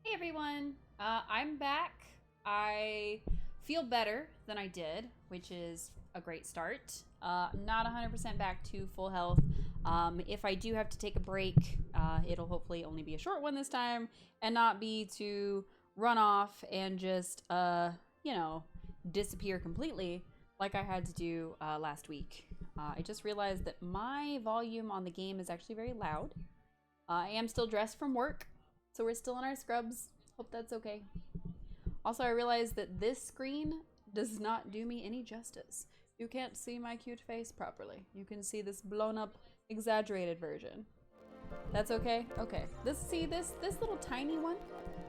Hey everyone, I'm back. I feel better than I did, which is a great start. Not 100% back to full health. If I do have to take a break, it'll hopefully only be a short one this time and not be to run off and just, disappear completely like I had to do last week. I just realized that my volume on the game is actually very loud. I am still dressed from work, so we're still in our scrubs. Hope that's okay. Also, I realized that this screen does not do me any justice. You can't see my cute face properly. You can see this blown up, exaggerated version. That's okay? Okay. This little tiny one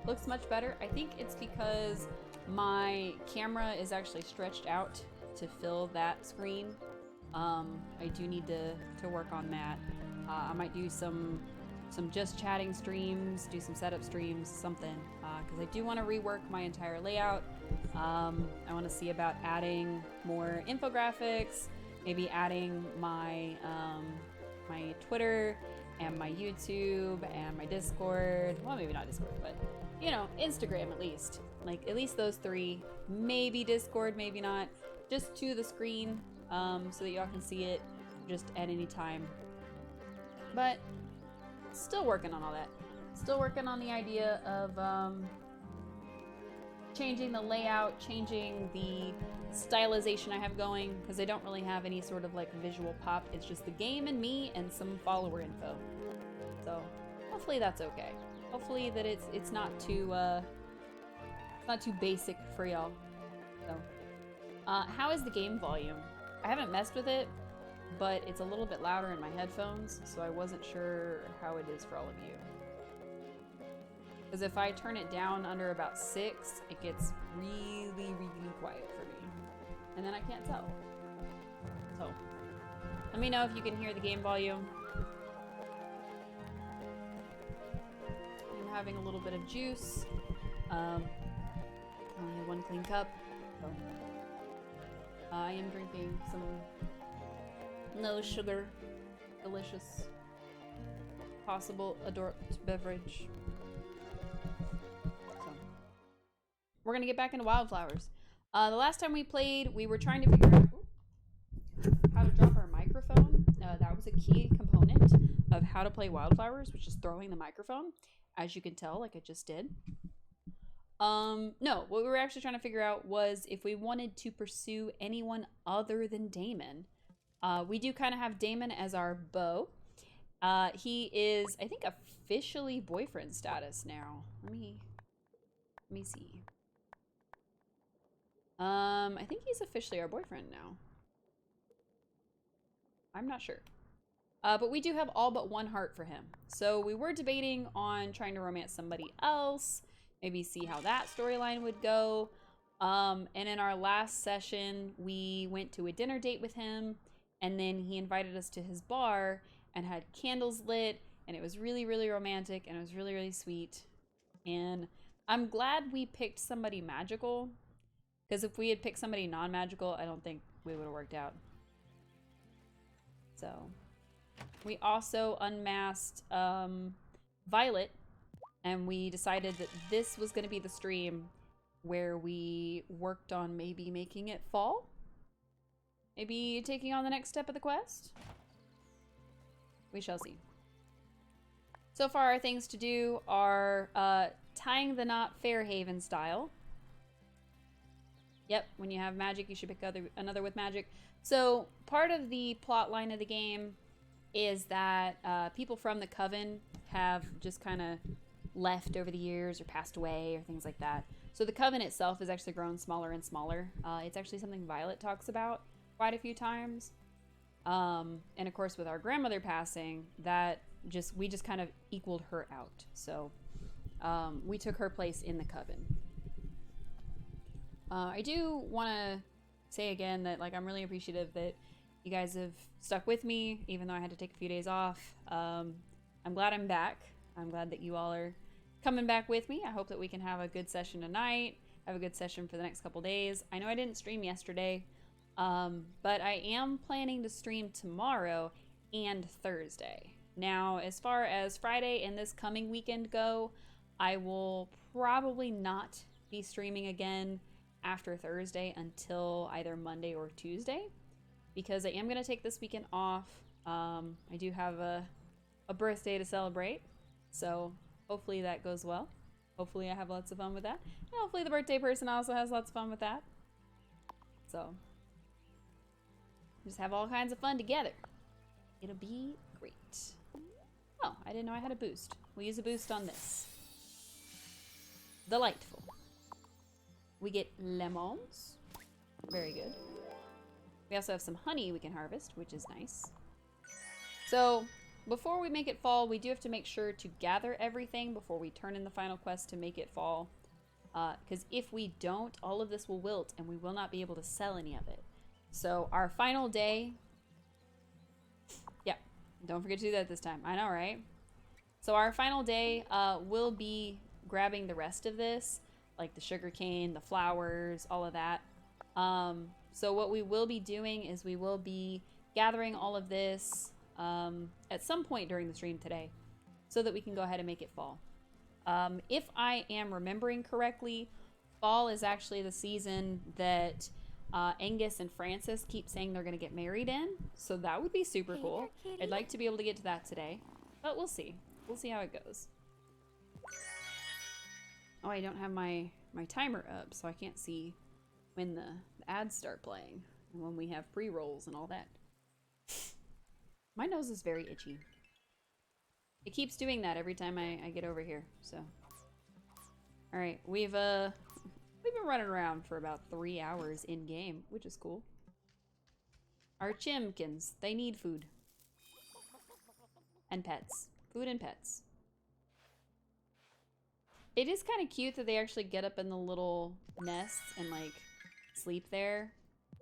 looks much better. I think it's because my camera is actually stretched out to fill that screen. I do need to work on that. I might do some just chatting streams, do some setup streams, something, because I do want to rework my entire layout. I want to see about adding more infographics, maybe adding my my Twitter and my YouTube and my Discord. Well, maybe not Discord, but Instagram at least. Like at least those three. Maybe Discord, maybe not. Just to the screen, so that y'all can see it just at any time. But still working on all that. Still working on the idea of changing the layout, changing the stylization I have going, because I don't really have any sort of like visual pop. It's just the game and me and some follower info. So hopefully that's okay. Hopefully that it's not too basic for y'all. So how is the game volume? I haven't messed with it, but it's a little bit louder in my headphones, so I wasn't sure how it is for all of you. Because if I turn it down under about 6, it gets really, really quiet for me. And then I can't tell. So, let me know if you can hear the game volume. I'm having a little bit of juice. Only one clean cup. So, I am drinking some no sugar, delicious, possible adult beverage. So, we're gonna get back into Wyldeflowers. The last time we played, we were trying to figure out how to drop our microphone. That was a key component of how to play Wyldeflowers, which is throwing the microphone, as you can tell, like I just did. No, what we were actually trying to figure out was if we wanted to pursue anyone other than Damon. We do kind of have Damon as our beau. He is, I think, officially boyfriend status now. Let me see. I think he's officially our boyfriend now. I'm not sure. But we do have all but one heart for him. So we were debating on trying to romance somebody else. Maybe see how that storyline would go. And in our last session, we went to a dinner date with him. And then he invited us to his bar and had candles lit. And it was really, really romantic. And it was really, really sweet. And I'm glad we picked somebody magical. Because if we had picked somebody non-magical, I don't think we would have worked out. So, we also unmasked Violet. And we decided that this was going to be the stream where we worked on maybe making it fall. Maybe taking on the next step of the quest? We shall see. So far, our things to do are tying the knot Fairhaven style. Yep, when you have magic, you should pick another with magic. So part of the plot line of the game is that people from the Coven have just kind of left over the years or passed away or things like that. So the Coven itself has actually grown smaller and smaller. It's actually something Violet talks about quite a few times. And of course with our grandmother passing, we just kind of equaled her out. So we took her place in the Coven. I do want to say again that I'm really appreciative that you guys have stuck with me even though I had to take a few days off. I'm glad I'm back. I'm glad that you all are coming back with me. I hope that we can have a good session tonight, have a good session for the next couple days. I know I didn't stream yesterday, but I am planning to stream tomorrow and Thursday. Now, as far as Friday and this coming weekend go, I will probably not be streaming again after Thursday until either Monday or Tuesday, because I am going to take this weekend off. I do have a birthday to celebrate, so hopefully that goes well. Hopefully I have lots of fun with that. And hopefully the birthday person also has lots of fun with that. So, just have all kinds of fun together. It'll be great. Oh, I didn't know I had a boost. We'll use a boost on this. Delightful. We get lemons. Very good. We also have some honey we can harvest, which is nice. So, before we make it fall, we do have to make sure to gather everything before we turn in the final quest to make it fall. Because if we don't, all of this will wilt and we will not be able to sell any of it. So, our final day... Yeah, don't forget to do that this time. I know, right? So, our final day will be grabbing the rest of this, like the sugarcane, the flowers, all of that. So, what we will be doing is we will be gathering all of this at some point during the stream today so that we can go ahead and make it fall. If I am remembering correctly, fall is actually the season that Angus and Francis keep saying they're going to get married in, so that would be super cool. I'd like to be able to get to that today, but we'll see. We'll see how it goes. Oh, I don't have my timer up, so I can't see when the ads start playing and when we have pre-rolls and all that. My nose is very itchy. It keeps doing that every time I get over here, so. Alright, we've been running around for about 3 hours in-game, which is cool. Our chimkins, they need food. And pets. Food and pets. It is kind of cute that they actually get up in the little nests and, like, sleep there.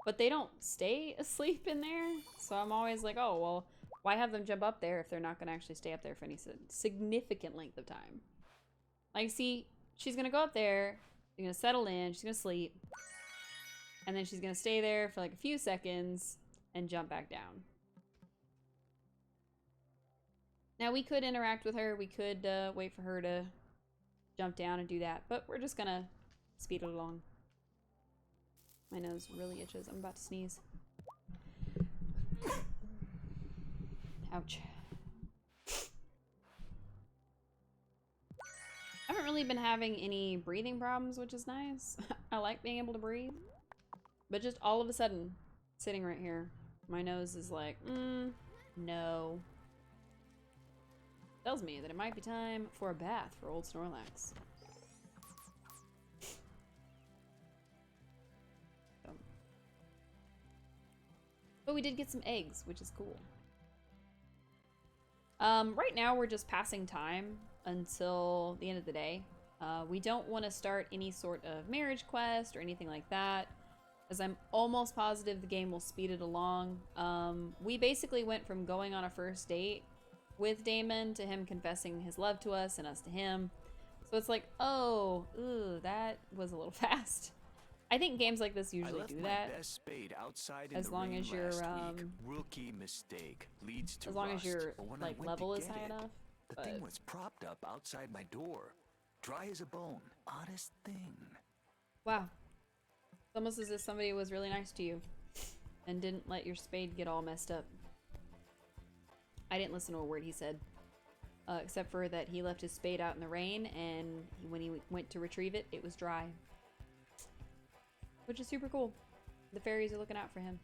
But they don't stay asleep in there, so I'm always like, oh, well, why have them jump up there if they're not going to actually stay up there for any significant length of time? Like, see, she's going to go up there, she's going to settle in, she's going to sleep, and then she's going to stay there for like a few seconds and jump back down. Now, we could interact with her, we could wait for her to jump down and do that, but we're just going to speed it along. My nose really itches. I'm about to sneeze. Ouch. I haven't really been having any breathing problems, which is nice. I like being able to breathe. But just all of a sudden, sitting right here, my nose is like, no. Tells me that it might be time for a bath for old Snorlax. But we did get some eggs, which is cool. Right now we're just passing time until the end of the day. We don't want to start any sort of marriage quest or anything like that, as I'm almost positive the game will speed it along. We basically went from going on a first date with Damon to him confessing his love to us and us to him. So it's like, oh, ooh, that was a little fast. I think games like this usually do that. As long as your rookie mistake leads to as long as your like level is high it, enough. The thing was propped up outside my door, dry as a bone. Oddest thing. Wow. It's almost as if somebody was really nice to you and didn't let your spade get all messed up. I didn't listen to a word he said, except for that he left his spade out in the rain, and when he went to retrieve it, it was dry. Which is super cool. The fairies are looking out for him.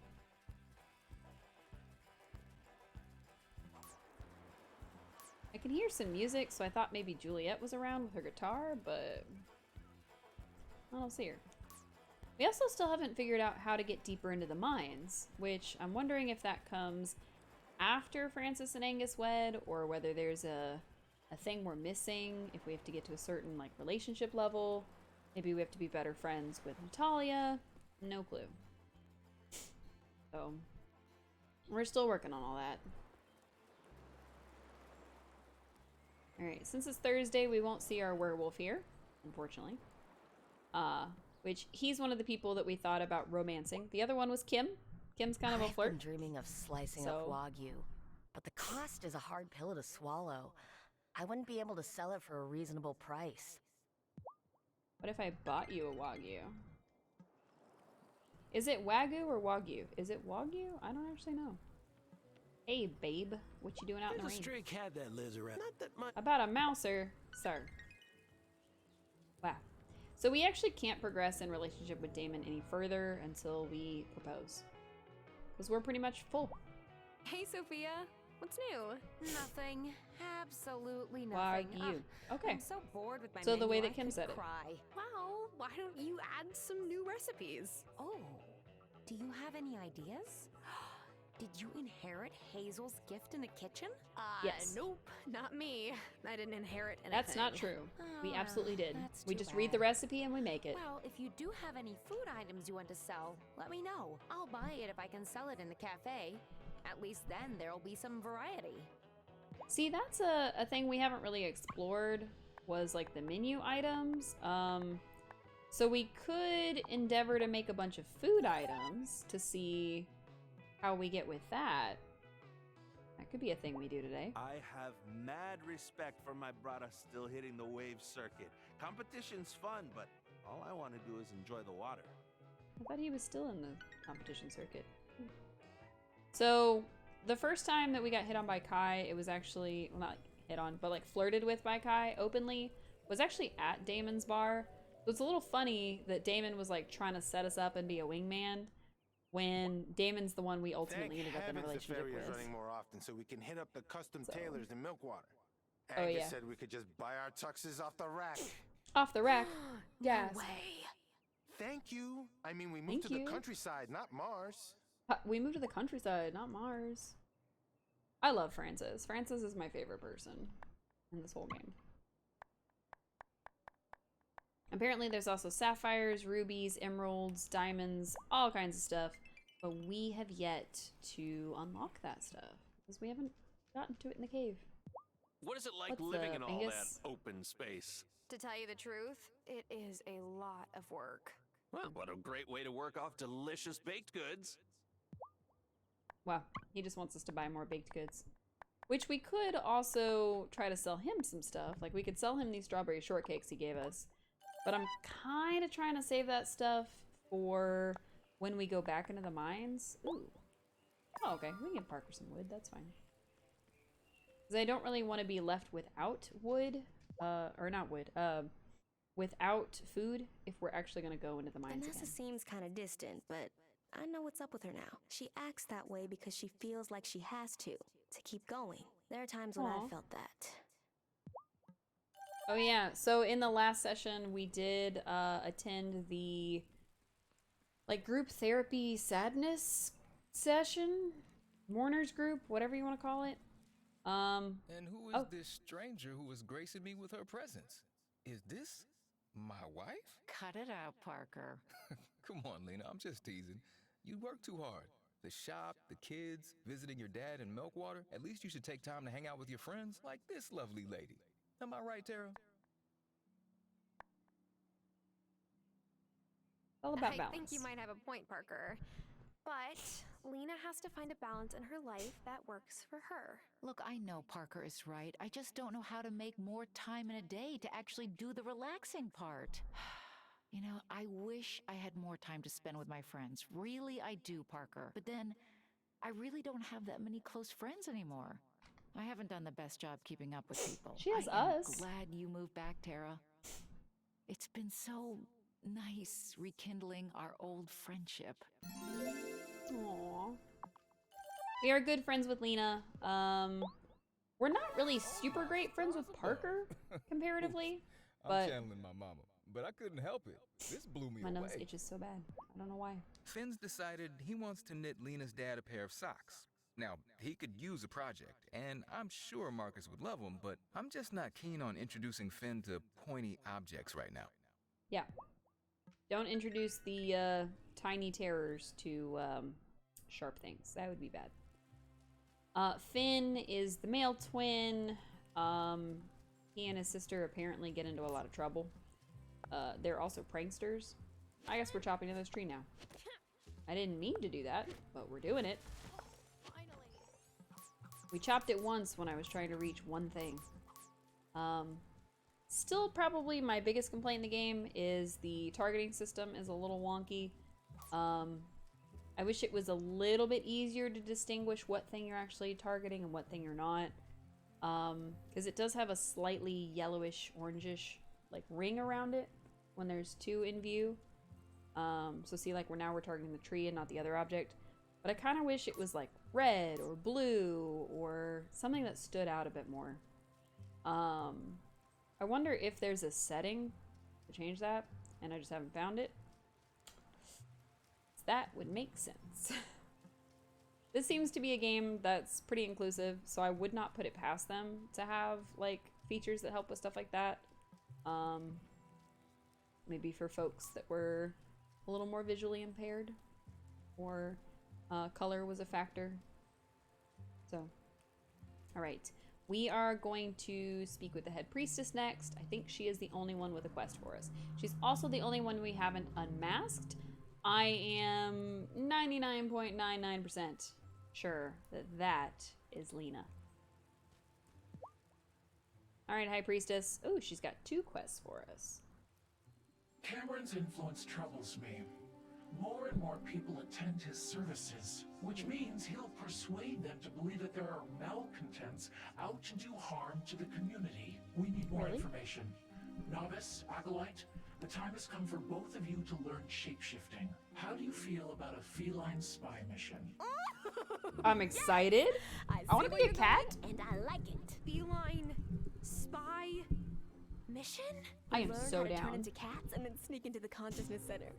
I can hear some music, so I thought maybe Juliet was around with her guitar, but I don't see her. We also still haven't figured out how to get deeper into the mines, which I'm wondering if that comes after Francis and Angus wed, or whether there's a thing we're missing, if we have to get to a certain like relationship level. Maybe we have to be better friends with Natalia. No clue. So, we're still working on all that. Alright, since it's Thursday, we won't see our werewolf here, unfortunately. Which, he's one of the people that we thought about romancing. The other one was Kim. Kim's kind of a flirt. I've been dreaming of slicing up Wagyu, but the cost is a hard pill to swallow. I wouldn't be able to sell it for a reasonable price. What if I bought you a Wagyu? Is it Wagyu or Wagyu? Is it Wagyu? I don't actually know. Hey, babe. What you doing out in the There's a rain? stray cat that lives around. Not that much. About a mouser, sir. Wow. So we actually can't progress in relationship with Damon any further until we propose. Because we're pretty much full. Hey, Sophia. What's new? Nothing. Absolutely Why nothing. you? Okay. I'm so bored with my So the menu, way that I Kim could said it. cry. Well, why don't you add some new recipes? Oh, do you have any ideas? Did you inherit Hazel's gift in the kitchen? Yes. Nope, not me. I didn't inherit anything. That's not true. We absolutely did. That's We too just read the bad. recipe and we make it. Well, if you do have any food items you want to sell, let me know. I'll buy it if I can sell it in the cafe. At least then there'll be some variety. See, that's a thing we haven't really explored, was like the menu items. So we could endeavor to make a bunch of food items to see how we get with that. That could be a thing we do today. I have mad respect for my brother still hitting the wave circuit. Competition's fun, but all I want to do is enjoy the water. I thought he was still in the competition circuit. So the first time that we got hit on by Kai, it was actually, well, not hit on, but like flirted with by Kai openly, was actually at Damon's bar. So it's a little funny that Damon was like trying to set us up and be a wingman when Damon's the one we ultimately ended up in a relationship the ferry with. is running more often, so we can hit up the custom So- tailors in Milkwater. Oh, Agnes yeah. said we could just buy our tuxes off the rack. Off the rack. Yes. No way. Thank you. I mean, we moved Thank to the you. countryside, not Mars. We moved to the countryside, not Mars. I love Francis. Francis is my favorite person in this whole game. Apparently there's also sapphires, rubies, emeralds, diamonds, all kinds of stuff. But we have yet to unlock that stuff because we haven't gotten to it in the cave. What is it like What's living up, in all Angus? that open space? To tell you the truth, it is a lot of work. Well, what a great way to work off delicious baked goods. Wow, he just wants us to buy more baked goods. Which we could also try to sell him some stuff. Like, we could sell him these strawberry shortcakes he gave us. But I'm kind of trying to save that stuff for when we go back into the mines. Ooh. Oh, okay. We can give Parker some wood. That's fine. Because I don't really want to be left without wood. Or not wood. Without food if we're actually going to go into the mines Vanessa again. seems kind of distant, but I know what's up with her now. She acts that way because she feels like she has to keep going. There are times when Aw. I felt that. Oh yeah, so in the last session we did attend the like group therapy sadness session, mourners group, whatever you want to call it. And who is Oh. this stranger who is gracing me with her presence? Is this my wife? Cut it out, Parker. Come on, Lena, I'm just teasing. You work too hard. The shop, the kids, visiting your dad in Milkwater. At least you should take time to hang out with your friends like this lovely lady. Am I right, Tara? All about I balance. think you might have a point, Parker. But Lena has to find a balance in her life that works for her. Look, I know Parker is right. I just don't know how to make more time in a day to actually do the relaxing part. You know, I wish I had more time to spend with my friends. Really, I do, Parker. But then, I really don't have that many close friends anymore. I haven't done the best job keeping up with people. She has I am us. glad you moved back, Tara. It's been so nice rekindling our old friendship. Aww. We are good friends with Lena. We're not really super great friends with Parker comparatively, I'm but channeling my mama, but I couldn't help it. This blew me my away. nose itches so bad. I don't know why. Finn's decided he wants to knit Lena's dad a pair of socks. Now, he could use a project, and I'm sure Marcus would love them, but I'm just not keen on introducing Finn to pointy objects right now. Yeah. Don't introduce the tiny terrors to sharp things. That would be bad. Finn is the male twin. He and his sister apparently get into a lot of trouble. They're also pranksters. I guess we're chopping down this tree now. I didn't mean to do that, but we're doing it. Finally. We chopped it once when I was trying to reach one thing. Still, probably my biggest complaint in the game is the targeting system is a little wonky. I wish it was a little bit easier to distinguish what thing you're actually targeting and what thing you're not. Because it does have a slightly yellowish, orangish, like, ring around it when there's two in view. So see, like, now we're targeting the tree and not the other object. But I kind of wish it was, like, red or blue or something that stood out a bit more. I wonder if there's a setting to change that, and I just haven't found it. That would make sense. This seems to be a game that's pretty inclusive, so I would not put it past them to have, like, features that help with stuff like that. Maybe for folks that were a little more visually impaired, or color was a factor. So, alright. We are going to speak with the head priestess next. I think she is the only one with a quest for us. She's also the only one we haven't unmasked. I am 99.99% sure that that is Lena. Alright, High Priestess. Oh, she's got 2 quests for us. Cameron's influence troubles me. More and more people attend his services, which means he'll persuade them to believe that there are malcontents out to do harm to the community. We need more information. Novice, Acolyte, the time has come for both of you to learn shapeshifting. How do you feel about a feline spy mission? I'm excited. I want to be a cat. And I like it. Feline spy mission? I am Learn so how to down. turn into cats and then sneak into the consciousness center.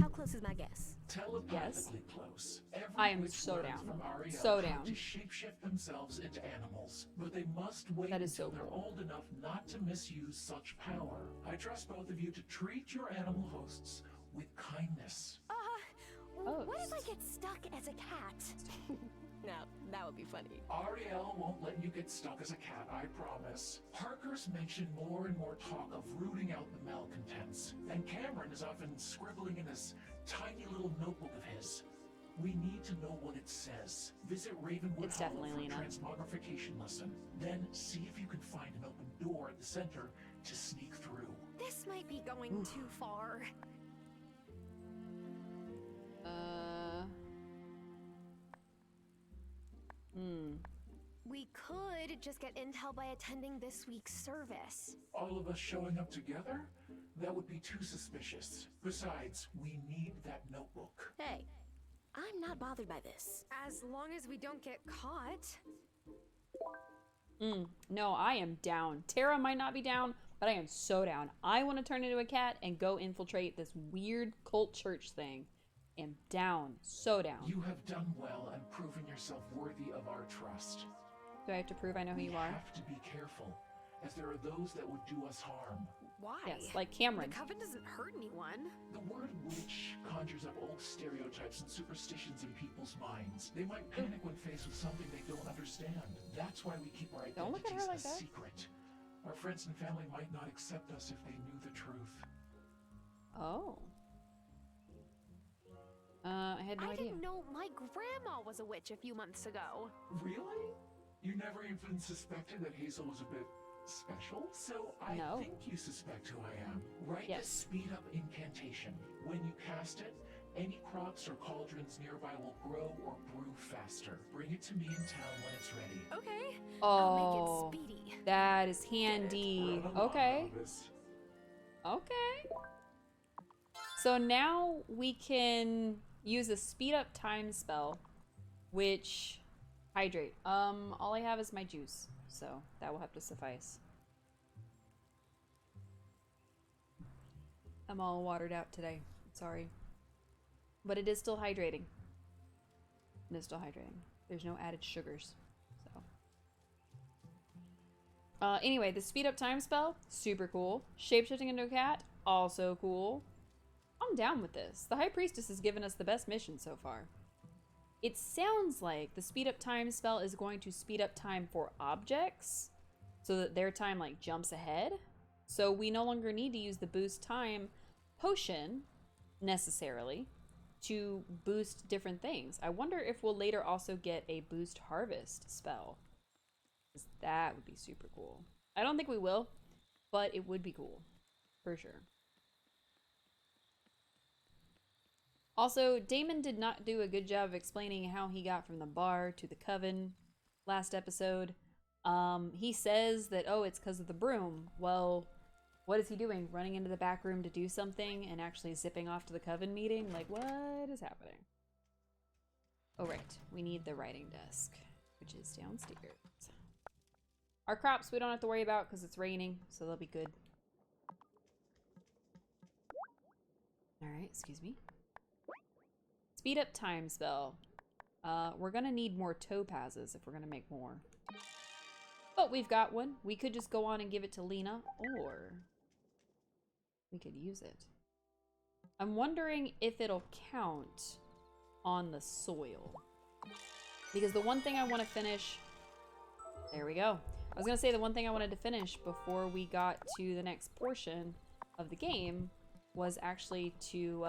How close is my guess? Telepathically close. Every I am witch so learns down. from Ariel So how down. to shapeshift themselves into animals, but they must wait That is until so they're cool. old enough not to misuse such power. I trust both of you to treat your animal hosts with kindness. What if I get stuck as a cat? Now, that would be funny. Ariel won't let you get stuck as a cat, I promise. Parker's mentioned more and more talk of rooting out the malcontents, and Cameron is often scribbling in this tiny little notebook of his. We need to know what it says. Visit Ravenwood It's Hollow definitely for a Lena. transmogrification lesson. Then see if you can find an open door at the center to sneak through. This might be going too far. We could just get intel by attending this week's service. All of us showing up together? That would be too suspicious. Besides, we need that notebook. Hey, I'm not bothered by this. As long as we don't get caught. No, I am down. Tara might not be down, but I am so down. I want to turn into a cat and go infiltrate this weird cult church thing. Am down. So down. You have done well and proven yourself worthy of our trust. Do I have to prove I know who you are? We have to be careful, as there are those that would do us harm. Why? Yes, like Cameron. The coven doesn't hurt anyone. The word witch conjures up old stereotypes and superstitions in people's minds. They might panic when faced with something they don't understand. That's why we keep our Don't look at her identities like a that. secret. Our friends and family might not accept us if they knew the truth. Oh. I had no I idea. didn't know my grandma was a witch a few months ago. Really? You never even suspected that Hazel was a bit special? So I No. think you suspect who I am. Write Yes. the speed up incantation. When you cast it, any crops or cauldrons nearby will grow or brew faster. Bring it to me in town when it's ready. Okay. Oh, I'll make it speedy. that is handy. Run along, Okay. novice. Okay. So now we can use a speed up time spell, which hydrate. All I have is my juice, so that will have to suffice. I'm all watered out today. Sorry. But it is still hydrating. It is still hydrating. There's no added sugars. So. Anyway, the speed up time spell, super cool. Shapeshifting into a cat, also cool. I'm down with this. The High Priestess has given us the best mission so far. It sounds like the speed up time spell is going to speed up time for objects so that their time like jumps ahead. So we no longer need to use the boost time potion necessarily to boost different things. I wonder if we'll later also get a boost harvest spell. 'Cause that would be super cool. I don't think we will, but it would be cool. For sure. Also, Damon did not do a good job of explaining how he got from the bar to the coven last episode. He says that, oh, it's because of the broom. Well, what is he doing? Running into the back room to do something and actually zipping off to the coven meeting? Like, what is happening? Oh, right. We need the writing desk, which is downstairs. Our crops we don't have to worry about because it's raining, so they'll be good. Alright, excuse me. Speed up time spell. We're gonna need more topazes if we're gonna make more. But we've got one. We could just go on and give it to Lena, or we could use it. I'm wondering if it'll count on the soil. Because the one thing I want to finish... There we go. I was gonna say the one thing I wanted to finish before we got to the next portion of the game was actually to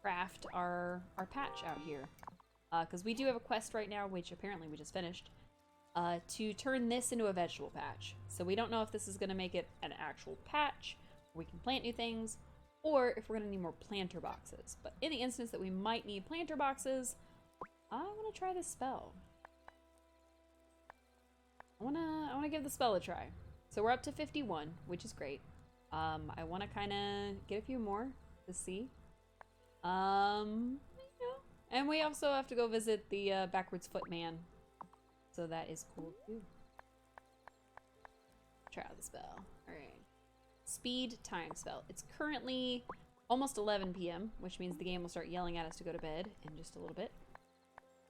craft our patch out here. Because we do have a quest right now, which apparently we just finished, to turn this into a vegetable patch. So we don't know if this is going to make it an actual patch, where we can plant new things, or if we're going to need more planter boxes. But in the instance that we might need planter boxes, I want to try this spell. I wanna give the spell a try. So we're up to 51, which is great. I want to kind of get a few more to see. You know. And we also have to go visit the backwards foot man. So that is cool too. Try out the spell. Alright. Speed time spell. It's currently almost 11 p.m., which means the game will start yelling at us to go to bed in just a little bit.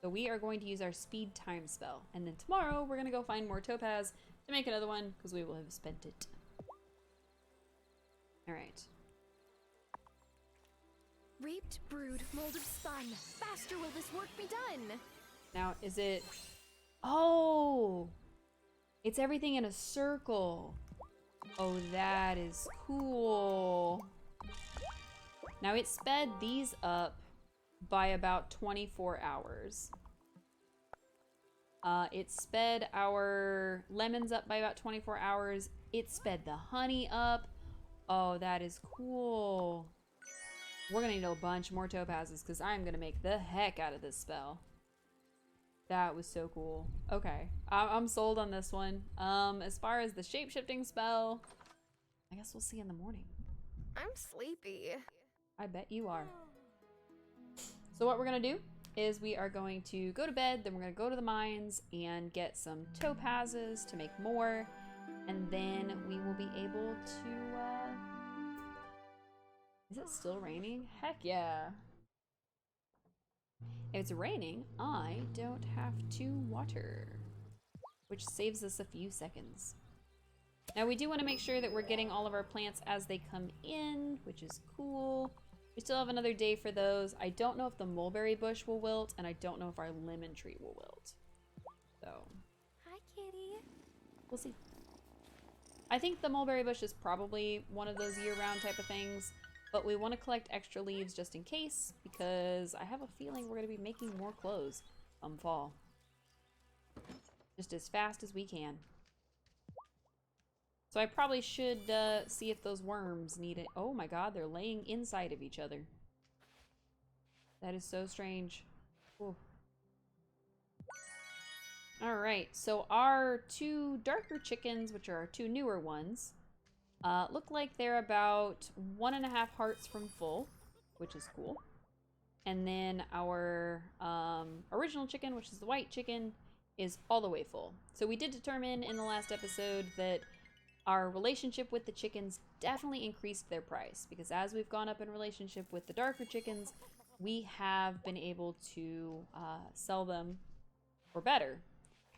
So we are going to use our speed time spell. And then tomorrow we're going to go find more topaz to make another one because we will have spent it. Alright. Reaped, brewed, molded, spun. Faster will this work be done? Now, is it... Oh! It's everything in a circle. Oh, that is cool. Now, it sped these up by about 24 hours. It sped our lemons up by about 24 hours. It sped the honey up. Oh, that is cool. We're gonna need a bunch more topazes because I'm gonna make the heck out of this spell. That was so cool. Okay, I'm sold on this one. As far as the shape-shifting spell, I guess we'll see in the morning. I'm sleepy. I bet you are. So what we're gonna do is we are going to go to bed, then we're gonna go to the mines and get some topazes to make more, and then we will be able to, is it still raining? Heck yeah. If it's raining, I don't have to water, which saves us a few seconds. Now we do want to make sure that we're getting all of our plants as they come in, which is cool. We still have another day for those. I don't know if the mulberry bush will wilt, and I don't know if our lemon tree will wilt. So. Hi, kitty. We'll see. I think the mulberry bush is probably one of those year-round type of things, but we want to collect extra leaves just in case, because I have a feeling we're going to be making more clothes come fall. Just as fast as we can. So I probably should see if those worms need it. Oh my god, they're laying inside of each other. That is so strange. Alright, so our two darker chickens, which are our two newer ones, look like they're about 1.5 hearts from full, which is cool. And then our original chicken, which is the white chicken, is all the way full. So we did determine in the last episode that our relationship with the chickens definitely increased their price, because as we've gone up in relationship with the darker chickens, we have been able to sell them for better.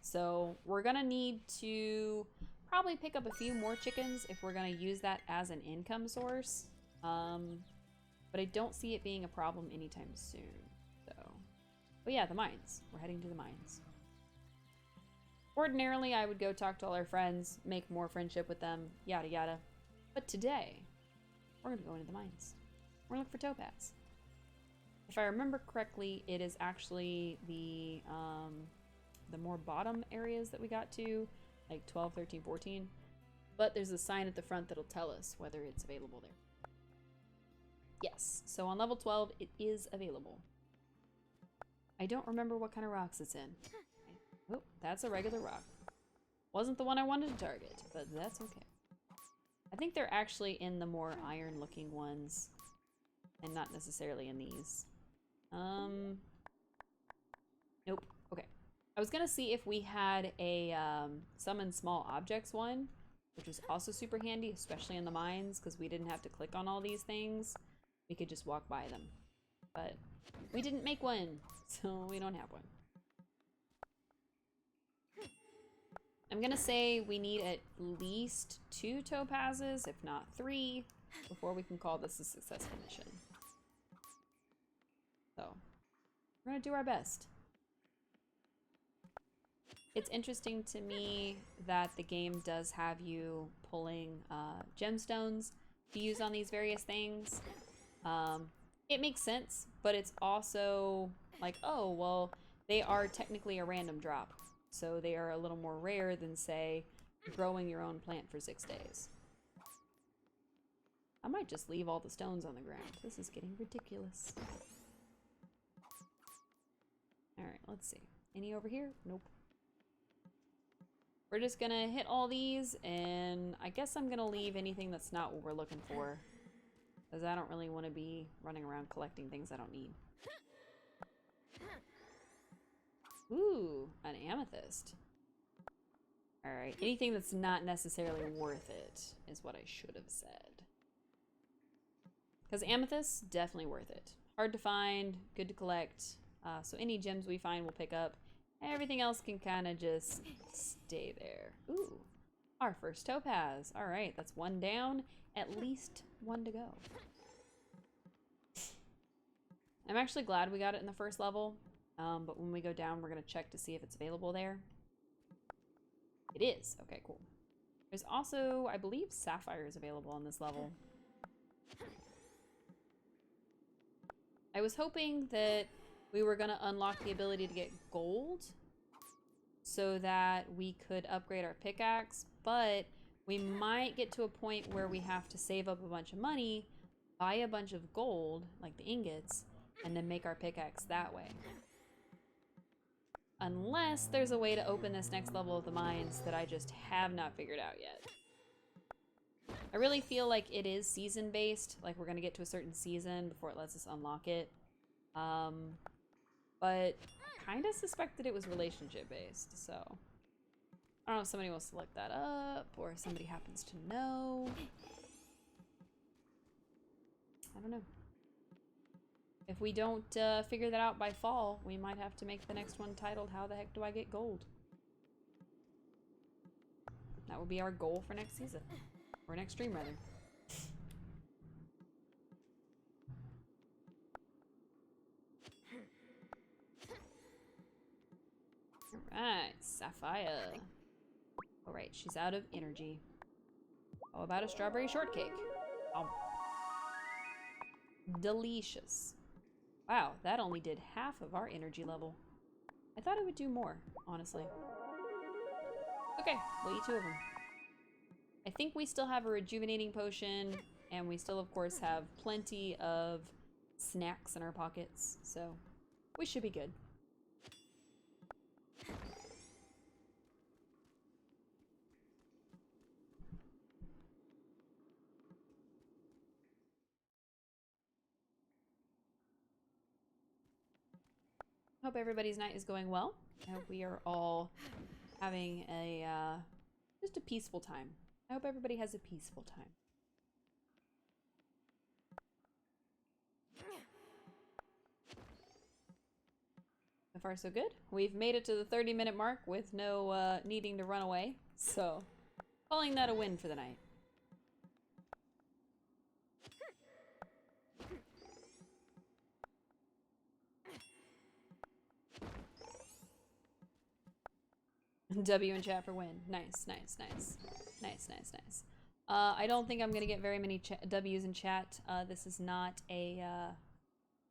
So we're gonna need to probably pick up a few more chickens if we're gonna use that as an income source. But I don't see it being a problem anytime soon. So, but yeah, the mines. We're heading to the mines. Ordinarily, I would go talk to all our friends, make more friendship with them, yada yada. But today, we're gonna go into the mines. We're gonna look for topaz. If I remember correctly, it is actually the more bottom areas that we got to like 12, 13, 14. But there's a sign at the front that'll tell us whether it's available there. Yes, so on level 12, it is available. I don't remember what kind of rocks it's in. Oh, that's a regular rock. Wasn't the one I wanted to target, but that's okay. I think they're actually in the more iron-looking ones, and not necessarily in these. Nope. Okay. I was gonna see if we had a summon small objects one, which was also super handy, especially in the mines, because we didn't have to click on all these things. We could just walk by them. But we didn't make one, so we don't have one. I'm gonna say we need at least 2 topazes, if not 3, before we can call this a successful mission. So, we're gonna do our best. It's interesting to me that the game does have you pulling gemstones to use on these various things. It makes sense, but it's also like, oh, well, they are technically a random drop. So they are a little more rare than, say, growing your own plant for 6 days. I might just leave all the stones on the ground. This is getting ridiculous. Alright, let's see. Any over here? Nope. We're just gonna hit all these, and I guess I'm gonna leave anything that's not what we're looking for. Because I don't really want to be running around collecting things I don't need. Ooh, an amethyst. Alright, anything that's not necessarily worth it is what I should have said. Because amethyst, definitely worth it. Hard to find, good to collect. So any gems we find we'll pick up. Everything else can kind of just stay there. Ooh, our first topaz. Alright, that's 1 down. At least 1 to go. I'm actually glad we got it in the first level. But when we go down, we're going to check to see if it's available there. It is. Okay, cool. There's also, I believe, sapphires available on this level. I was hoping that we were going to unlock the ability to get gold so that we could upgrade our pickaxe, but we might get to a point where we have to save up a bunch of money, buy a bunch of gold, like the ingots, and then make our pickaxe that way. Unless there's a way to open this next level of the mines that I just have not figured out yet. I really feel like it is season-based, like we're gonna get to a certain season before it lets us unlock it. But I kind of suspected it was relationship-based, so I don't know if somebody wants to look that up, or if somebody happens to know. I don't know. If we don't figure that out by fall, we might have to make the next one titled, How the Heck Do I Get Gold? That would be our goal for next season. Or next stream, rather. Alright, Sapphire. Alright, she's out of energy. How about a strawberry shortcake? Oh. Delicious. Wow, that only did half of our energy level. I thought it would do more, honestly. Okay, we'll eat 2 of them. I think we still have a rejuvenating potion, and we still, of course, have plenty of snacks in our pockets, so we should be good. Hope everybody's night is going well. I hope we are all having a just a peaceful time. I hope everybody has a peaceful time. So far, so good. We've made it to the 30-minute mark with no needing to run away, so calling that a win for the night. W in chat for win. Nice, nice, nice. Nice, nice, nice. I don't think I'm gonna get very many W's in chat. This is not a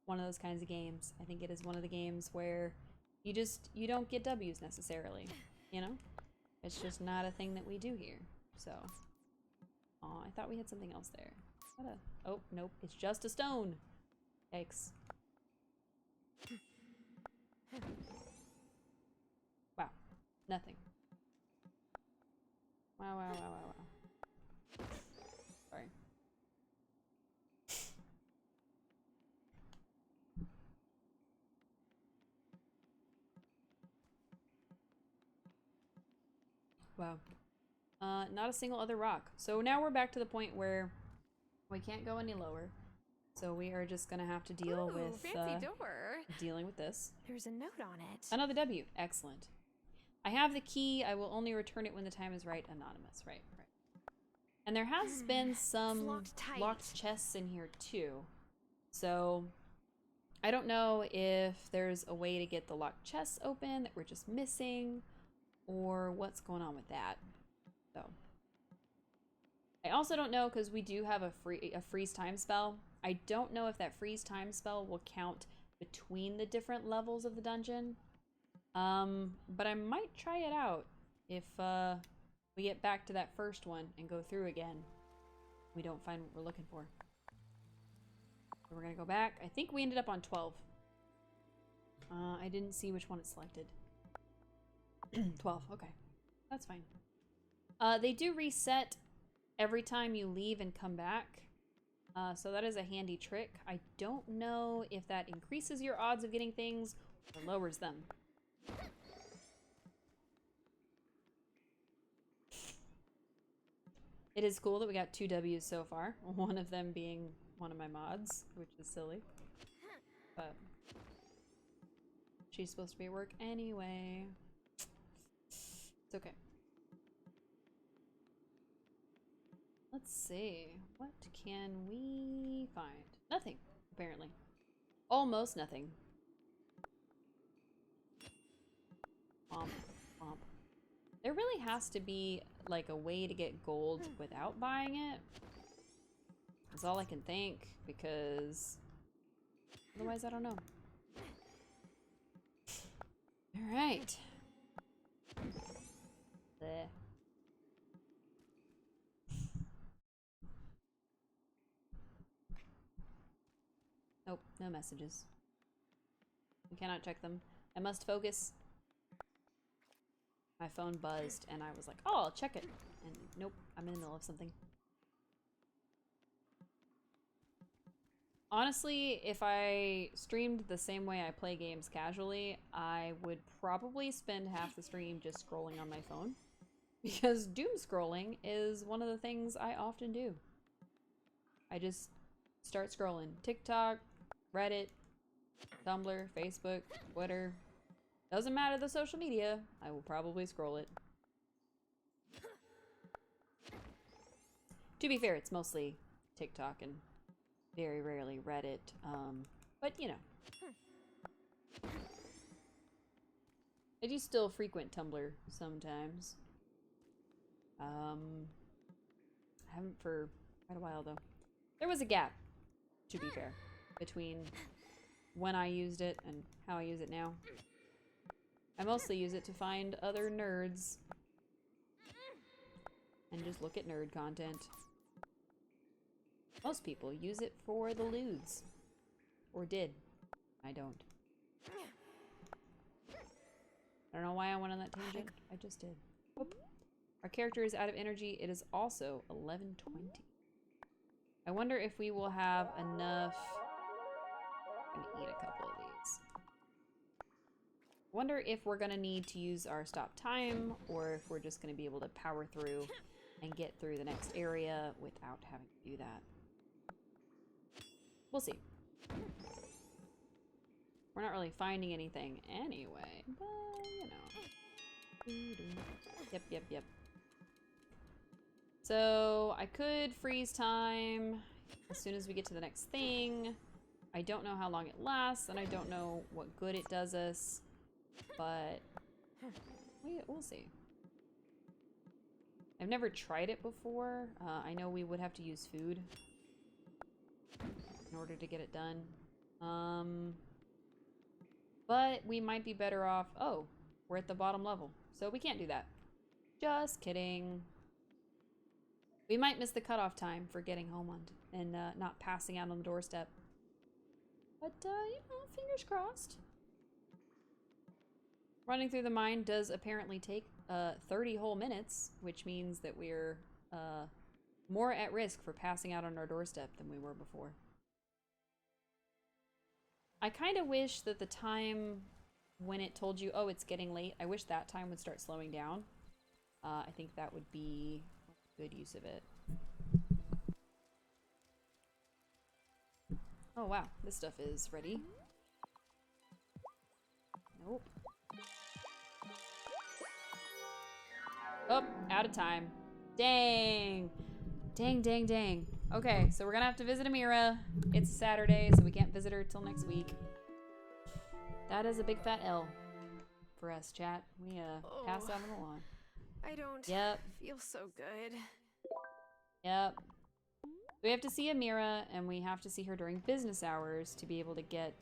one of those kinds of games. I think it is one of the games where you don't get W's necessarily, you know? It's just not a thing that we do here. So, oh, I thought we had something else there. Is that a... Oh, nope. It's just a stone. Yikes. Wow. Nothing. Wow, wow, wow, wow, wow. Sorry. Wow. Not a single other rock. So now we're back to the point where we can't go any lower. So we are just gonna have to deal Ooh, with fancy door. dealing with this. There's a note on it. Another W. Excellent. I have the key. I will only return it when the time is right. Anonymous. Right, right. And there has been some locked chests in here too. So I don't know if there's a way to get the locked chests open that we're just missing, or what's going on with that. So I also don't know, because we do have a freeze time spell. I don't know if that freeze time spell will count between the different levels of the dungeon. But I might try it out if we get back to that first one and go through again. We don't find what we're looking for. So we're gonna go back. I think we ended up on 12. I didn't see which one it selected. 12, okay. That's fine. They do reset every time you leave and come back. So that is a handy trick. I don't know if that increases your odds of getting things or lowers them. It is cool that we got 2 W's so far. One of them being one of my mods, which is silly. But she's supposed to be at work anyway. It's okay. Let's see. What can we find? Nothing, apparently. Almost nothing. Womp, womp. There really has to be like a way to get gold without buying it. That's all I can think, because otherwise I don't know. Alright. Nope, no messages. We cannot check them. I must focus. My phone buzzed and I was like, oh, I'll check it. And nope, I'm in the middle of something. Honestly, if I streamed the same way I play games casually, I would probably spend half the stream just scrolling on my phone. Because doom scrolling is one of the things I often do. I just start scrolling. TikTok, Reddit, Tumblr, Facebook, Twitter. Doesn't matter the social media, I will probably scroll it. To be fair, it's mostly TikTok and very rarely Reddit, but you know. I do still frequent Tumblr sometimes. I haven't for quite a while though. There was a gap, to be fair, between when I used it and how I use it now. I mostly use it to find other nerds and just look at nerd content. Most people use it for the lewds. Or did. I don't. I don't know why I went on that tangent. I just did. Whoop. Our character is out of energy. It is also 11:20. I wonder if we will have enough. I'm gonna eat a couple of these. Wonder if we're gonna need to use our stop time, or if we're just gonna be able to power through and get through the next area without having to do that. We'll see. We're not really finding anything anyway, but you know. Yep, yep, yep. So I could freeze time as soon as we get to the next thing. I don't know how long it lasts, and I don't know what good it does us, but we'll see. I've never tried it before. I know we would have to use food in order to get it done. But we might be better off. Oh, we're at the bottom level, so we can't do that. Just kidding. We might miss the cutoff time for getting home on and not passing out on the doorstep. But, you know, fingers crossed. Running through the mine does apparently take 30 whole minutes, which means that we're more at risk for passing out on our doorstep than we were before. I kind of wish that the time when it told you, oh, it's getting late, I wish that time would start slowing down. I think that would be a good use of it. Oh, wow. This stuff is ready. Nope. Oh, out of time. Dang. Dang, dang, dang. Okay, so we're gonna have to visit Amira. It's Saturday, so we can't visit her till next week. That is a big fat L for us, chat. We passed out on the lawn. I don't feel so good. Yep. We have to see Amira, and we have to see her during business hours to be able to get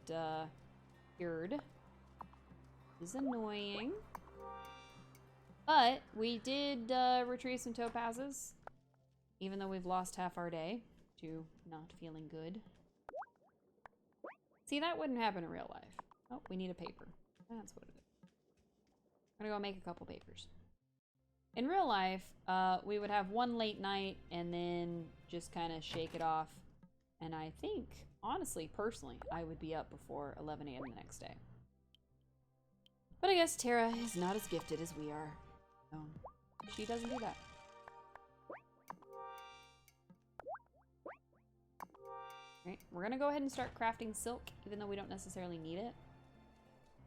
cured. This is annoying. But we did retrieve some topazes, even though we've lost half our day to not feeling good. See, that wouldn't happen in real life. Oh, we need a paper. That's what it is. I'm gonna go make a couple papers. In real life, we would have one late night and then just kind of shake it off. And I think, honestly, personally, I would be up before 11 a.m. the next day. But I guess Tara is not as gifted as we are. So she doesn't do that. Alright, we're gonna go ahead and start crafting silk, even though we don't necessarily need it.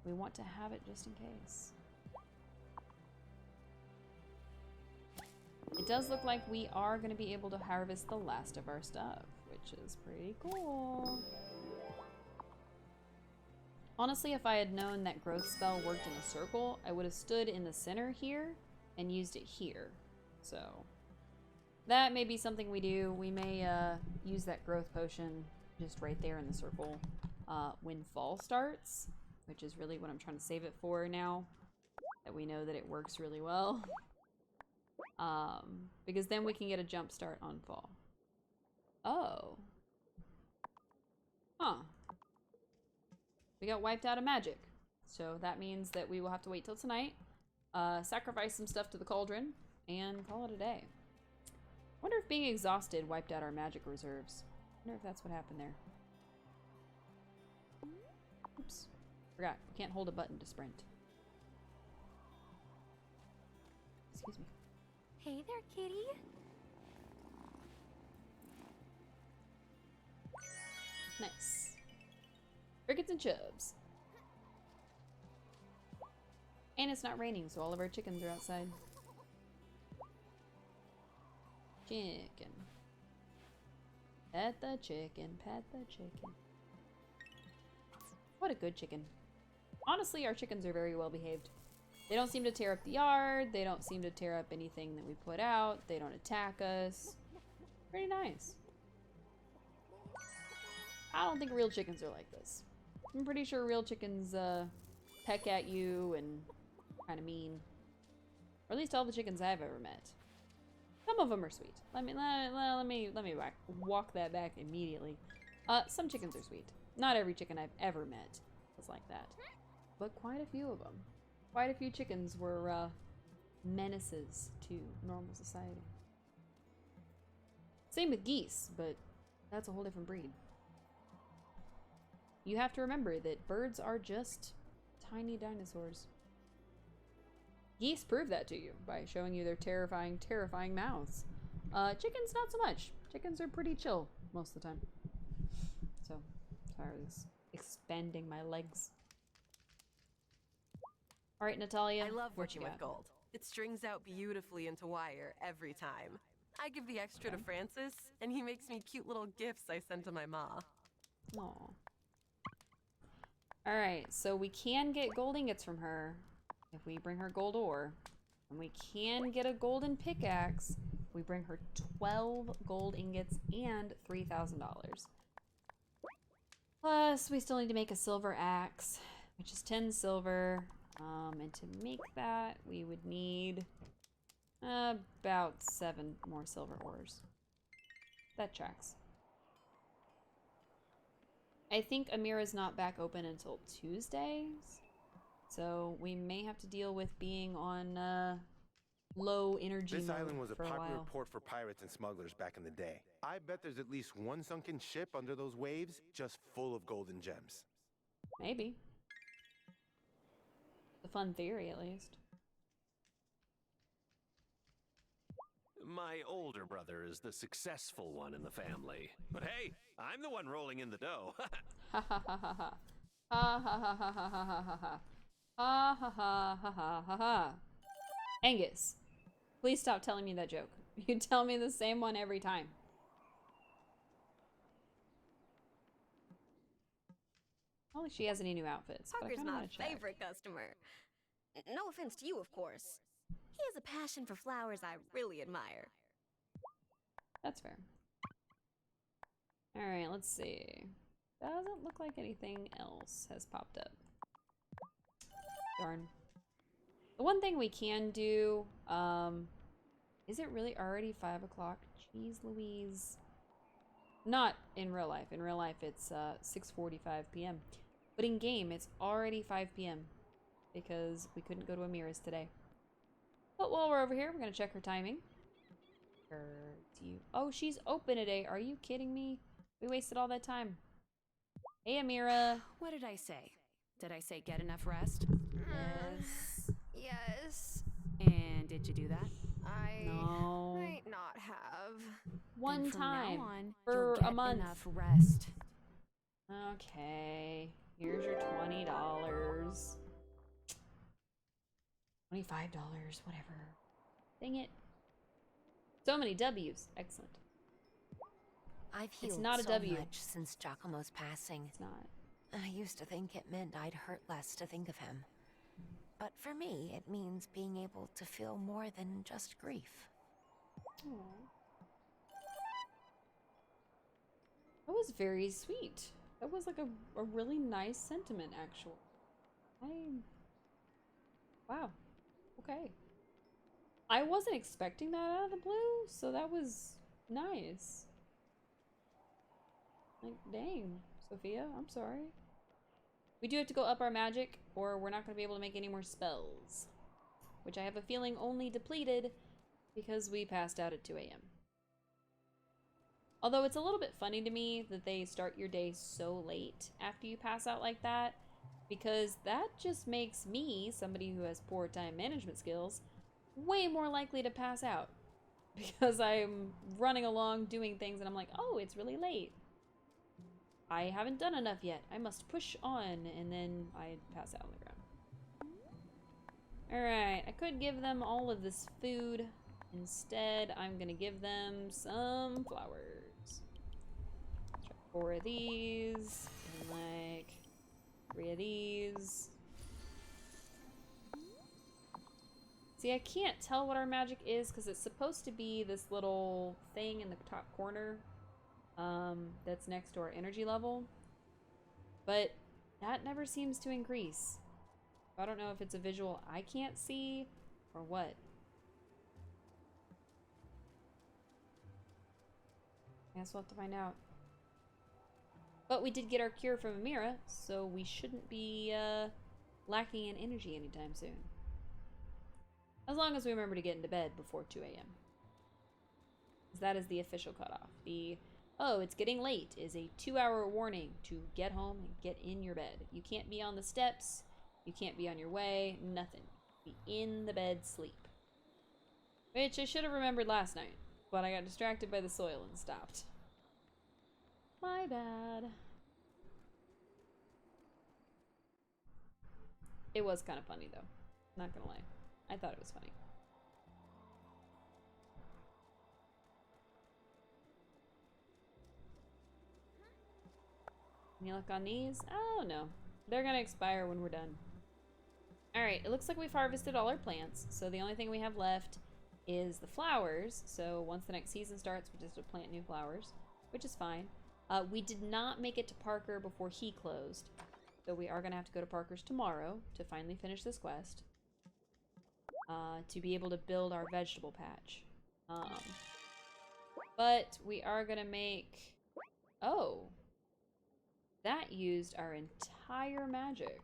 We want to have it just in case. It does look like we are going to be able to harvest the last of our stuff, which is pretty cool. Honestly, if I had known that growth spell worked in a circle, I would have stood in the center here and used it here. So that may be something we do. We may use that growth potion just right there in the circle when fall starts, which is really what I'm trying to save it for now, that we know that it works really well. Because then we can get a jump start on fall. Oh. Huh. We got wiped out of magic. So that means that we will have to wait till tonight, sacrifice some stuff to the cauldron, and call it a day. Wonder if being exhausted wiped out our magic reserves. Wonder if that's what happened there. Oops. Forgot. We can't hold a button to sprint. Excuse me. Hey there, kitty. Nice. Crickets and chubs. And it's not raining, so all of our chickens are outside. Chicken. Pet the chicken, pet the chicken. What a good chicken. Honestly, our chickens are very well behaved. They don't seem to tear up the yard. They don't seem to tear up anything that we put out. They don't attack us. Pretty nice. I don't think real chickens are like this. I'm pretty sure real chickens peck at you and kind of mean. Or at least all the chickens I've ever met. Some of them are sweet. Let me walk that back immediately. Some chickens are sweet. Not every chicken I've ever met was like that, but quite a few of them. Quite a few chickens were menaces to normal society. Same with geese, but that's a whole different breed. You have to remember that birds are just tiny dinosaurs. Geese prove that to you by showing you their terrifying, terrifying mouths. Chickens, not so much. Chickens are pretty chill most of the time. So, sorry, I was expanding my legs. All right, Natalia. I love working with gold. It strings out beautifully into wire every time. I give the extra to Francis, and he makes me cute little gifts I send to my ma. Aw. Alright, so we can get gold ingots from her if we bring her gold ore. And we can get a golden pickaxe if we bring her 12 gold ingots and $3,000. Plus, we still need to make a silver axe, which is 10 silver. And to make that, we would need About 7 more silver ores. That tracks. I think Amira's not back open until Tuesdays, so we may have to deal with being on low energy This mode island was a for a popular while. port for pirates and smugglers back in the day. I bet there's at least one sunken ship under those waves just full of golden gems. Maybe. A fun theory, at least. My older brother is the successful one in the family. But hey, I'm the one rolling in the dough. Ha ha ha ha ha. Ha ha ha ha ha ha ha ha ha. Ha ha ha ha ha ha ha. Angus, please stop telling me that joke. You tell me the same one every time. Not like she has any new outfits. But I Parker's kinda my wanna check. favorite customer. No offense to you, of course. He has a passion for flowers I really admire. That's fair. Alright, let's see. Doesn't look like anything else has popped up. Darn. The one thing we can do, is it really already 5 o'clock? Jeez Louise. Not in real life. In real life, it's 6:45 p.m. But in game, it's already 5 p.m. because we couldn't go to Amira's today. But while we're over here, we're gonna check her timing. Oh, she's open today. Are you kidding me? We wasted all that time. Hey, Amira. What did I say? Did I say get enough rest? Yes. Yes. And did you do that? I No. might not have. One Then from time now on, for you'll a get month. enough rest. Okay. Here's your $20. $25, whatever. Dang it. So many W's. Excellent. I've It's healed not a so W. much since Giacomo's passing. It's not. I used to think it meant I'd hurt less to think of him. But for me, it means being able to feel more than just grief. Aw. That was very sweet. That was like a really nice sentiment, actually. Wow. Okay. I wasn't expecting that out of the blue, so that was nice. Like, dang, Sophia, I'm sorry. We do have to go up our magic, or we're not going to be able to make any more spells. Which I have a feeling only depleted because we passed out at 2 a.m. Although it's a little bit funny to me that they start your day so late after you pass out like that, because that just makes me, somebody who has poor time management skills, way more likely to pass out. Because I'm running along doing things and I'm like, oh, it's really late. I haven't done enough yet. I must push on, and then I pass out on the ground. Alright, I could give them all of this food. Instead, I'm gonna give them some flowers. Try 4 of these, and like 3 of these. See, I can't tell what our magic is because it's supposed to be this little thing in the top corner that's next to our energy level. But that never seems to increase. I don't know if it's a visual I can't see or what. I guess we'll have to find out. But we did get our cure from Amira, so we shouldn't be lacking in energy anytime soon. As long as we remember to get into bed before 2 a.m. Because that is the official cutoff. The, oh, it's getting late is a 2-hour warning to get home and get in your bed. You can't be on the steps. You can't be on your way. Nothing. Be in the bed, sleep. Which I should have remembered last night. But I got distracted by the soil and stopped. My bad. It was kind of funny, though. Not gonna lie. I thought it was funny. Any luck on these? Oh, no. They're gonna expire when we're done. Alright, it looks like we've harvested all our plants, so the only thing we have left is the flowers. So once the next season starts, we just have to plant new flowers, which is fine. We did not make it to Parker before he closed, so we are gonna have to go to Parker's tomorrow to finally finish this quest. to be able to build our vegetable patch. But we are gonna make... Oh. That used our entire magic.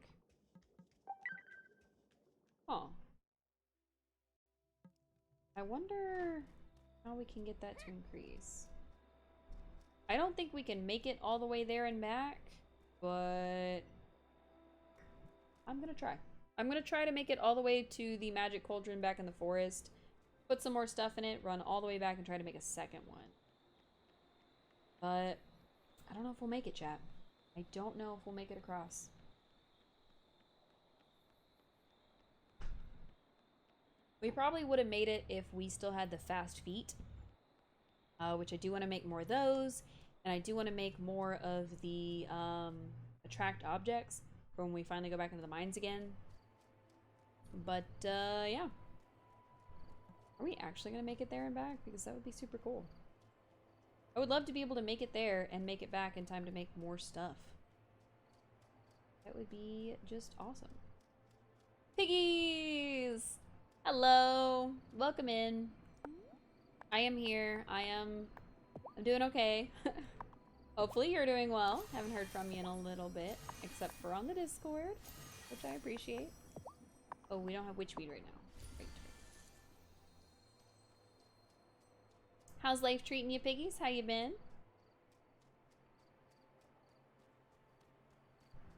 Huh. I wonder how we can get that to increase. I don't think we can make it all the way there and back, but I'm gonna try. I'm gonna try to make it all the way to the magic cauldron back in the forest, put some more stuff in it, run all the way back, and try to make a second one. But I don't know if we'll make it, chat. I don't know if we'll make it across. We probably would have made it if we still had the fast feet, which I do want to make more of those, and I do want to make more of the attract objects for when we finally go back into the mines again. But yeah. Are we actually going to make it there and back? Because that would be super cool. I would love to be able to make it there and make it back in time to make more stuff. That would be just awesome. Piggies! Hello! Welcome in. I am here. I'm doing okay. Hopefully you're doing well. Haven't heard from you in a little bit, except for on the Discord, which I appreciate. Oh, we don't have witchweed right now. Right. How's life treating you, piggies? How you been?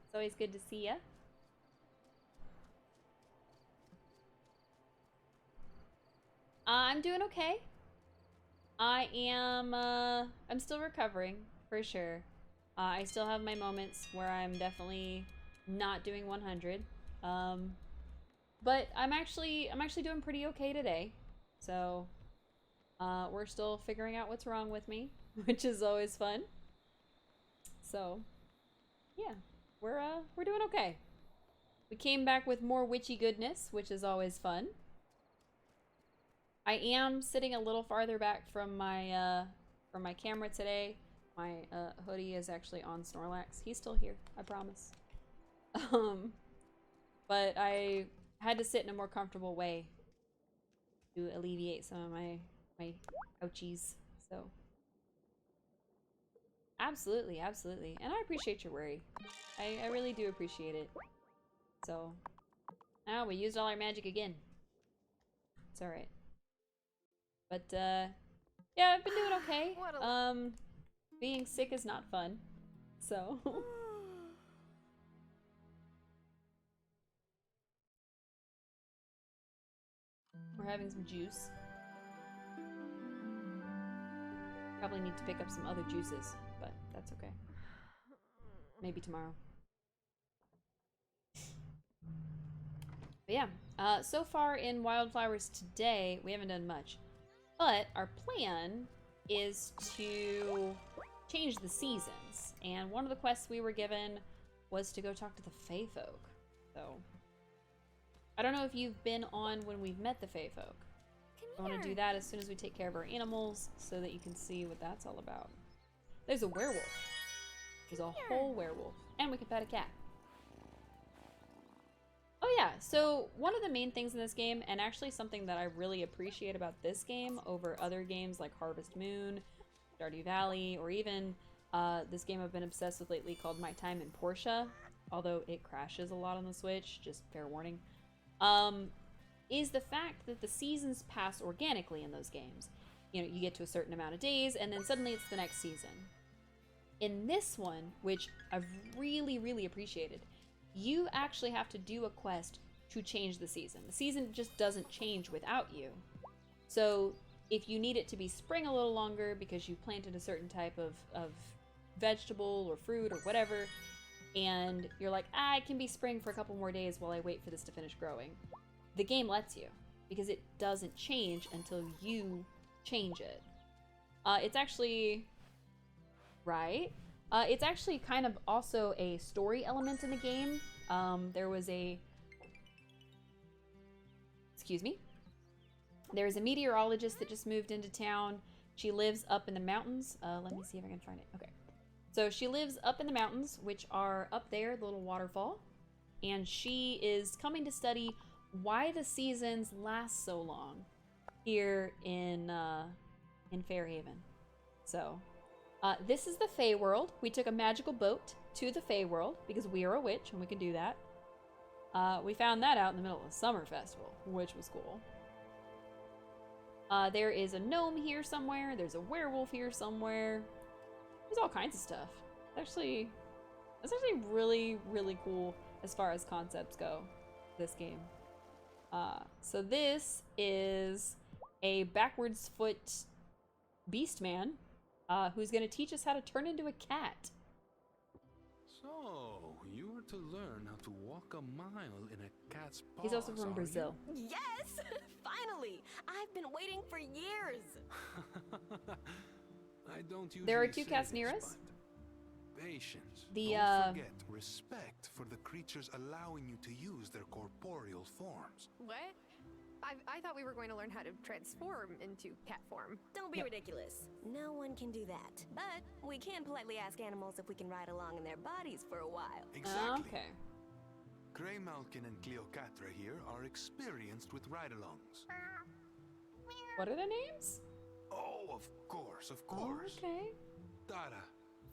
It's always good to see ya. I'm doing okay. I am, I'm still recovering, for sure. I still have my moments where I'm definitely not doing 100. But I'm actually doing pretty okay today. So, we're still figuring out what's wrong with me, which is always fun. So, yeah, we're doing okay. We came back with more witchy goodness, which is always fun. I am sitting a little farther back from my camera today. My hoodie is actually on Snorlax. He's still here, I promise. But I had to sit in a more comfortable way to alleviate some of my ouchies. So absolutely, absolutely. And I appreciate your worry. I really do appreciate it. So now we used all our magic again. It's alright. But, yeah, I've been doing okay. Being sick is not fun, so. We're having some juice. Probably need to pick up some other juices, but that's okay. Maybe tomorrow. But yeah, so far in Wyldeflowers today, we haven't done much. But our plan is to change the seasons. And one of the quests we were given was to go talk to the Fae folk. So, I don't know if you've been on when we've met the Fae folk. I want to do that as soon as we take care of our animals so that you can see what that's all about. There's a werewolf. There's a whole werewolf. And we can pet a cat. Oh yeah, so one of the main things in this game, and actually something that I really appreciate about this game over other games like Harvest Moon, Stardew Valley, or even this game I've been obsessed with lately called My Time in Portia, although it crashes a lot on the Switch, just fair warning, is the fact that the seasons pass organically in those games. You know, you get to a certain amount of days, and then suddenly it's the next season. In this one, which I've really, really appreciated, you actually have to do a quest to change the season. The season just doesn't change without you. So if you need it to be spring a little longer because you planted a certain type of vegetable or fruit or whatever, and you're like, it can be spring for a couple more days while I wait for this to finish growing, the game lets you, because it doesn't change until you change it. It's actually... Right? It's actually kind of also a story element in the game. There was a... Excuse me. There's a meteorologist that just moved into town. She lives up in the mountains. Let me see if I can find it. Okay. So she lives up in the mountains, which are up there, the little waterfall. And she is coming to study why the seasons last so long here in Fairhaven. So, this is the Fey world. We took a magical boat to the Fey world because we are a witch and we can do that. We found that out in the middle of a summer festival, which was cool. There is a gnome here somewhere. There's a werewolf here somewhere. There's all kinds of stuff. That's actually really, really cool as far as concepts go, this game. So this is a backwards foot beast man who's going to teach us how to turn into a cat. So, you are to learn how to walk a mile in a cat's paws. He's also from Brazil. Yes! Finally! I've been waiting for years! I don't usually There are two say cats this, near us. but patience. The, Don't forget respect for the creatures allowing you to use their corporeal forms. What? I thought we were going to learn how to transform into cat form. Don't be ridiculous. No one can do that. But we can politely ask animals if we can ride along in their bodies for a while. Exactly. Okay. Grey Malkin and Cleocatra here are experienced with ride-alongs. What are their names? Oh, of course, of course. Oh, okay. Tara,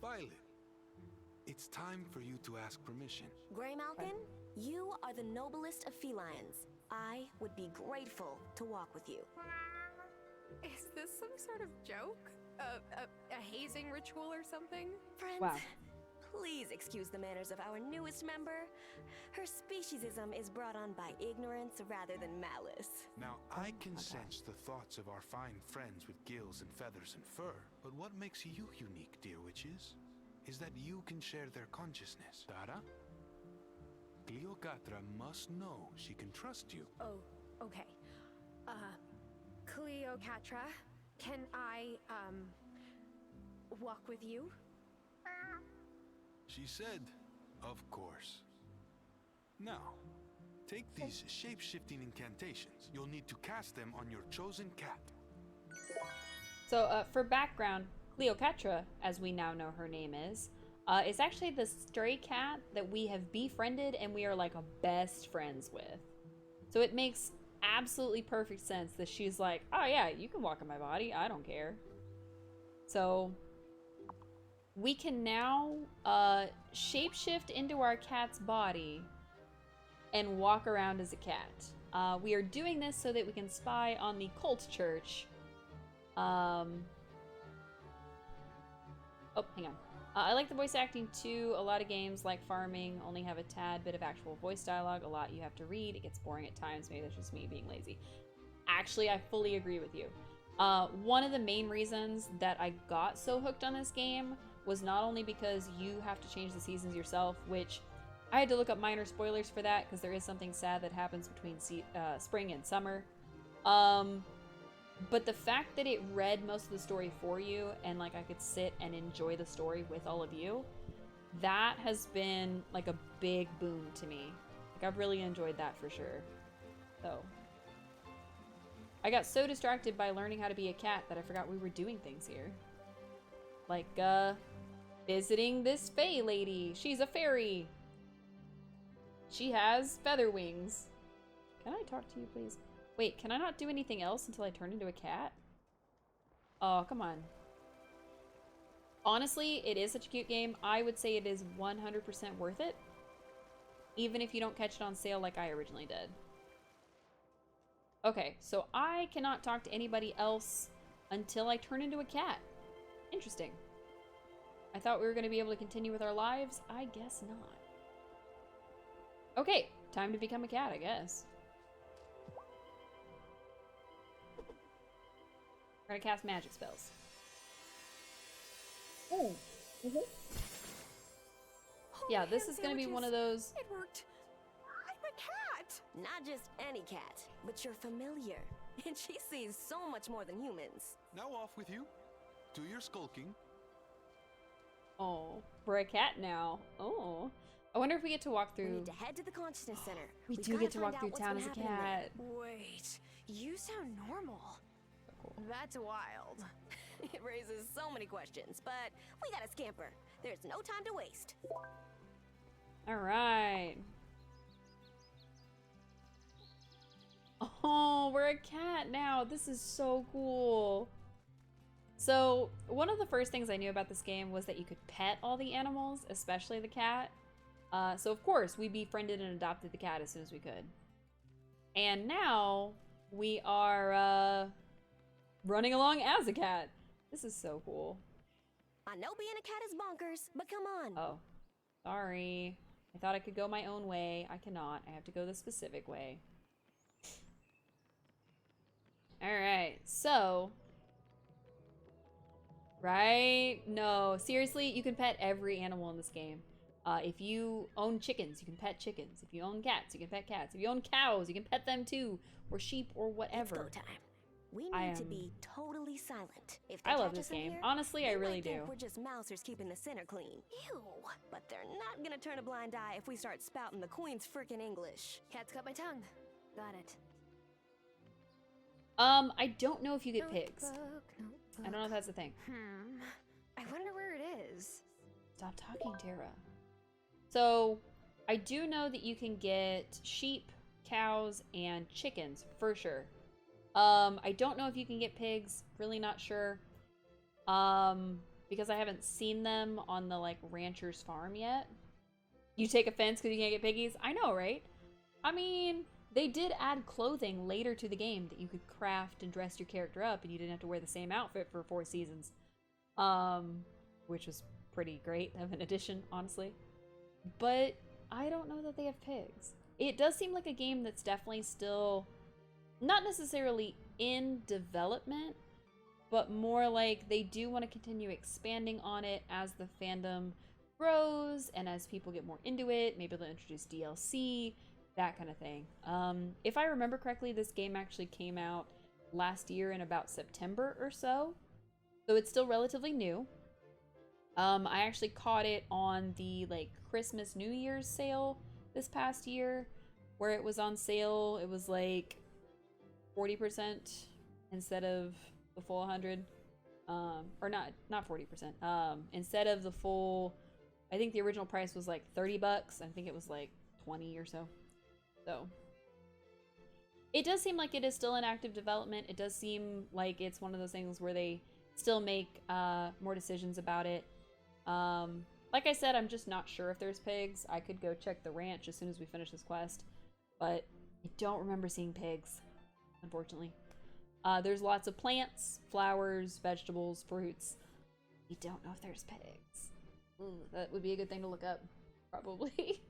Violet, it's time for you to ask permission. Grey Malkin, you are the noblest of felines. I would be grateful to walk with you. Is this some sort of joke? A hazing ritual or something? Friends, Wow. please excuse the manners of our newest member. Her speciesism is brought on by ignorance rather than malice. Now, I can sense the thoughts of our fine friends with gills and feathers and fur, but what makes you unique, dear witches, is that you can share their consciousness. Tara? Cleocatra must know she can trust you. Oh, okay. Cleocatra, can I, walk with you? She said, of course. Now, take these shape-shifting incantations. You'll need to cast them on your chosen cat. So, for background, Cleocatra, as we now know her name is actually the stray cat that we have befriended and we are like best friends with. So it makes absolutely perfect sense that she's like, oh yeah, you can walk in my body, I don't care. So we can now shapeshift into our cat's body and walk around as a cat. We are doing this so that we can spy on the cult church. Oh, hang on. I like the voice acting too. A lot of games like Farming only have a tad bit of actual voice dialogue. A lot you have to read. It gets boring at times. Maybe that's just me being lazy. Actually, I fully agree with you. One of the main reasons that I got so hooked on this game was not only because you have to change the seasons yourself, which I had to look up minor spoilers for that because there is something sad that happens between spring and summer. But the fact that it read most of the story for you and like I could sit and enjoy the story with all of you, that has been like a big boon to me. Like I've really enjoyed that for sure. So I got so distracted by learning how to be a cat that I forgot we were doing things here. Like visiting this Fey lady. She's a fairy. She has feather wings. Can I talk to you, please? Wait, can I not do anything else until I turn into a cat? Oh, come on. Honestly, it is such a cute game. I would say it is 100% worth it. Even if you don't catch it on sale like I originally did. Okay, so I cannot talk to anybody else until I turn into a cat. Interesting. I thought we were going to be able to continue with our lives. I guess not. Okay, time to become a cat, I guess. We're gonna cast magic spells. Oh. Yeah, this is gonna be one of those. It worked. I'm a cat. Not just any cat, but your familiar. And she sees so much more than humans. Now off with you. Do your skulking. Oh, we're a cat now. Oh. I wonder if we get to walk through. We need to head to the Consciousness Center. We We've do gotta get to walk find through out town what's as a been happening cat. Wait, you sound normal. That's wild. It raises so many questions, but we gotta scamper. There's no time to waste. All right. Oh, we're a cat now. This is so cool. So, one of the first things I knew about this game was that you could pet all the animals, especially the cat. So, of course, we befriended and adopted the cat as soon as we could. And now, we are running along as a cat. This is so cool. I know being a cat is bonkers, but come on. Oh, sorry. I thought I could go my own way. I cannot. I have to go the specific way. Alright, so... Right? No, seriously, you can pet every animal in this game. If you own chickens, you can pet chickens. If you own cats, you can pet cats. If you own cows, you can pet them too. Or sheep, or whatever. It's go time. We need to be totally silent. If I love this game. Honestly, I really do. We're just mousers keeping the center clean. Ew. But they're not gonna turn a blind eye if we start spouting the Queen's frickin' English. Cat's got my tongue. Got it. I don't know if you get pigs. I don't know if that's a thing. I wonder where it is. Stop talking, Tara. So, I do know that you can get sheep, cows, and chickens, for sure. I don't know if you can get pigs. Really not sure. Because I haven't seen them on the, like, rancher's farm yet. You take offense because you can't get piggies? I know, right? I mean... They did add clothing later to the game that you could craft and dress your character up, and you didn't have to wear the same outfit for 4 seasons. Which was pretty great of an addition, honestly. But I don't know that they have pigs. It does seem like a game that's definitely still not necessarily in development, but more like they do want to continue expanding on it as the fandom grows and as people get more into it. Maybe they'll introduce DLC, that kind of thing. If I remember correctly, this game actually came out last year in about September or so. So it's still relatively new. I actually caught it on the like Christmas New Year's sale this past year, where it was on sale. It was like 40% instead of the full 100. Or not 40%. Instead of the full, I think the original price was like $30. I think it was like 20 or so. So it does seem like it is still in active development. It does seem like it's one of those things where they still make more decisions about it. Like I said, I'm just not sure if there's pigs. I could go check the ranch as soon as we finish this quest, but I don't remember seeing pigs, unfortunately. There's lots of plants, flowers, vegetables, fruits. We don't know if there's pigs. Ooh, that would be a good thing to look up, probably.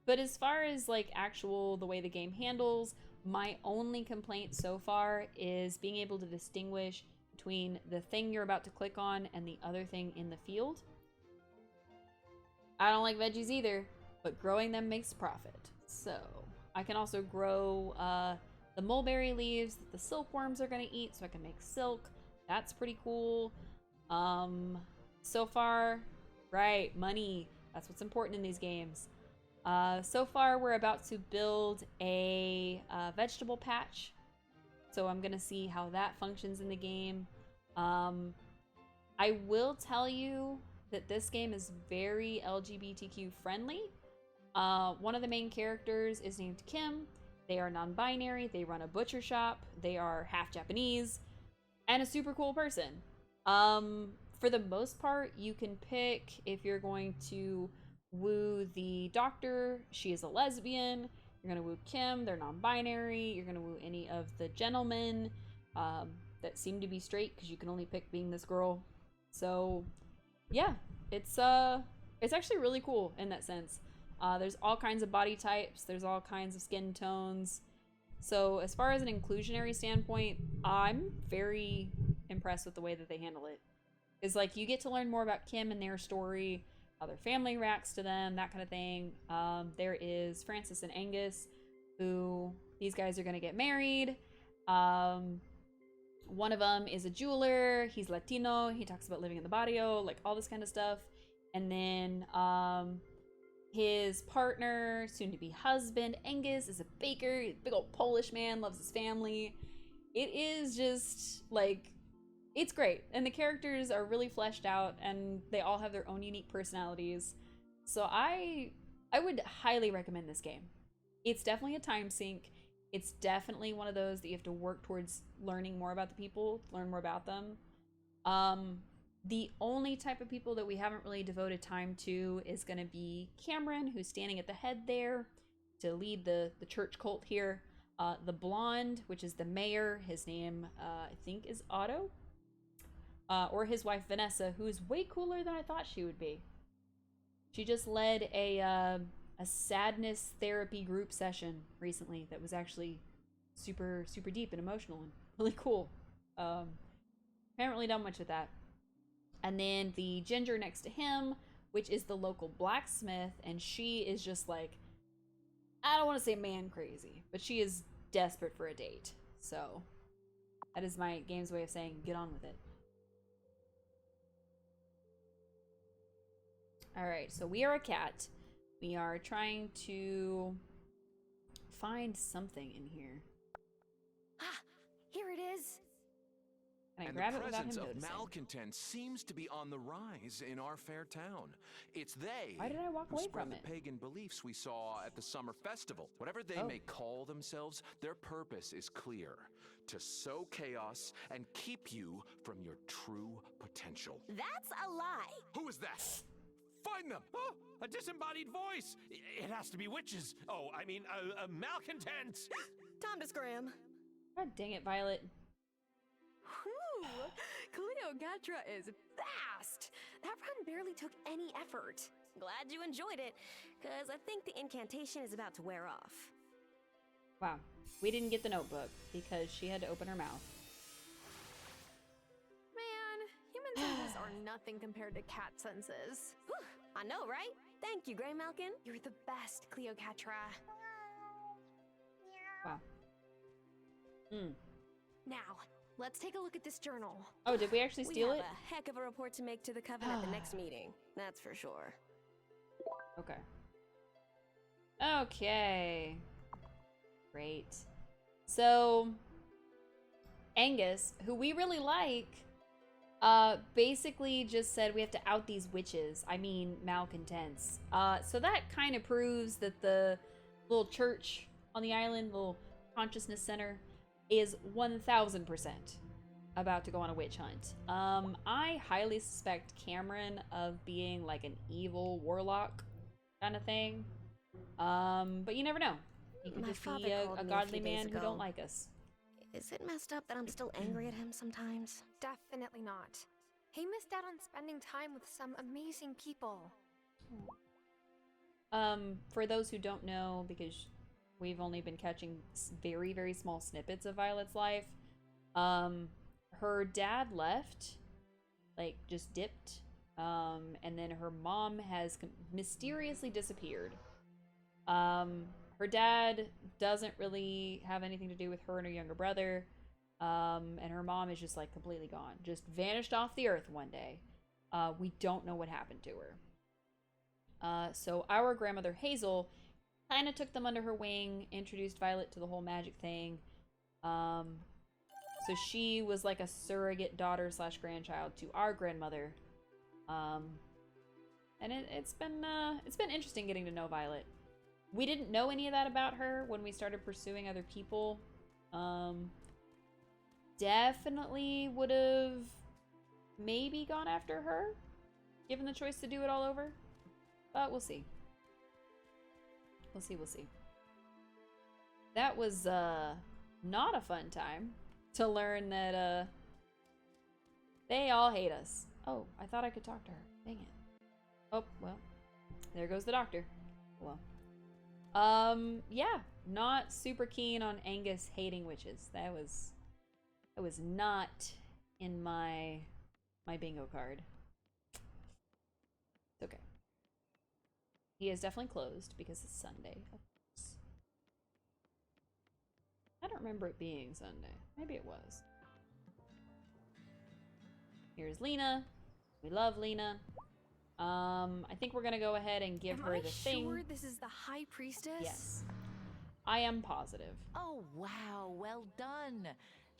But as far as like the way the game handles, my only complaint so far is being able to distinguish between the thing you're about to click on and the other thing in the field. I don't like veggies either, but growing them makes profit. So I can also grow the mulberry leaves that the silkworms are going to eat so I can make silk. That's pretty cool. So far, right, money. That's what's important in these games. So far, we're about to build a vegetable patch. So I'm going to see how that functions in the game. I will tell you that this game is very LGBTQ friendly. One of the main characters is named Kim. They are non-binary. They run a butcher shop. They are half Japanese and a super cool person. For the most part, you can pick if you're going to woo the doctor. She is a lesbian. You're going to woo Kim. They're non-binary. You're going to woo any of the gentlemen that seem to be straight because you can only pick being this girl. So, yeah, it's actually really cool in that sense. There's all kinds of body types. There's all kinds of skin tones. So as far as an inclusionary standpoint, I'm very impressed with the way that they handle it. It's like you get to learn more about Kim and their story, how their family reacts to them, that kind of thing. There is Francis and Angus, who these guys are going to get married. One of them is a jeweler. He's Latino. He talks about living in the barrio, like all this kind of stuff. And then his partner, soon-to-be husband, Angus, is a baker. He's a big old Polish man, loves his family. It is just, like, it's great. And the characters are really fleshed out, and they all have their own unique personalities. So I would highly recommend this game. It's definitely a time sink. It's definitely one of those that you have to work towards learning more about the people, learn more about them. The only type of people that we haven't really devoted time to is going to be Cameron, who's standing at the head there to lead the church cult here. The blonde, which is the mayor, his name I think is Otto. Or his wife Vanessa, who's way cooler than I thought she would be. She just led a sadness therapy group session recently that was actually super deep and emotional and really cool. Haven't really done much with that. And then the ginger next to him, which is the local blacksmith, and she is just like, I don't want to say man crazy, but she is desperate for a date. So that is my game's way of saying get on with it. Alright, so we are a cat. We are trying to find something in here. Ah, here it is. Can I And grab the it without him presence of noticing? malcontent seems to be on the rise in our fair town. It's they Why did I walk who away spread from the it? pagan beliefs we saw at the summer festival. Whatever they may call themselves, their purpose is clear: to sow chaos and keep you from your true potential. That's a lie. Who is that? Find them! Oh, a disembodied voice! It has to be witches. Oh, I mean, malcontents! Time to scram. God dang it, Violet. Whew! Cleopatra is fast! That run barely took any effort. Glad you enjoyed it, because I think the incantation is about to wear off. Wow. We didn't get the notebook because she had to open her mouth. Man, human senses are nothing compared to cat senses. Whew, I know, right? Thank you, Grey Malkin. You're the best, Cleopatra. Wow. Now, let's take a look at this journal. Oh, did we actually steal we it? have a heck of a report to make to the Coven at the next meeting. That's for sure. Okay. Okay. Great. So, Angus, who we really like, basically just said we have to out these witches. I mean, malcontents. So that kind of proves that the little church on the island, little consciousness center, is 1000% about to go on a witch hunt. I highly suspect Cameron of being like an evil warlock kind of thing. But you never know. He could just be a godly man who don't like us. Is it messed up that I'm still angry at him sometimes? Definitely not. He missed out on spending time with some amazing people. For those who don't know, because we've only been catching very small snippets of Violet's life, her dad left, like just dipped, and then her mom has mysteriously disappeared. Her dad doesn't really have anything to do with her and her younger brother, and her mom is just like completely gone, just vanished off the earth one day. We don't know what happened to her. So our grandmother Hazel kind of took them under her wing, introduced Violet to the whole magic thing. So she was like a surrogate daughter / grandchild to our grandmother. And it's been interesting getting to know Violet. We didn't know any of that about her when we started pursuing other people. Definitely would have maybe gone after her, given the choice to do it all over. But we'll see. We'll see. That was not a fun time to learn that they all hate us. Oh, I thought I could talk to her. Dang it. Oh, well. There goes the doctor. Well. Yeah, not super keen on Angus hating witches. That was not in my bingo card. It's okay. He is definitely closed because it's Sunday. I don't remember it being Sunday. Maybe it was. Here's Lena. We love Lena. I think we're gonna go ahead and give her the thing. Am I sure this is the High Priestess? Yes. I am positive. Oh, wow. Well done.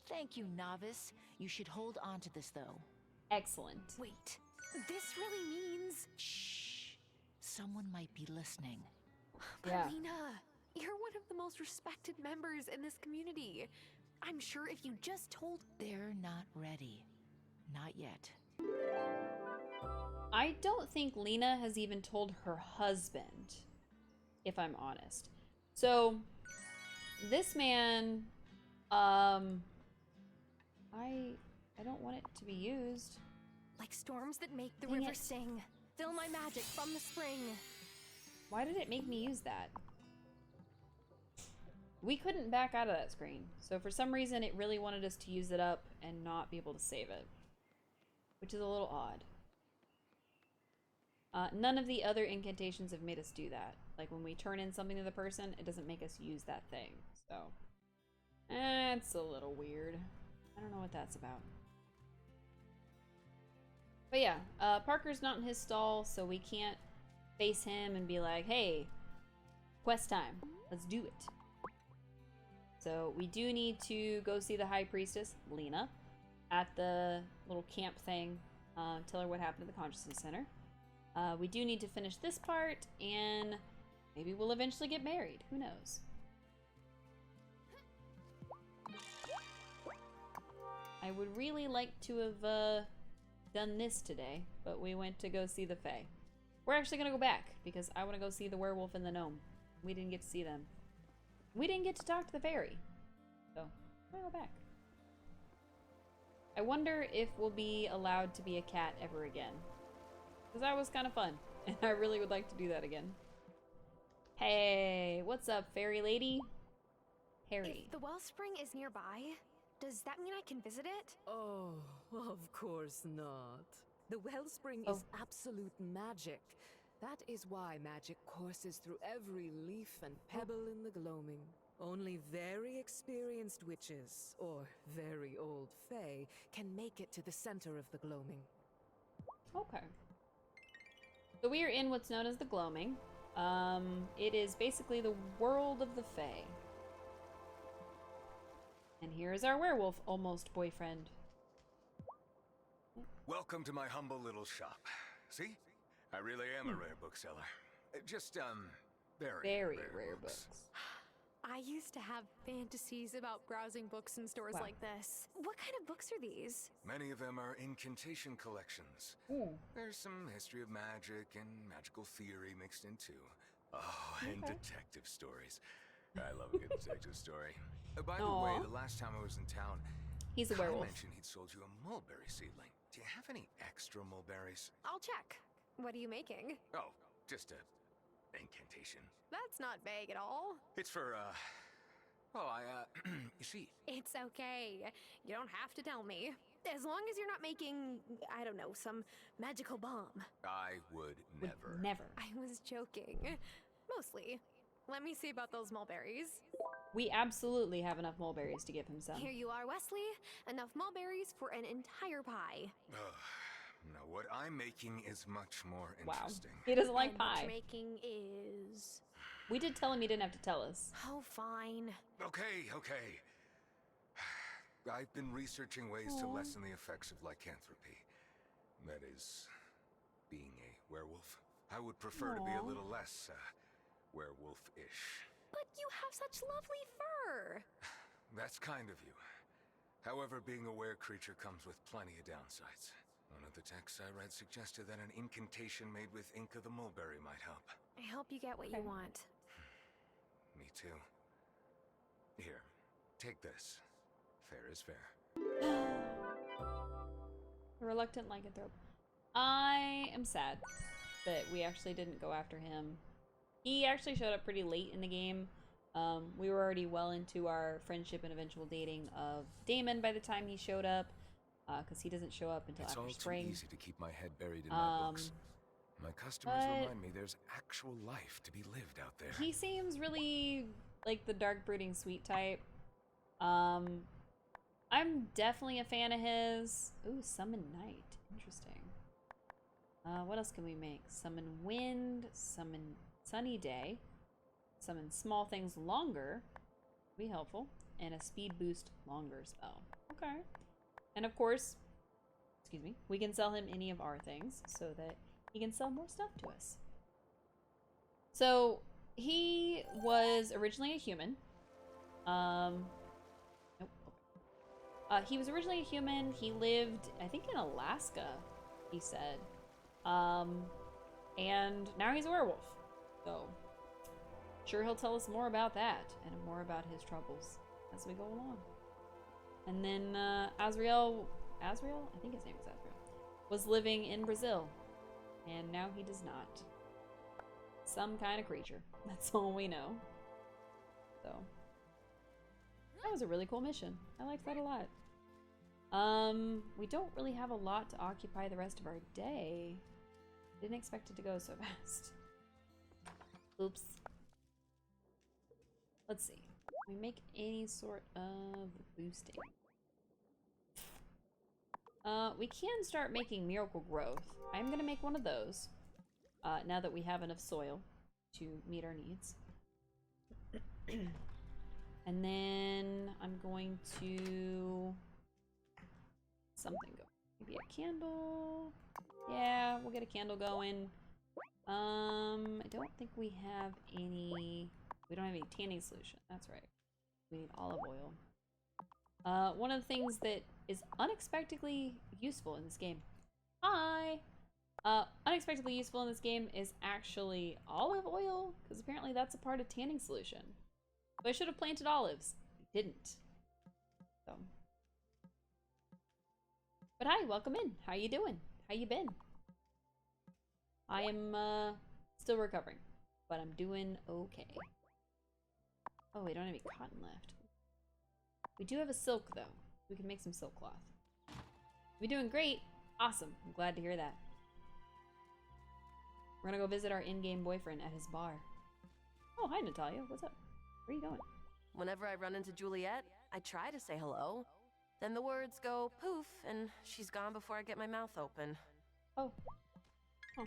Thank you, novice. You should hold on to this, though. Excellent. Wait, this really means... Shh. Someone might be listening. But Yeah. Lena, You're one of the most respected members in this community. I'm sure if you just told... They're not ready. Not yet. I don't think Lena has even told her husband, if I'm honest. So, this man, I don't want it to be used. Like storms that make the Dang river it. sing. Fill my magic from the spring. Why did it make me use that? We couldn't back out of that screen. So for some reason, it really wanted us to use it up and not be able to save it. Which is a little odd. None of the other incantations have made us do that. Like when we turn in something to the person, it doesn't make us use that thing. So, it's a little weird. I don't know what that's about. But yeah, Parker's not in his stall, so we can't face him and be like, hey, quest time, let's do it. So we do need to go see the High Priestess, Lena, at the little camp thing, tell her what happened at the Consciousness Center. We do need to finish this part, and maybe we'll eventually get married. Who knows? I would really like to have done this today, but we went to go see the Fae. We're actually going to go back, because I want to go see the werewolf and the gnome. We didn't get to see them. We didn't get to talk to the fairy. So, I'm going to go back. I wonder if we'll be allowed to be a cat ever again. Because that was kind of fun, and I really would like to do that again. Hey, what's up, fairy lady? Harry. If the wellspring is nearby, does that mean I can visit it? Oh, of course not. The wellspring is absolute magic. That is why magic courses through every leaf and pebble in the gloaming. Only very experienced witches, or very old fae, can make it to the center of the gloaming. Okay. So we are in what's known as the gloaming. It is basically the world of the fae. And here is our werewolf almost boyfriend. Welcome to my humble little shop. See? I really am a rare bookseller. Just, very rare books. I used to have fantasies about browsing books in stores like this. What kind of books are these? Many of them are incantation collections. There's some history of magic and magical theory mixed in too. Oh, and detective stories. I love a good detective story. By the way, the last time I was in town, he's a Kai werewolf. mentioned he'd sold you a mulberry seedling. Do you have any extra mulberries? I'll check. What are you making? Oh, just a incantation. That's not vague at all. It's for, you see. It's okay. You don't have to tell me. As long as you're not making, I don't know, some magical bomb. I would never. Never. I was joking. Mostly. Let me see about those mulberries. We absolutely have enough mulberries to give him some. Here you are, Wesley. Enough mulberries for an entire pie. Now, what I'm making is much more Wow. interesting. He doesn't like And pie. What you're making is... We did tell him he didn't have to tell us. Oh, fine. Okay. I've been researching ways to lessen the effects of lycanthropy. That is, being a werewolf. I would prefer to be a little less, werewolf-ish. But you have such lovely fur. That's kind of you. However, being a were creature comes with plenty of downsides. One of the texts I read suggested that an incantation made with ink of the mulberry might help. I hope you get what you want. Me too. Here, take this. Fair is fair. Reluctant lycanthrope. I am sad that we actually didn't go after him. He actually showed up pretty late in the game. We were already well into our friendship and eventual dating of Damon by the time he showed up, because he doesn't show up until It's after all spring. too easy to keep my head buried in my books. My customers remind me there's actual life to be lived out there. He seems really like the dark brooding sweet type. I'm definitely a fan of his. Ooh, summon night. Interesting. What else can we make? Summon wind, summon sunny day, summon small things longer. Be helpful. And a speed boost longer spell. Okay. And of course, excuse me, we can sell him any of our things so that he can sell more stuff to us. So he was originally a human. Nope. He was originally a human. He lived, I think, in Alaska, he said. And now he's a werewolf. So, sure he'll tell us more about that and more about his troubles as we go along. And then Azrael, I think his name is Azrael, was living in Brazil. And now he does not. Some kind of creature. That's all we know. So, that was a really cool mission. I liked that a lot. We don't really have a lot to occupy the rest of our day. Didn't expect it to go so fast. Oops. Let's see. Can we make any sort of boosting? We can start making miracle growth. I'm gonna make one of those. Now that we have enough soil to meet our needs. And then I'm going to something go. Maybe a candle. Yeah, we'll get a candle going. I don't think we have any. We don't have any tanning solution. That's right. We need olive oil. One of the things that is unexpectedly useful in this game. Hi. Unexpectedly useful in this game is actually olive oil, because apparently that's a part of tanning solution. So I should have planted olives. I didn't. So. But hi, welcome in. How you doing? How you been? I am still recovering, but I'm doing okay. Oh, we don't have any cotton left. We do have a silk though. We can make some silk cloth. We're doing great. Awesome. I'm glad to hear that. We're gonna go visit our in-game boyfriend at his bar. Oh, hi Natalia. What's up? Where are you going? Whenever I run into Juliet, I try to say hello. Then the words go poof, and she's gone before I get my mouth open. Oh. Huh.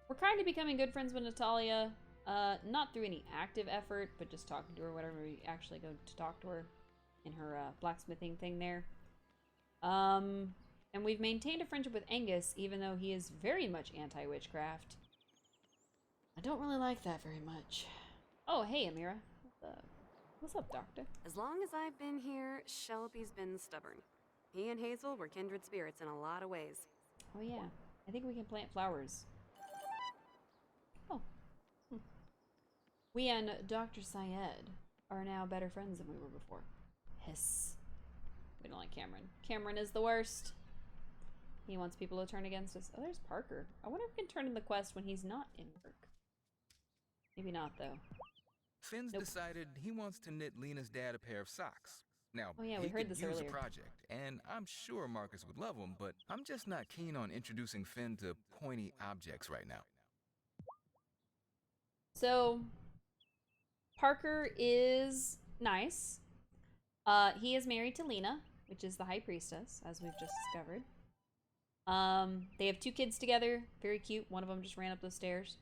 We're kind of becoming good friends with Natalia. Not through any active effort, but just talking to her whenever we actually go to talk to her in her blacksmithing thing there. And we've maintained a friendship with Angus, even though he is very much anti-witchcraft. I don't really like that very much. Oh, hey, Amira. What's up, Doctor? As long as I've been here, Shelby's been stubborn. He and Hazel were kindred spirits in a lot of ways. Oh, yeah. I think we can plant flowers. Oh. We and Dr. Syed are now better friends than we were before. Hiss. We don't like Cameron. Cameron is the worst. He wants people to turn against us. Oh, there's Parker. I wonder if we can turn in the quest when he's not in work. Maybe not, though. Finn's decided he wants to knit Lena's dad a pair of socks. Now, oh, yeah, he we heard could this use earlier. a project, and I'm sure Marcus would love him, but I'm just not keen on introducing Finn to pointy objects right now. So, Parker is nice. He is married to Lena, which is the High Priestess, as we've just discovered. They have 2 kids together. Very cute. One of them just ran up the stairs.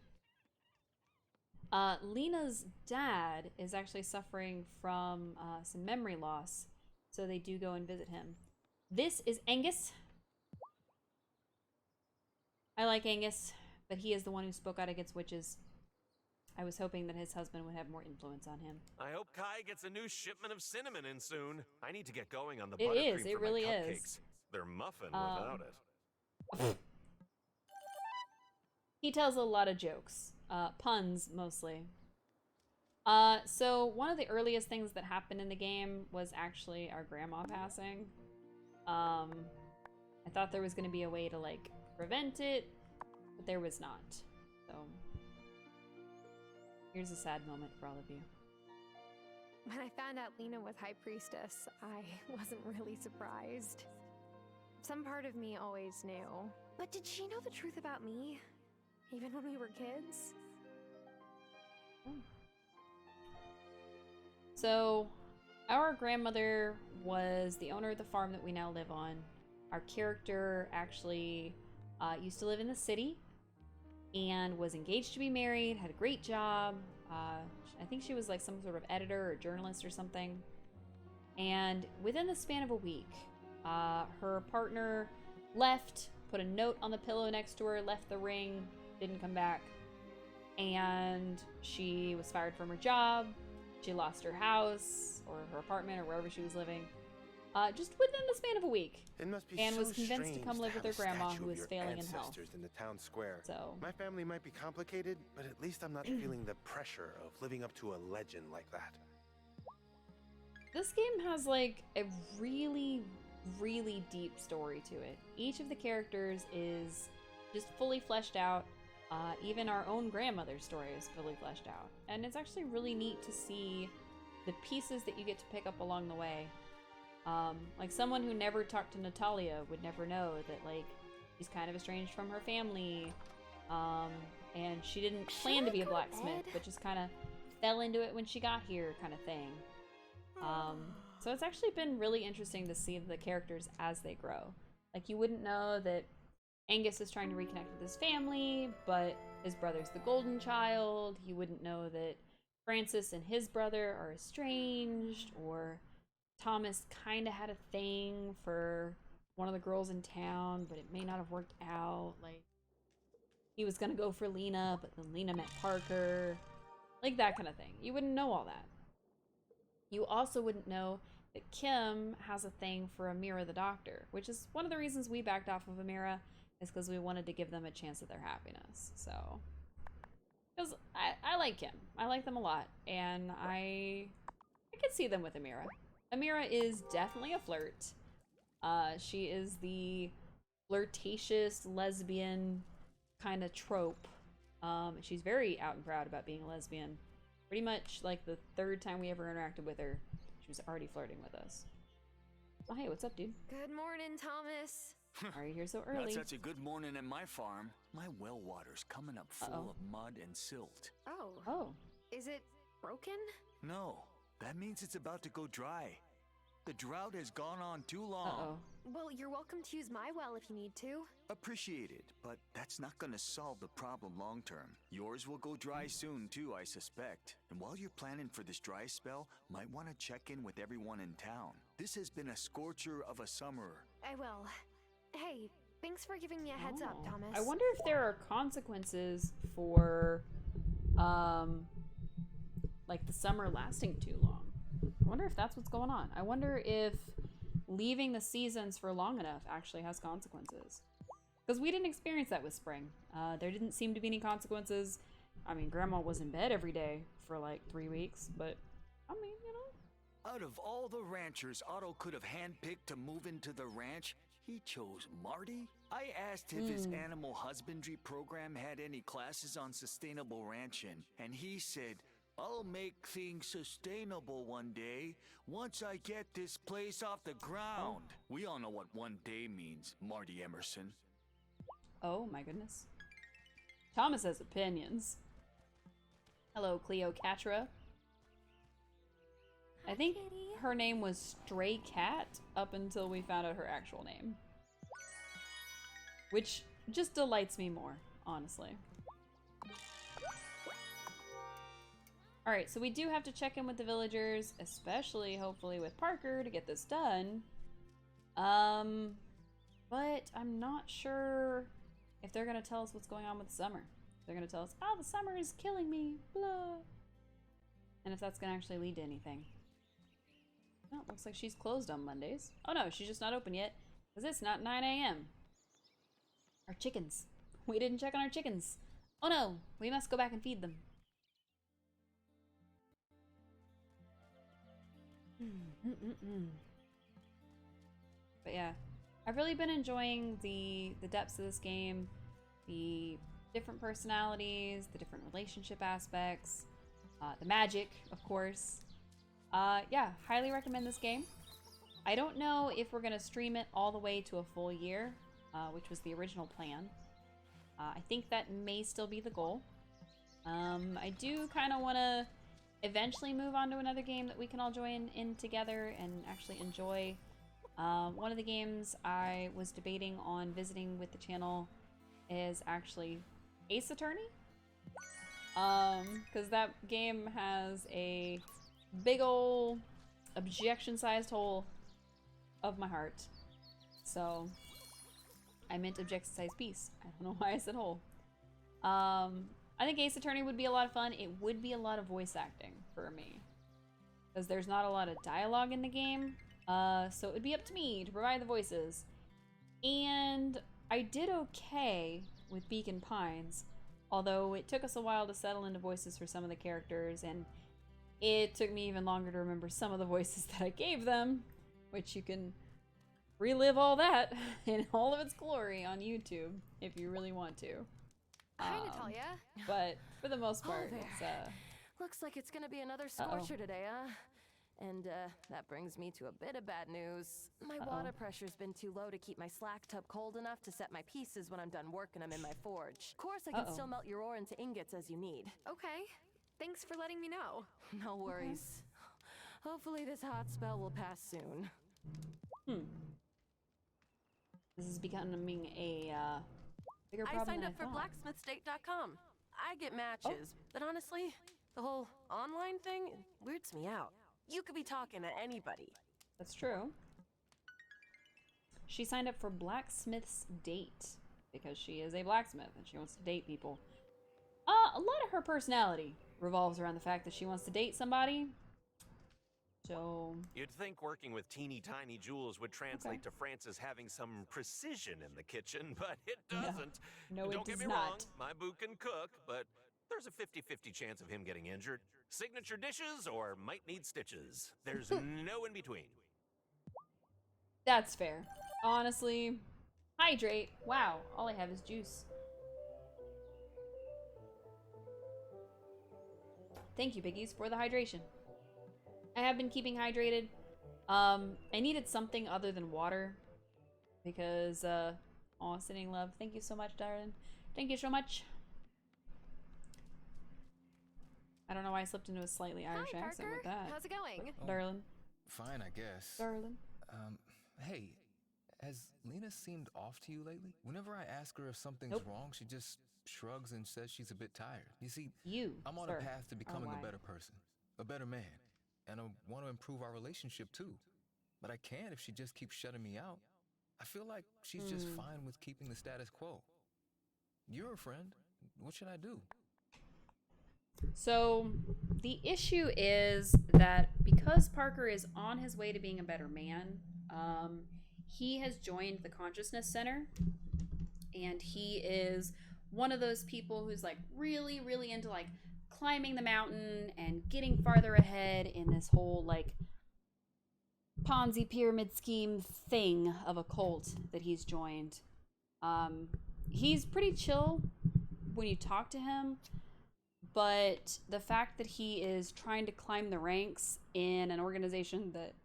Lena's dad is actually suffering from some memory loss, so they do go and visit him. This is Angus. I like Angus, but he is the one who spoke out against witches. I was hoping that his husband would have more influence on him. I hope Kai gets a new shipment of cinnamon in soon. I need to get going on the It buttercream is. for It my really cupcakes. is. They're muffin without it. He tells a lot of jokes. Puns, mostly. So one of the earliest things that happened in the game was actually our grandma passing. I thought there was going to be a way to, like, prevent it, but there was not. So, here's a sad moment for all of you. When I found out Lena was High Priestess, I wasn't really surprised. Some part of me always knew. But did she know the truth about me? Even when we were kids? So, our grandmother was the owner of the farm that we now live on. Our character actually used to live in the city and was engaged to be married, had a great job. I think she was like some sort of editor or journalist or something. And within the span of a week, her partner left, put a note on the pillow next to her, left the ring, didn't come back. and she was fired from her job. She lost her house or her apartment or wherever she was living, just within the span of a week. It must be and so was convinced to come live with her have a grandma, statue who of was your failing in health. ancestors in the town square. So my family might be complicated, but at least I'm not feeling the pressure of living up to a legend like that. This game has like a really, really deep story to it. Each of the characters is just fully fleshed out. Even our own grandmother's story is fully fleshed out. And it's actually really neat to see the pieces that you get to pick up along the way. Like someone who never talked to Natalia would never know that like she's kind of estranged from her family. And she didn't plan to be a blacksmith, but just kind of fell into it when she got here kind of thing. So it's actually been really interesting to see the characters as they grow. Like you wouldn't know that Angus is trying to reconnect with his family, but his brother's the golden child. You wouldn't know that Francis and his brother are estranged, or Thomas kind of had a thing for one of the girls in town, but it may not have worked out. Like, he was gonna go for Lena, but then Lena met Parker. Like that kind of thing. You wouldn't know all that. You also wouldn't know that Kim has a thing for Amira the doctor, which is one of the reasons we backed off of Amira, is because we wanted to give them a chance at their happiness. So, because I like Kim. I like them a lot, and I could see them with Amira. Amira is definitely a flirt. She is the flirtatious lesbian kind of trope. She's very out and proud about being a lesbian. Pretty much like the third time we ever interacted with her, she was already flirting with us. Oh, hey, what's up, dude? Good morning, Thomas. Are you here so early? Not such a good morning at my farm. My well water's coming up full of mud and silt. Oh. Is it broken? No, that means it's about to go dry. The drought has gone on too long. Well, you're welcome to use my well if you need to. Appreciate it, but that's not gonna solve the problem long term. Yours will go dry soon too, I suspect. And while you're planning for this dry spell, might want to check in with everyone in town. This has been a scorcher of a summer. I will. Hey, thanks for giving me a heads up, Thomas. I wonder if there are consequences for, like the summer lasting too long. I wonder if that's what's going on. I wonder if leaving the seasons for long enough actually has consequences. Because we didn't experience that with spring. There didn't seem to be any consequences. I mean, Grandma was in bed every day for like 3 weeks, but I mean, you know. Out of all the ranchers Otto could have handpicked to move into the ranch, he chose Marty? I asked if his animal husbandry program had any classes on sustainable ranching, and he said, I'll make things sustainable one day, once I get this place off the ground. We all know what one day means, Marty Emerson. Oh my goodness. Thomas has opinions. Hello, Cleocatra. I think her name was Stray Cat up until we found out her actual name. Which just delights me more, honestly. Alright, so we do have to check in with the villagers, especially, hopefully, with Parker to get this done. But I'm not sure if they're gonna tell us what's going on with the summer. They're gonna tell us, oh, the summer is killing me, blah. And if that's gonna actually lead to anything. Oh, looks like she's closed on Mondays. Oh no, she's just not open yet, because it's not 9 a.m. Our chickens. We didn't check on our chickens. Oh no, we must go back and feed them. But yeah, I've really been enjoying the depths of this game, the different personalities, the different relationship aspects, the magic, of course. Yeah, highly recommend this game. I don't know if we're gonna stream it all the way to a full year, which was the original plan. I think that may still be the goal. I do kind of want to eventually move on to another game that we can all join in together and actually enjoy. One of the games I was debating on visiting with the channel is actually Ace Attorney. Because that game has a big ol' objection-sized hole of my heart. So, I meant objection-sized piece. I don't know why I said hole. I think Ace Attorney would be a lot of fun. It would be a lot of voice acting for me, because there's not a lot of dialogue in the game. So it would be up to me to provide the voices. And I did okay with Beacon Pines, although it took us a while to settle into voices for some of the characters, and it took me even longer to remember some of the voices that I gave them, which you can relive all that in all of its glory on YouTube if you really want to. Hi, Natalia. But for the most part, there. it's Looks like it's gonna be another scorcher today, huh? And that brings me to a bit of bad news. My water pressure's been too low to keep my slack tub cold enough to set my pieces when I'm done working them in my forge. Of course, I can still melt your ore into ingots as you need. Okay. Thanks for letting me know. No worries. Hopefully this hot spell will pass soon. This is becoming a bigger problem I signed than up for thought. blacksmithstate.com. I get matches, but honestly, the whole online thing weirds me out. You could be talking to anybody. That's true. She signed up for Blacksmith's Date because she is a blacksmith and she wants to date people. A lot of her personality revolves around the fact that she wants to date somebody. So You'd think working with teeny tiny jewels would translate to Francis having some precision in the kitchen, but it doesn't. No, it Don't get does me not. wrong, my boo can cook, but there's a 50-50 chance of him getting injured. Signature dishes or might need stitches. There's no in between. that's fair. Honestly, hydrate. Wow, all I have is juice. Thank you, Piggies, for the hydration. I have been keeping hydrated. I needed something other than water because, aw, Sitting Love, thank you so much, darling. Thank you so much. I don't know why I slipped into a slightly Irish accent with that. How's it going? Darling. Fine, I guess. Darling. Hey, has Lena seemed off to you lately? Whenever I ask her if something's wrong, she just shrugs and says she's a bit tired. You see, I'm on a path to becoming a better person, a better man, and I want to improve our relationship too. But I can't if she just keeps shutting me out. I feel like she's just fine with keeping the status quo. You're a friend. What should I do? So, the issue is that because Parker is on his way to being a better man, he has joined the Consciousness Center, and he is one of those people who's like really, really into like climbing the mountain and getting farther ahead in this whole like Ponzi pyramid scheme thing of a cult that he's joined. He's pretty chill when you talk to him, but the fact that he is trying to climb the ranks in an organization that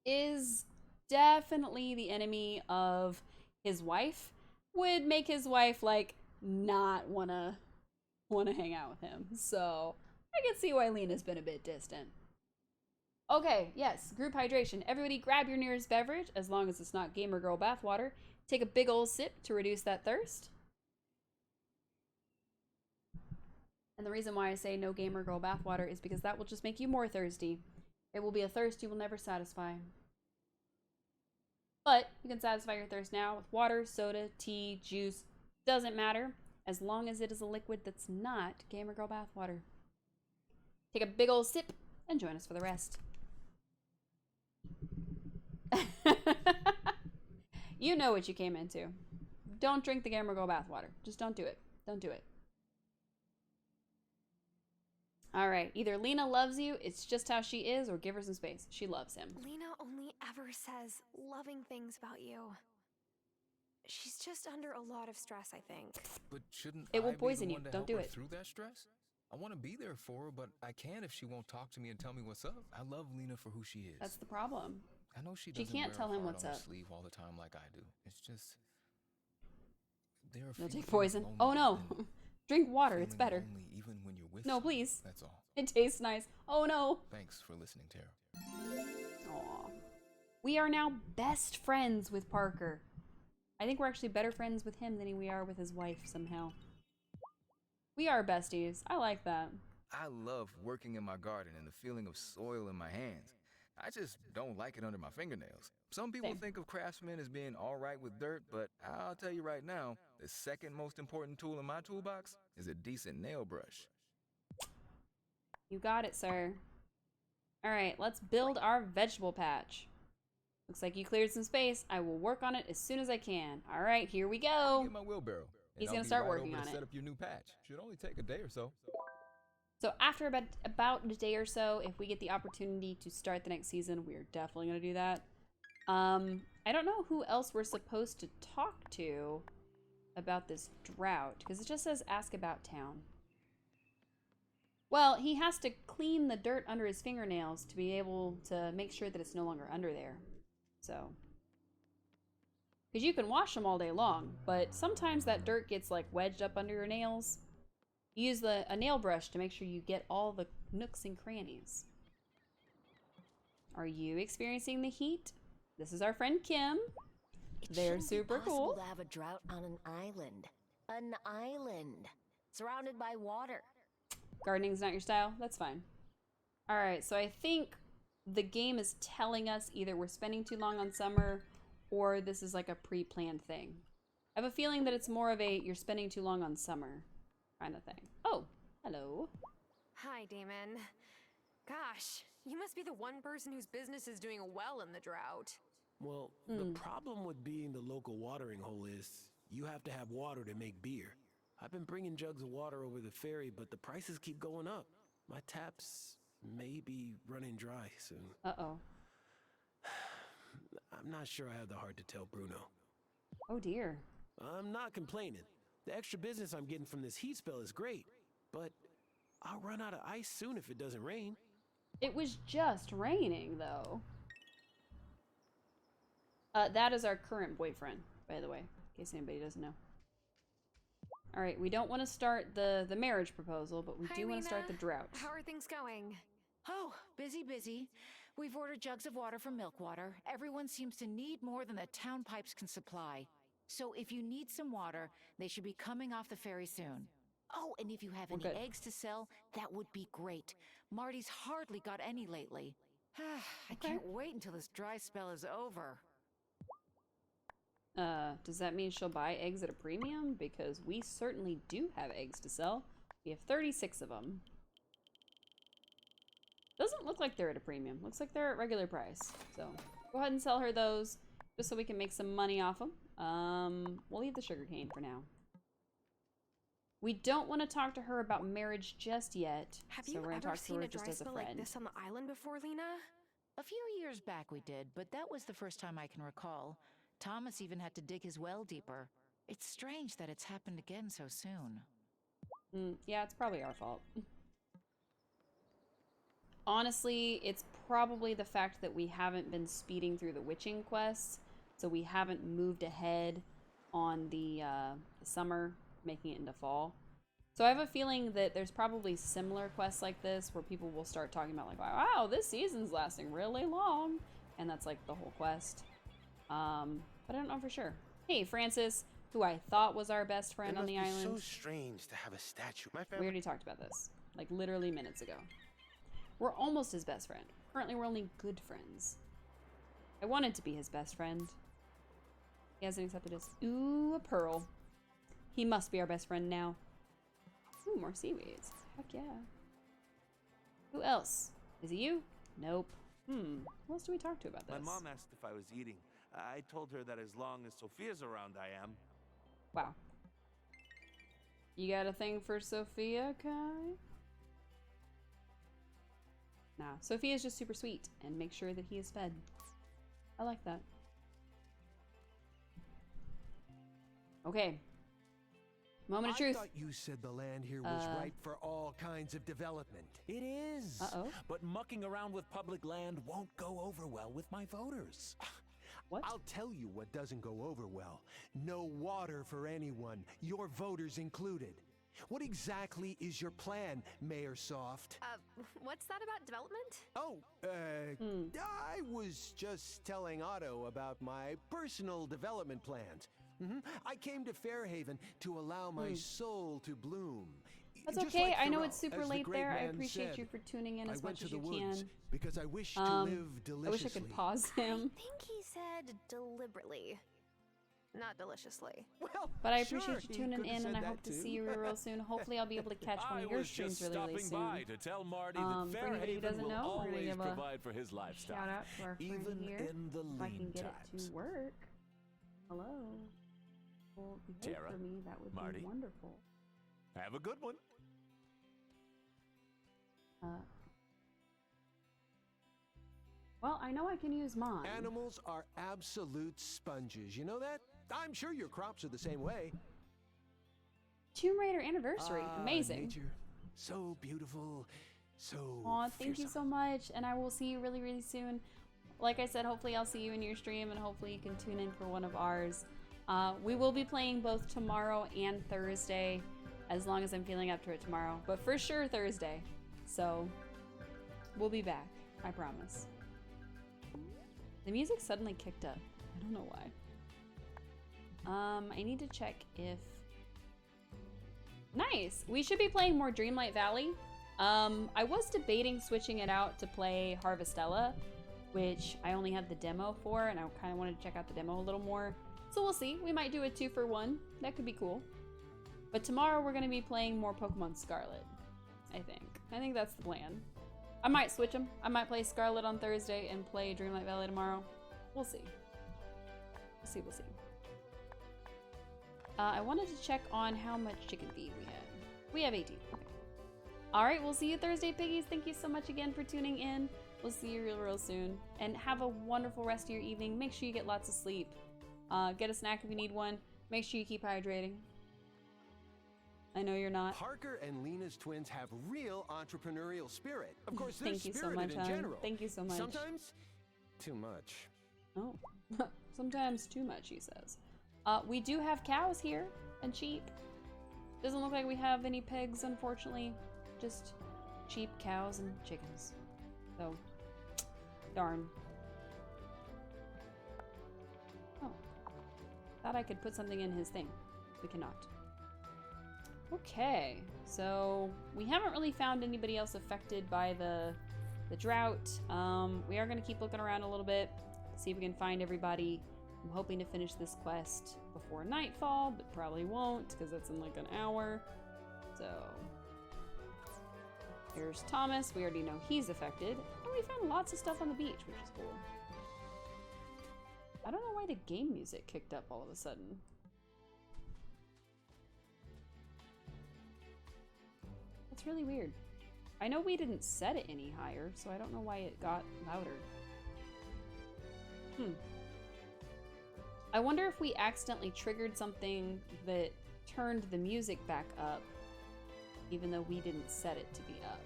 is definitely the enemy of his wife would make his wife like not wanna hang out with him. So I can see why Lena's been a bit distant. Okay, yes, group hydration. Everybody grab your nearest beverage, as long as it's not Gamer Girl bathwater. Take a big old sip to reduce that thirst. And the reason why I say no Gamer Girl bathwater is because that will just make you more thirsty. It will be a thirst you will never satisfy. But you can satisfy your thirst now with water, soda, tea, juice. Doesn't matter, as long as it is a liquid that's not Gamer Girl bathwater. Take a big old sip and join us for the rest. You know what you came into. Don't drink the Gamer Girl bathwater. Just don't do it. Don't do it. Alright, either Lena loves you, it's just how she is, or give her some space. She loves him. Lena only ever says loving things about you. She's just under a lot of stress, I think. But shouldn't It will I poison be the you. one to Don't help do her it. through that stress? I want to be there for her, but I can't if she won't talk to me and tell me what's up. I love Lena for who she is. That's the problem. I know she She doesn't can't wear tell her him heart what's on her up. sleeve all the time like I do. It's just there are You'll few take things poison. lonely Oh no. than Drink water, it's feeling better. lonely even when you're with No, someone. please. That's all. It tastes nice. Oh no. Thanks for listening, Tara. Aww. We are now best friends with Parker. I think we're actually better friends with him than we are with his wife somehow. We are besties. I like that. I love working in my garden and the feeling of soil in my hands. I just don't like it under my fingernails. Some people Same. think of craftsmen as being all right with dirt, but I'll tell you right now, the second most important tool in my toolbox is a decent nail brush. You got it, sir. All right, let's build our vegetable patch. Looks like you cleared some space. I will work on it as soon as I can. All right, here we go. Get my wheelbarrow. He's and gonna I'll be start right working over on to it. set up your new patch. Should only take a day or so. So after about a day or so, if we get the opportunity to start the next season, we're definitely gonna do that. I don't know who else we're supposed to talk to about this drought, because it just says ask about town. Well, he has to clean the dirt under his fingernails to be able to make sure that it's no longer under there. So, because you can wash them all day long, but sometimes that dirt gets like wedged up under your nails. Use a nail brush to make sure you get all the nooks and crannies. Are you experiencing the heat? This is our friend Kim. They're super cool. To have a drought on an island. An island. Surrounded by water. Gardening's not your style? That's fine. Alright, so I think the game is telling us either we're spending too long on summer or this is like a pre-planned thing. I have a feeling that it's more of a you're spending too long on summer kind of thing. Oh, hello. Hi, Damon. Gosh, you must be the one person whose business is doing well in the drought. Well, the problem with being the local watering hole is you have to have water to make beer. I've been bringing jugs of water over the ferry, but the prices keep going up. My taps may be running dry soon. Uh-oh. I'm not sure I have the heart to tell Bruno. Oh dear. I'm not complaining. The extra business I'm getting from this heat spell is great, but I'll run out of ice soon if it doesn't rain. It was just raining, though. That is our current boyfriend, by the way, in case anybody doesn't know. All right, we don't want to start the marriage proposal, but we do want to start the drought. How are things going? Oh, busy. We've ordered jugs of water from Milkwater. Everyone seems to need more than the town pipes can supply. So if you need some water, they should be coming off the ferry soon. Oh, and if you have any eggs to sell, that would be great. Marty's hardly got any lately. I can't wait until this dry spell is over. Does that mean she'll buy eggs at a premium? Because we certainly do have eggs to sell. We have 36 of them. Doesn't look like they're at a premium. Looks like they're at regular price. So go ahead and sell her those, just so we can make some money off them. We'll leave the sugarcane for now. We don't want to talk to her about marriage just yet. Have so you we're gonna ever talk to seen her a just dry as a spell friend. like this on the island before, Lena? A few years back we did, but that was the first time I can recall. Thomas even had to dig his well deeper. It's strange that it's happened again so soon. Yeah, it's probably our fault. Honestly, it's probably the fact that we haven't been speeding through the witching quests, so we haven't moved ahead on the summer, making it into fall. So I have a feeling that there's probably similar quests like this where people will start talking about like, wow, this season's lasting really long, and that's like the whole quest. But I don't know for sure. Hey, Francis, who I thought was our best friend on the island. It must be so strange to have a statue. My family. We already talked about this, like literally minutes ago. We're almost his best friend. Currently, we're only good friends. I wanted to be his best friend. He hasn't accepted us. Ooh, a pearl. He must be our best friend now. Ooh, more seaweeds. Heck yeah. Who else? Is it you? Nope. Who else do we talk to about this? My mom asked if I was eating. I told her that as long as Sophia's around, I am. Wow. You got a thing for Sophia, Kai? Nah, Sophia's just super sweet and make sure that he is fed. I like that. Okay. Moment of truth. I thought you said the land here was ripe for all kinds of development. It is. Uh-oh. But mucking around with public land won't go over well with my voters. What? I'll tell you what doesn't go over well. No water for anyone, your voters included. What exactly is your plan, Mayor Soft? What's that about development? Oh, I was just telling Otto about my personal development plans. I came to Fairhaven to allow my soul to bloom. That's Just okay. like I know Thoreau, it's super as the late great there. I man appreciate said, you for tuning in "I as went much to as the you woods can. because I wish to live deliciously." I wish I could pause him. I think he said deliberately, not deliciously. Well, But I appreciate you tuning in, and I hope to see you real soon. Hopefully, I'll be able to catch one of your streams really, really soon. To tell Marty that For anybody who Fairhaven doesn't will know, we're gonna always give a provide for his livestock, shout out to our friend even here. in the If I can lean get times. it to work. Hello. Well, if you hold Tara, for me, that would Marty. be wonderful. Have a good one. Well, I know I can use mine. Animals are absolute sponges. You know that? I'm sure your crops are the same way. Tomb Raider anniversary, amazing. Nature, so beautiful, so. Aw, thank you so much, and I will see you really, really soon. Like I said, hopefully I'll see you in your stream, and hopefully you can tune in for one of ours. We will be playing both tomorrow and Thursday, as long as I'm feeling up to it tomorrow. But for sure Thursday. So, we'll be back. I promise. The music suddenly kicked up. I don't know why. I need to check if... Nice! We should be playing more Dreamlight Valley. I was debating switching it out to play Harvestella, which I only have the demo for, and I kind of wanted to check out the demo a little more. So we'll see. We might do a 2-for-1. That could be cool. But tomorrow we're going to be playing more Pokemon Scarlet, I think. I think that's the plan. I might switch them. I might play Scarlet on Thursday and play Dreamlight Valley tomorrow. We'll see. We'll see, we'll see. I wanted to check on how much chicken feed we had. We have 18. Okay. Alright, we'll see you Thursday, piggies. Thank you so much again for tuning in. We'll see you real soon. And have a wonderful rest of your evening. Make sure you get lots of sleep. Get a snack if you need one. Make sure you keep hydrating. I know you're not. Parker and Lena's twins have real entrepreneurial spirit. Of course, they're Thank you so spirited much, in hon. general. Thank you so much. Sometimes, too much. Oh, sometimes too much, he says. We do have cows here, and sheep. Doesn't look like we have any pigs, unfortunately. Just sheep, cows, and chickens. So, darn. Oh. Thought I could put something in his thing. We cannot. Okay, so we haven't really found anybody else affected by the drought. We are going to keep looking around a little bit, see if we can find everybody. I'm hoping to finish this quest before nightfall, but probably won't because it's in like an hour. So here's Thomas. We already know he's affected. And we found lots of stuff on the beach, which is cool. I don't know why the game music kicked up all of a sudden. That's really weird. I know we didn't set it any higher, so I don't know why it got louder. I wonder if we accidentally triggered something that turned the music back up, even though we didn't set it to be up.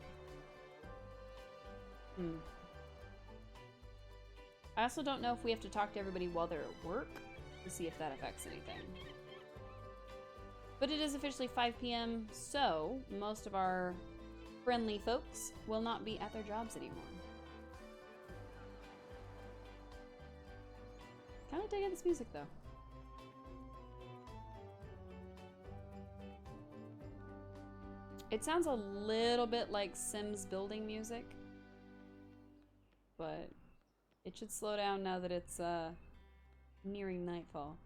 I also don't know if we have to talk to everybody while they're at work to see if that affects anything. But it is officially 5 p.m., so most of our friendly folks will not be at their jobs anymore. Kind of digging this music, though. It sounds a little bit like Sims building music, but it should slow down now that it's nearing nightfall.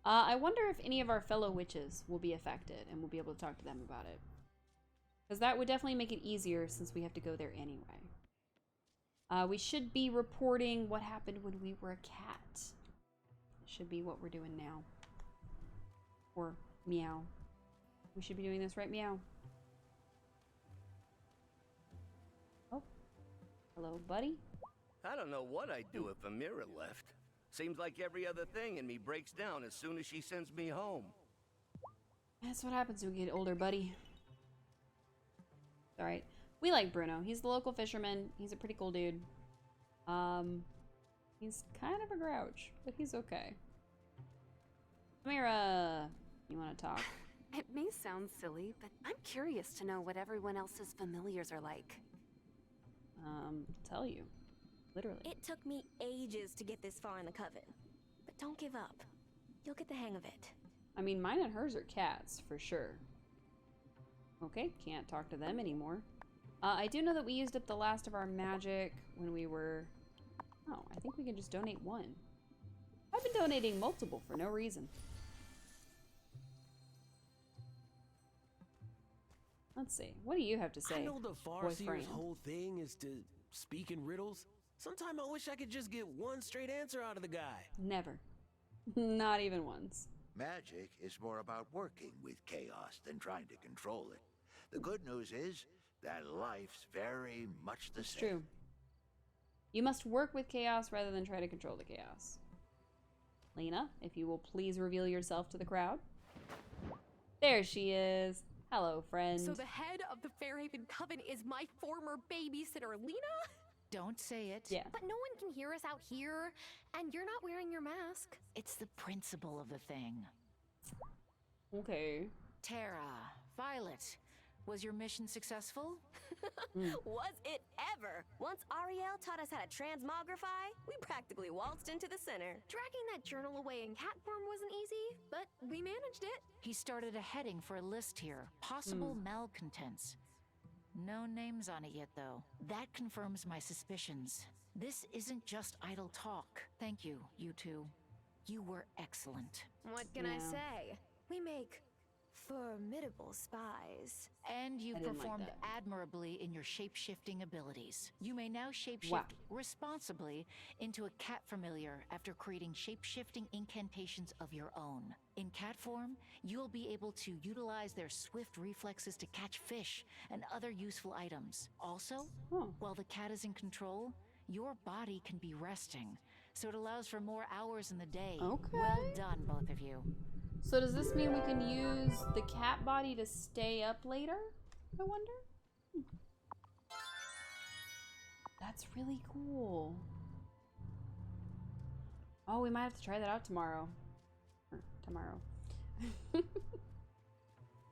I wonder if any of our fellow witches will be affected and we'll be able to talk to them about it. Because that would definitely make it easier since we have to go there anyway. We should be reporting what happened when we were a cat. Should be what we're doing now. Or meow. We should be doing this, right? Meow. Oh. Hello, buddy. I don't know what I'd do if Amira left. Seems like every other thing in me breaks down as soon as she sends me home. That's what happens when we get older, buddy. Alright. We like Bruno. He's the local fisherman. He's a pretty cool dude. He's kind of a grouch, but he's okay. Amira, you want to talk? It may sound silly, but I'm curious to know what everyone else's familiars are like. Tell you. Literally. It took me ages to get this far in the coven. But don't give up. You'll get the hang of it. I mean, mine and hers are cats, for sure. Okay, can't talk to them anymore. I do know that we used up the last of our magic when we were... Oh, I think we can just donate one. I've been donating multiple for no reason. Let's see. What do you have to say, I know the Farseer's boyfriend? whole thing is to speak in riddles. Sometime I wish I could just get one straight answer out of the guy. Never. Not even once. Magic is more about working with chaos than trying to control it. The good news is that life's very much the It's same. true. You must work with chaos rather than try to control the chaos. Lena, if you will please reveal yourself to the crowd. There she is. Hello, friend. So the head of the Fairhaven Coven is my former babysitter, Lena? Don't say it. Yeah. But no one can hear us out here, and you're not wearing your mask. It's the principle of the thing. Okay. Tara, Violet, was your mission successful? Was it ever? Once Ariel taught us how to transmogrify, we practically waltzed into the center. Dragging that journal away in cat form wasn't easy, but we managed it. He started a heading for a list here. Possible malcontents. No names on it yet, though. That confirms my suspicions. This isn't just idle talk. Thank you, you two. You were excellent. What can I say? We make formidable spies. And you I didn't like performed that. admirably in your shape-shifting abilities. You may now shapeshift Wow. responsibly into a cat familiar after creating shape-shifting incantations of your own. In cat form, you'll be able to utilize their swift reflexes to catch fish and other useful items. Also, while the cat is in control, your body can be resting, so it allows for more hours in the day. Okay. Well done, both of you. So does this mean we can use the cat body to stay up later? I wonder? That's really cool. Oh, we might have to try that out tomorrow. Or tomorrow.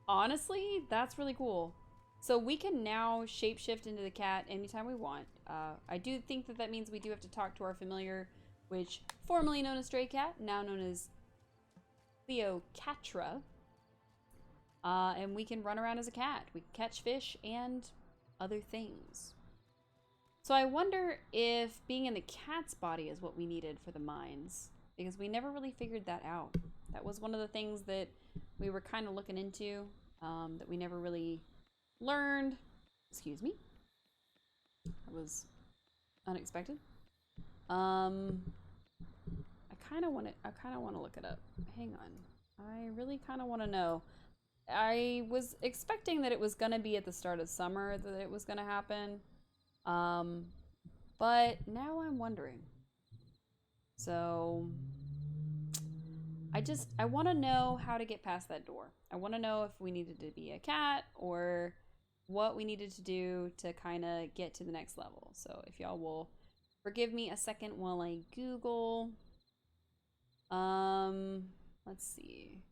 Honestly, that's really cool. So we can now shapeshift into the cat anytime we want. I do think that that means we do have to talk to our familiar, which formerly known as Stray Cat, now known as Cleocatra. And we can run around as a cat. We can catch fish and other things. So I wonder if being in the cat's body is what we needed for the mines, because we never really figured that out. That was one of the things that we were kind of looking into, that we never really learned. Excuse me. That was unexpected. I kind of want to look it up. Hang on. I really kind of want to know. I was expecting that it was going to be at the start of summer that it was going to happen. But now I'm wondering. So I want to know how to get past that door. I want to know if we needed to be a cat or what we needed to do to kind of get to the next level. So if y'all will forgive me a second while I Google. Let's see.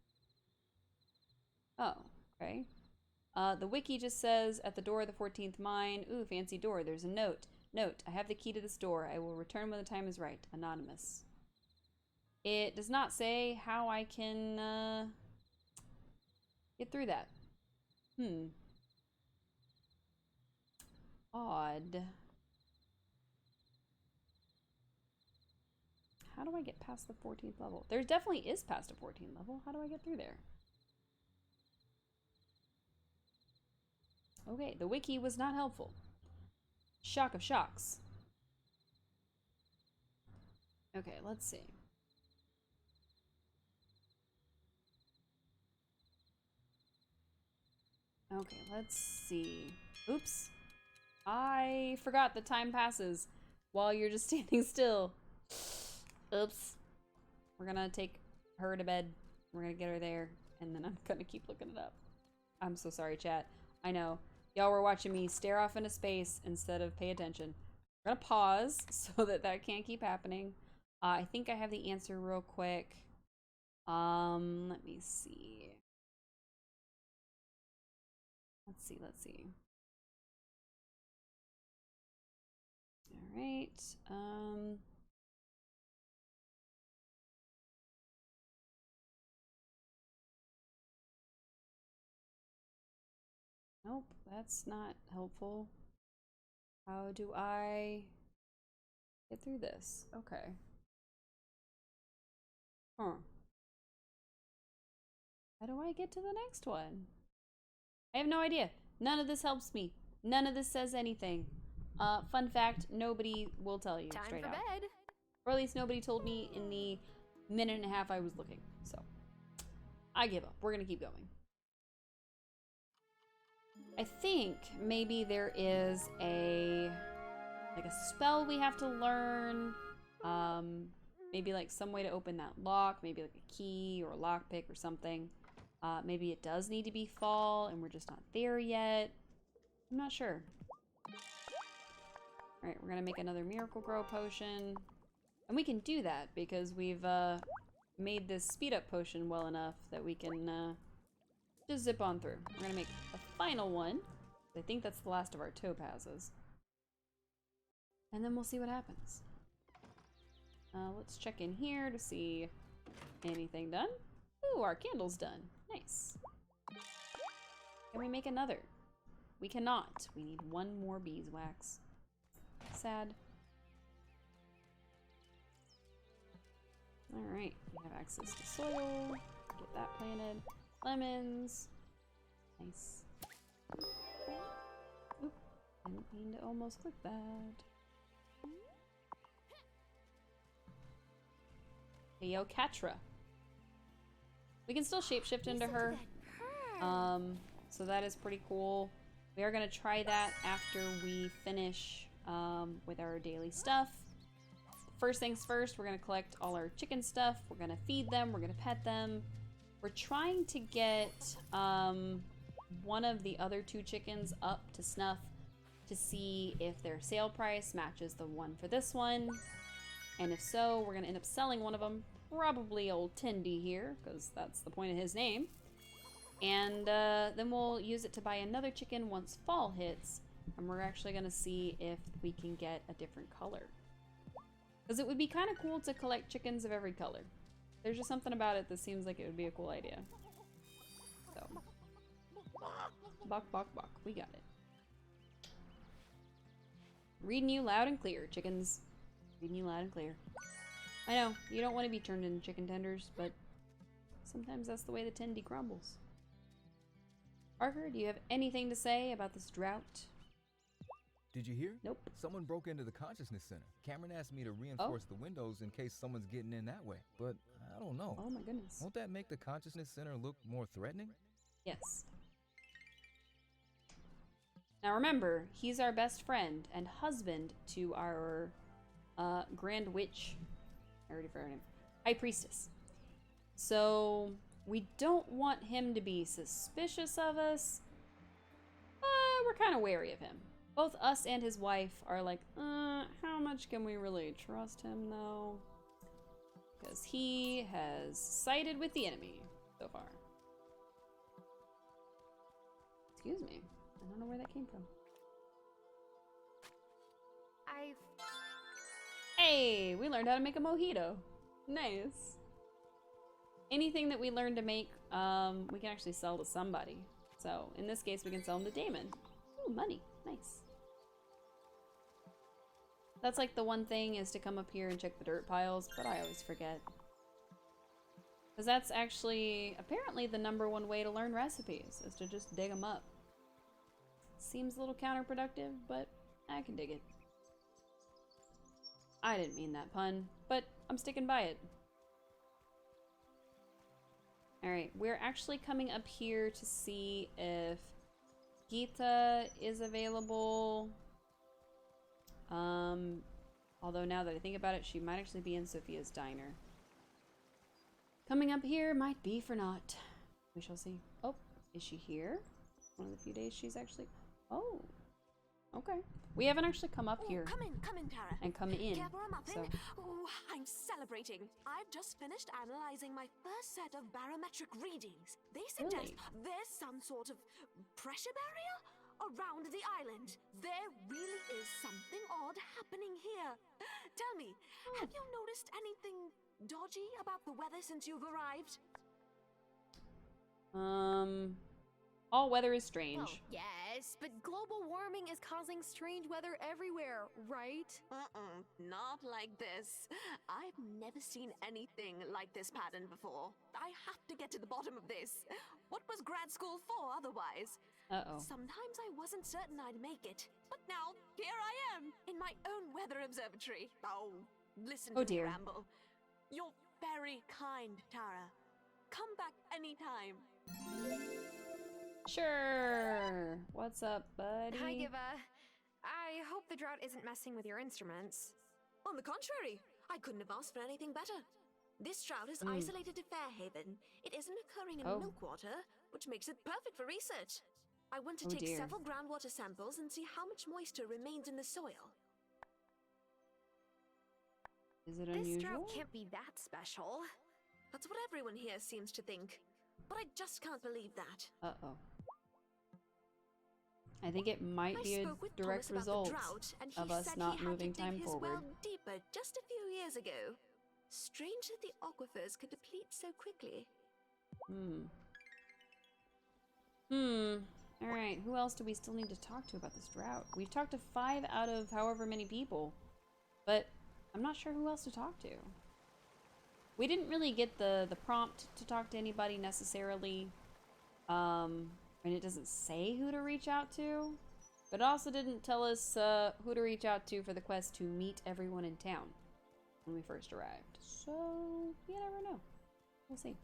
Oh, okay. The wiki just says, at the door of the 14th mine. Ooh, fancy door. There's a note. Note, I have the key to this door. I will return when the time is right. Anonymous. It does not say how I can, get through that. Odd. How do I get past the 14th level? There definitely is past a 14th level. How do I get through there? Okay, the wiki was not helpful. Shock of shocks. Okay, let's see. Okay, let's see. Oops. I forgot that time passes while you're just standing still. Oops. We're gonna take her to bed. We're gonna get her there, and then I'm gonna keep looking it up. I'm so sorry, chat. I know. Y'all were watching me stare off into space instead of pay attention. We're gonna pause so that that can't keep happening. I think I have the answer real quick. Let me see. Let's see. All right. Nope, that's not helpful. How do I get through this? Okay. Huh. How do I get to the next one? I have no idea. None of this helps me. None of this says anything. Fun fact, nobody will tell you straight out. Time for bed. Or at least nobody told me in the minute and a half I was looking. So, I give up. We're gonna keep going. I think maybe there is a spell we have to learn. Maybe like some way to open that lock, maybe like a key or a lockpick or something. Maybe it does need to be fall and we're just not there yet. I'm not sure. All right, we're gonna make another Miracle Grow potion. And we can do that because we've made this speed up potion well enough that we can just zip on through. We're gonna make a final one. I think that's the last of our topazes. And then we'll see what happens. Let's check in here to see anything done. Ooh, our candle's done. Nice. Can we make another? We cannot. We need one more beeswax. Sad. Alright, we have access to soil. Get that planted. Lemons. Nice. Oop, didn't mean to almost click that. Cleocatra. We can still shapeshift into her. So that is pretty cool. We are gonna try that after we finish with our daily stuff. First things first, we're gonna collect all our chicken stuff. We're gonna feed them, we're gonna pet them. We're trying to get one of the other two chickens up to snuff to see if their sale price matches the one for this one. And if so, we're gonna end up selling one of them, probably old Tindy here, because that's the point of his name. And then we'll use it to buy another chicken once fall hits, and we're actually gonna see if we can get a different color. Because it would be kind of cool to collect chickens of every color. There's just something about it that seems like it would be a cool idea. So, bok, bok, bok. We got it. Reading you loud and clear, chickens. Reading you loud and clear. I know, you don't want to be turned into chicken tenders, but sometimes that's the way the tendy crumbles. Parker, do you have anything to say about this drought? Did you hear? Nope. Someone broke into the Consciousness Center. Cameron asked me to reinforce the windows in case someone's getting in that way. But I don't know. Oh my goodness. Won't that make the Consciousness Center look more threatening? Yes. Now remember, he's our best friend and husband to our Grand Witch. I already forgot her name. High Priestess. So we don't want him to be suspicious of us. We're kind of wary of him. Both us and his wife are like, how much can we really trust him though? Because he has sided with the enemy so far. Excuse me. I don't know where that came from. Hey, we learned how to make a mojito. Nice. Anything that we learn to make, we can actually sell to somebody. So in this case, we can sell them to Damon. Ooh, money. Nice. That's like the one thing is to come up here and check the dirt piles, but I always forget. Because that's actually apparently the #1 way to learn recipes, is to just dig them up. Seems a little counterproductive, but I can dig it. I didn't mean that pun, but I'm sticking by it. Alright, we're actually coming up here to see if Gita is available. Although now that I think about it, she might actually be in Sophia's diner. Coming up here might be for naught. We shall see. Oh, is she here? One of the few days she's actually... Oh, okay. We haven't actually come up here. Come in, Tara. And come in. Care for a muffin? So. Oh, I'm celebrating. I've just finished analyzing my first set of barometric readings. They suggest there's some sort of pressure barrier around the island. There really is something odd happening here. Tell me, have you noticed anything dodgy about the weather since you've arrived? All weather is strange. Well, yes, but global warming is causing strange weather everywhere, right? Not like this. I've never seen anything like this pattern before. I have to get to the bottom of this. What was grad school for otherwise? Uh-oh. Sometimes I wasn't certain I'd make it, but now here I am in my own weather observatory. Oh, listen to me ramble. You're very kind, Tara. Come back anytime. Sure. What's up, buddy? Hi, Giva. I hope the drought isn't messing with your instruments. On the contrary, I couldn't have asked for anything better. This drought is isolated to Fairhaven. It isn't occurring in Milkwater, which makes it perfect for research. I want to take several groundwater samples and see how much moisture remains in the soil. Is it unusual? This drought can't be that special. That's what everyone here seems to think. But I just can't believe that. Uh-oh. I think it might be a direct result of us not moving time forward. Well deeper just a few years ago. Strange that the aquifers could deplete so quickly. Alright, who else do we still need to talk to about this drought? We've talked to 5 out of however many people, but I'm not sure who else to talk to. We didn't really get the prompt to talk to anybody necessarily. And it doesn't say who to reach out to. But it also didn't tell us who to reach out to for the quest to meet everyone in town when we first arrived. So, you never know. We'll see.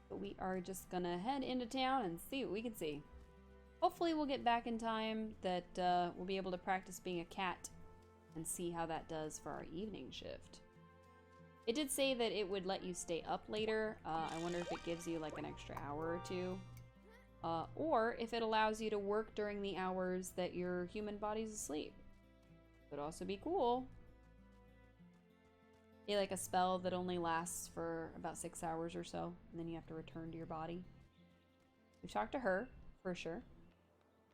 But we are just gonna head into town and see what we can see. Hopefully we'll get back in time that we'll be able to practice being a cat and see how that does for our evening shift. It did say that it would let you stay up later. I wonder if it gives you like an extra hour or two. Or if it allows you to work during the hours that your human body's asleep. Could also be cool. Yeah, like a spell that only lasts for about 6 hours or so, and then you have to return to your body. We've talked to her, for sure.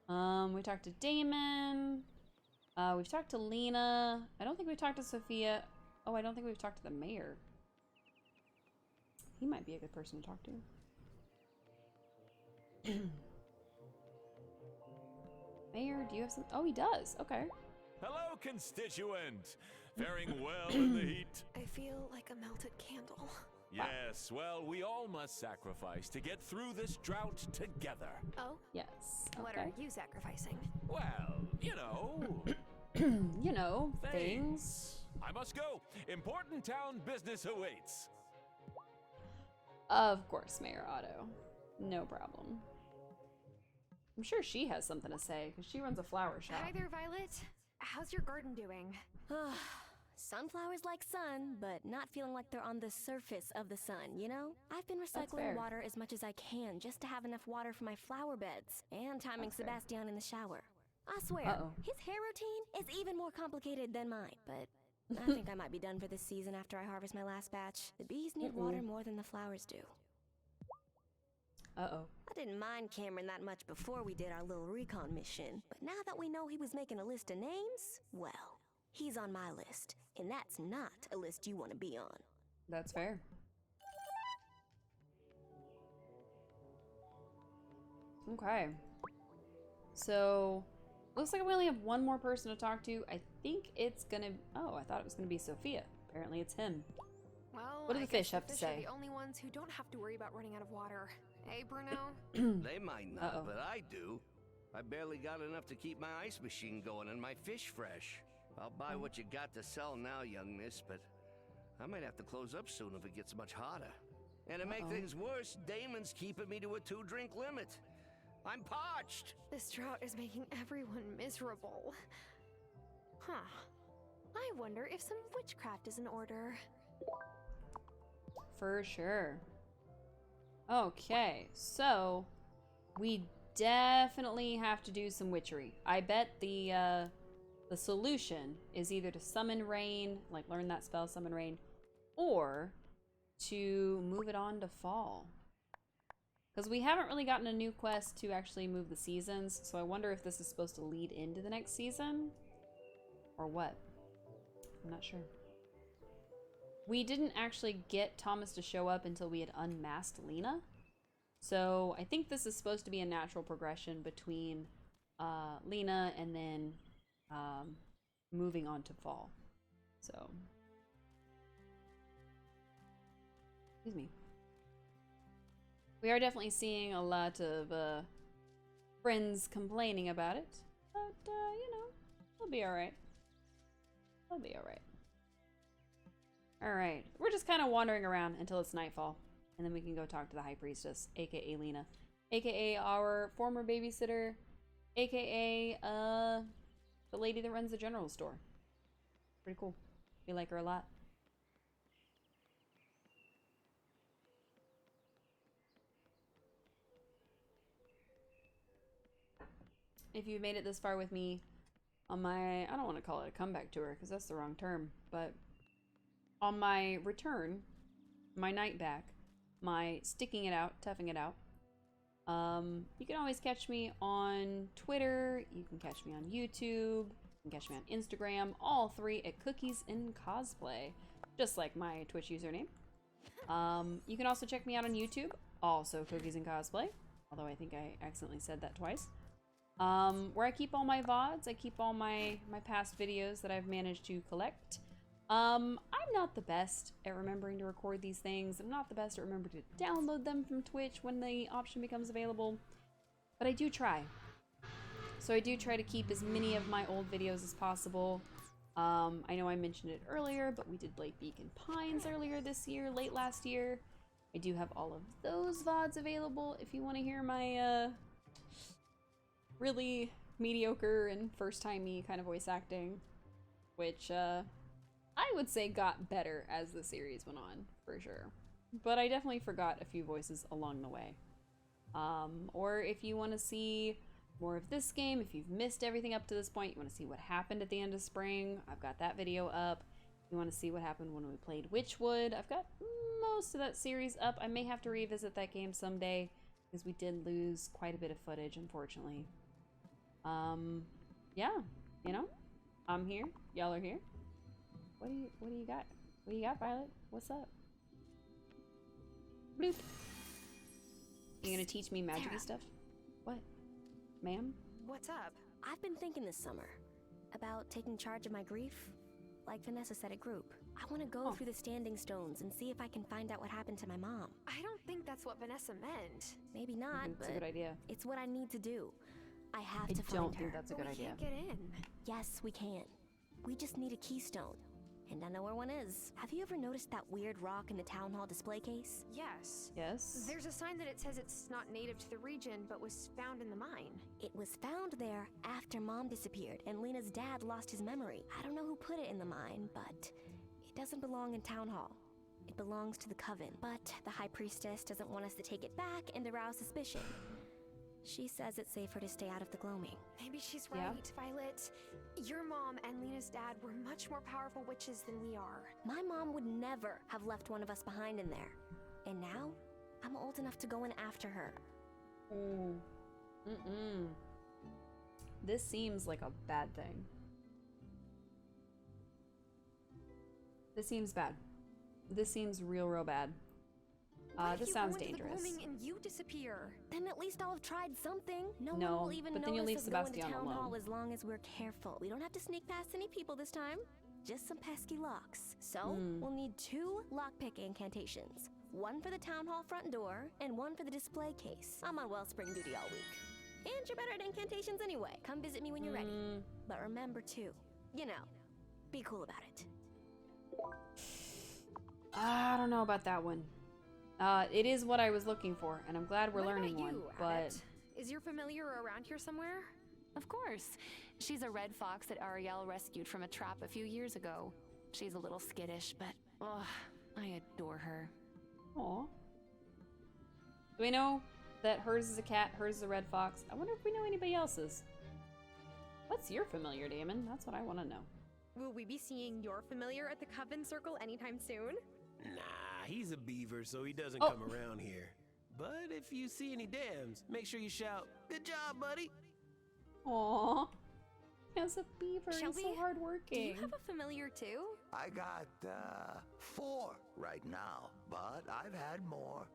We talked to Damon. We've talked to Lena. I don't think we've talked to Sophia. Oh, I don't think we've talked to the mayor. He might be a good person to talk to. Mayor, do you have some? Oh, he does. Okay. Hello, constituent. Faring well in the heat? I feel like a melted candle. Yes, well, we all must sacrifice to get through this drought together. Oh? Yes. What are you sacrificing? Well, you know. You know, things. I must go. Important town business awaits. Of course, Mayor Otto. No problem. I'm sure she has something to say, because she runs a flower shop. Hi there, Violet. How's your garden doing? Sunflowers like sun, but not feeling like they're on the surface of the sun, you know? I've been recycling water as much as I can just to have enough water for my flower beds and timing Sebastian in the shower. I swear, his hair routine is even more complicated than mine, but I think I might be done for this season after I harvest my last batch. The bees need water more than the flowers do. Uh-oh. I didn't mind Cameron that much before we did our little recon mission, but now that we know he was making a list of names, well, he's on my list, and that's not a list you want to be on. That's fair. Okay. So, looks like we only have one more person to talk to. I think it's gonna... Oh, I thought it was gonna be Sophia. Apparently it's him. Well, what do the fish have to say? Are the only ones who don't have to worry about running out of water. Hey, Bruno? They might not, but I do. I barely got enough to keep my ice machine going and my fish fresh. I'll buy what you got to sell now, young miss, but I might have to close up soon if it gets much hotter. And to make things worse, Damon's keeping me to a 2-drink limit. I'm parched! This drought is making everyone miserable. Huh. I wonder if some witchcraft is in order. For sure. Okay, so we definitely have to do some witchery. I bet the solution is either to summon rain, like learn that spell, summon rain, or to move it on to fall. Because we haven't really gotten a new quest to actually move the seasons, so I wonder if this is supposed to lead into the next season, or what. I'm not sure. we didn't actually get Thomas to show up until we had unmasked Lena. So I think this is supposed to be a natural progression between Lena and then moving on to Fall. So, excuse me. We are definitely seeing a lot of friends complaining about it, but you know, it'll be alright. It'll be alright. Alright, we're just kind of wandering around until it's nightfall, and then we can go talk to the High Priestess, aka Lena, aka our former babysitter, aka the lady that runs the general store. Pretty cool. We like her a lot. If you've made it this far with me on my, I don't want to call it a comeback tour because that's the wrong term, but on my return, my night back, my sticking it out, toughing it out, you can always catch me on Twitter, you can catch me on YouTube, you can catch me on Instagram, all three at Cookies in Cosplay, just like my Twitch username. You can also check me out on YouTube, also Cookies in Cosplay, although I think I accidentally said that twice. Where I keep all my VODs, I keep all my past videos that I've managed to collect. I'm not the best at remembering to record these things. I'm not the best at remembering to download them from Twitch when the option becomes available, but I do try. So I do try to keep as many of my old videos as possible. I know I mentioned it earlier, but we did Lake Beacon Pines earlier this year, late last year. I do have all of those VODs available if you want to hear my, really mediocre and first-timey kind of voice acting, which I would say got better as the series went on, for sure. But I definitely forgot a few voices along the way. Or if you want to see more of this game, if you've missed everything up to this point, you want to see what happened at the end of spring, I've got that video up. You want to see what happened when we played Witchwood, I've got most of that series up. I may have to revisit that game someday, because we did lose quite a bit of footage, unfortunately. Yeah, you know, I'm here, y'all are here. What do you got? What do you got, Violet? What's up? Bloop. You gonna teach me magic-y stuff? What? Ma'am? What's up? I've been thinking this summer about taking charge of my grief, like Vanessa said at group. I want to go through the standing stones and see if I can find out what happened to my mom. I don't think that's what Vanessa meant. Maybe not, It's but a good idea. it's what I need to do. I have to find her. I don't think that's a good idea. We can't get in. Yes, we can. We just need a keystone. And I know where one is. Have you ever noticed that weird rock in the town hall display case? Yes. Yes. There's a sign that it says it's not native to the region, but was found in the mine. It was found there after Mom disappeared and Lena's dad lost his memory. I don't know who put it in the mine, but it doesn't belong in town hall. It belongs to the Coven. But the High Priestess doesn't want us to take it back and arouse suspicion. She says it's safer to stay out of the gloaming. Maybe she's right, Violet. Your mom and Lena's dad were much more powerful witches than we are. My mom would never have left one of us behind in there. And now, I'm old enough to go in after her. This seems like a bad thing. This seems bad. This seems real bad. This sounds dangerous. The and you disappear. Then at least I'll have tried something. No one will even but then you'll leave notice us going to Sebastian town hall alone. as long as we're careful. We don't have to sneak past any people this time. Just some pesky locks. So we'll need 2 lockpick incantations. One for the town hall front door, and one for the display case. I'm on Wellspring duty all week. And you're better at incantations anyway. Come visit me when you're ready. But remember to, you know, be cool about it. I don't know about that one. It is what I was looking for, and I'm glad we're learning one, but... Is your familiar around here somewhere? Of course. She's a red fox that Ariel rescued from a trap a few years ago. She's a little skittish, but, I adore her. Aw. Do we know that hers is a cat, hers is a red fox? I wonder if we know anybody else's. What's your familiar, Damon? That's what I want to know. Will we be seeing your familiar at the Coven Circle anytime soon? Nah, he's a beaver, so he doesn't come around here. But if you see any dams, make sure you shout, "Good job, buddy!" Aww. as a beaver. Shelby, He's so hardworking. Do you have a familiar too? I got 4 right now, but I've had more.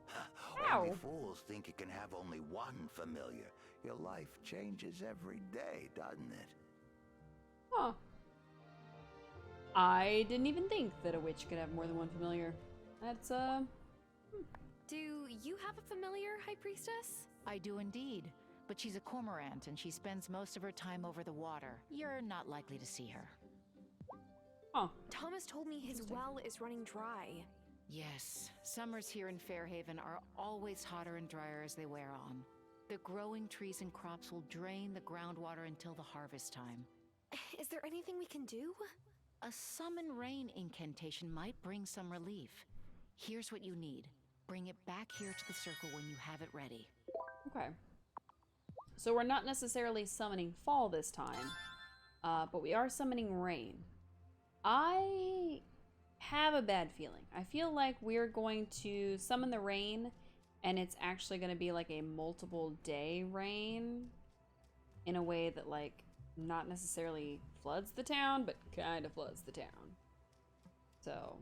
Only fools think you can have only one familiar. Your life changes every day, doesn't it? Huh. I didn't even think that a witch could have more than one familiar. That's, Do you have a familiar, High Priestess? I do indeed, but she's a cormorant and she spends most of her time over the water. You're not likely to see her. Oh. Thomas told me his well is running dry. Yes, summers here in Fairhaven are always hotter and drier as they wear on. The growing trees and crops will drain the groundwater until the harvest time. Is there anything we can do? A summon rain incantation might bring some relief. Here's what you need. Bring it back here to the circle when you have it ready. Okay. So we're not necessarily summoning fall this time, but we are summoning rain. I have a bad feeling. I feel like we're going to summon the rain, and it's actually going to be like a multiple day rain in a way that, like, not necessarily floods the town, but kind of floods the town. So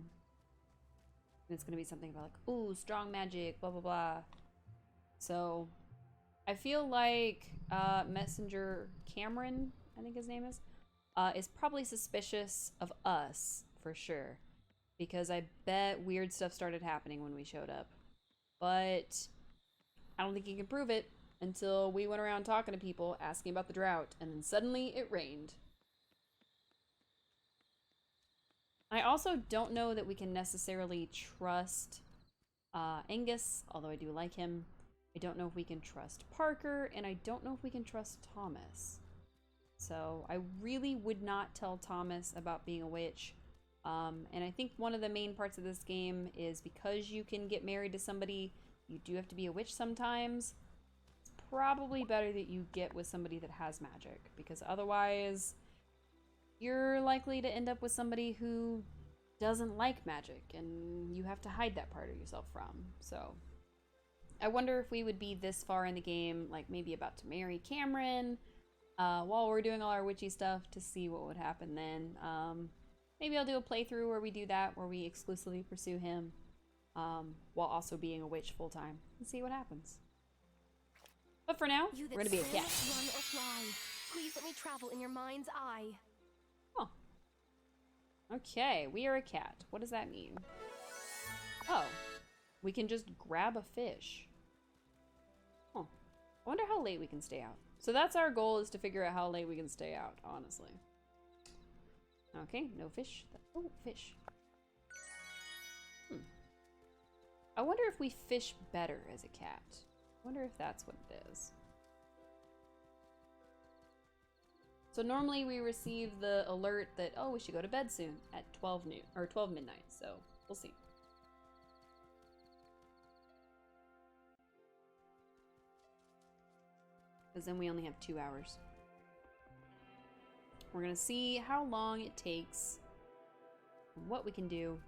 it's going to be something about like, ooh, strong magic, blah, blah, blah. So I feel like Messenger Cameron, I think his name is probably suspicious of us for sure. Because I bet weird stuff started happening when we showed up. But I don't think he can prove it until we went around talking to people, asking about the drought, and then suddenly it rained. I also don't know that we can necessarily trust Angus, although I do like him. I don't know if we can trust Parker, and I don't know if we can trust Thomas. So I really would not tell Thomas about being a witch. And I think one of the main parts of this game is because you can get married to somebody, you do have to be a witch sometimes. It's probably better that you get with somebody that has magic, because otherwise you're likely to end up with somebody who doesn't like magic, and you have to hide that part of yourself from. So I wonder if we would be this far in the game, like maybe about to marry Cameron, while we're doing all our witchy stuff, to see what would happen then. Maybe I'll do a playthrough where we do that, where we exclusively pursue him, while also being a witch full time, and see what happens. But for now, we're gonna be a cat. Run or fly. Please let me travel in your mind's eye. Oh. Okay, we are a cat. What does that mean? Oh, we can just grab a fish. Huh. I wonder how late we can stay out. So that's our goal, is to figure out how late we can stay out, honestly. Okay, no fish. Oh, fish. I wonder if we fish better as a cat. I wonder if that's what it is. So normally we receive the alert that, oh, we should go to bed soon at 12 noon or 12 midnight. So we'll see. Because then we only have 2 hours. We're gonna see how long it takes, what we can do.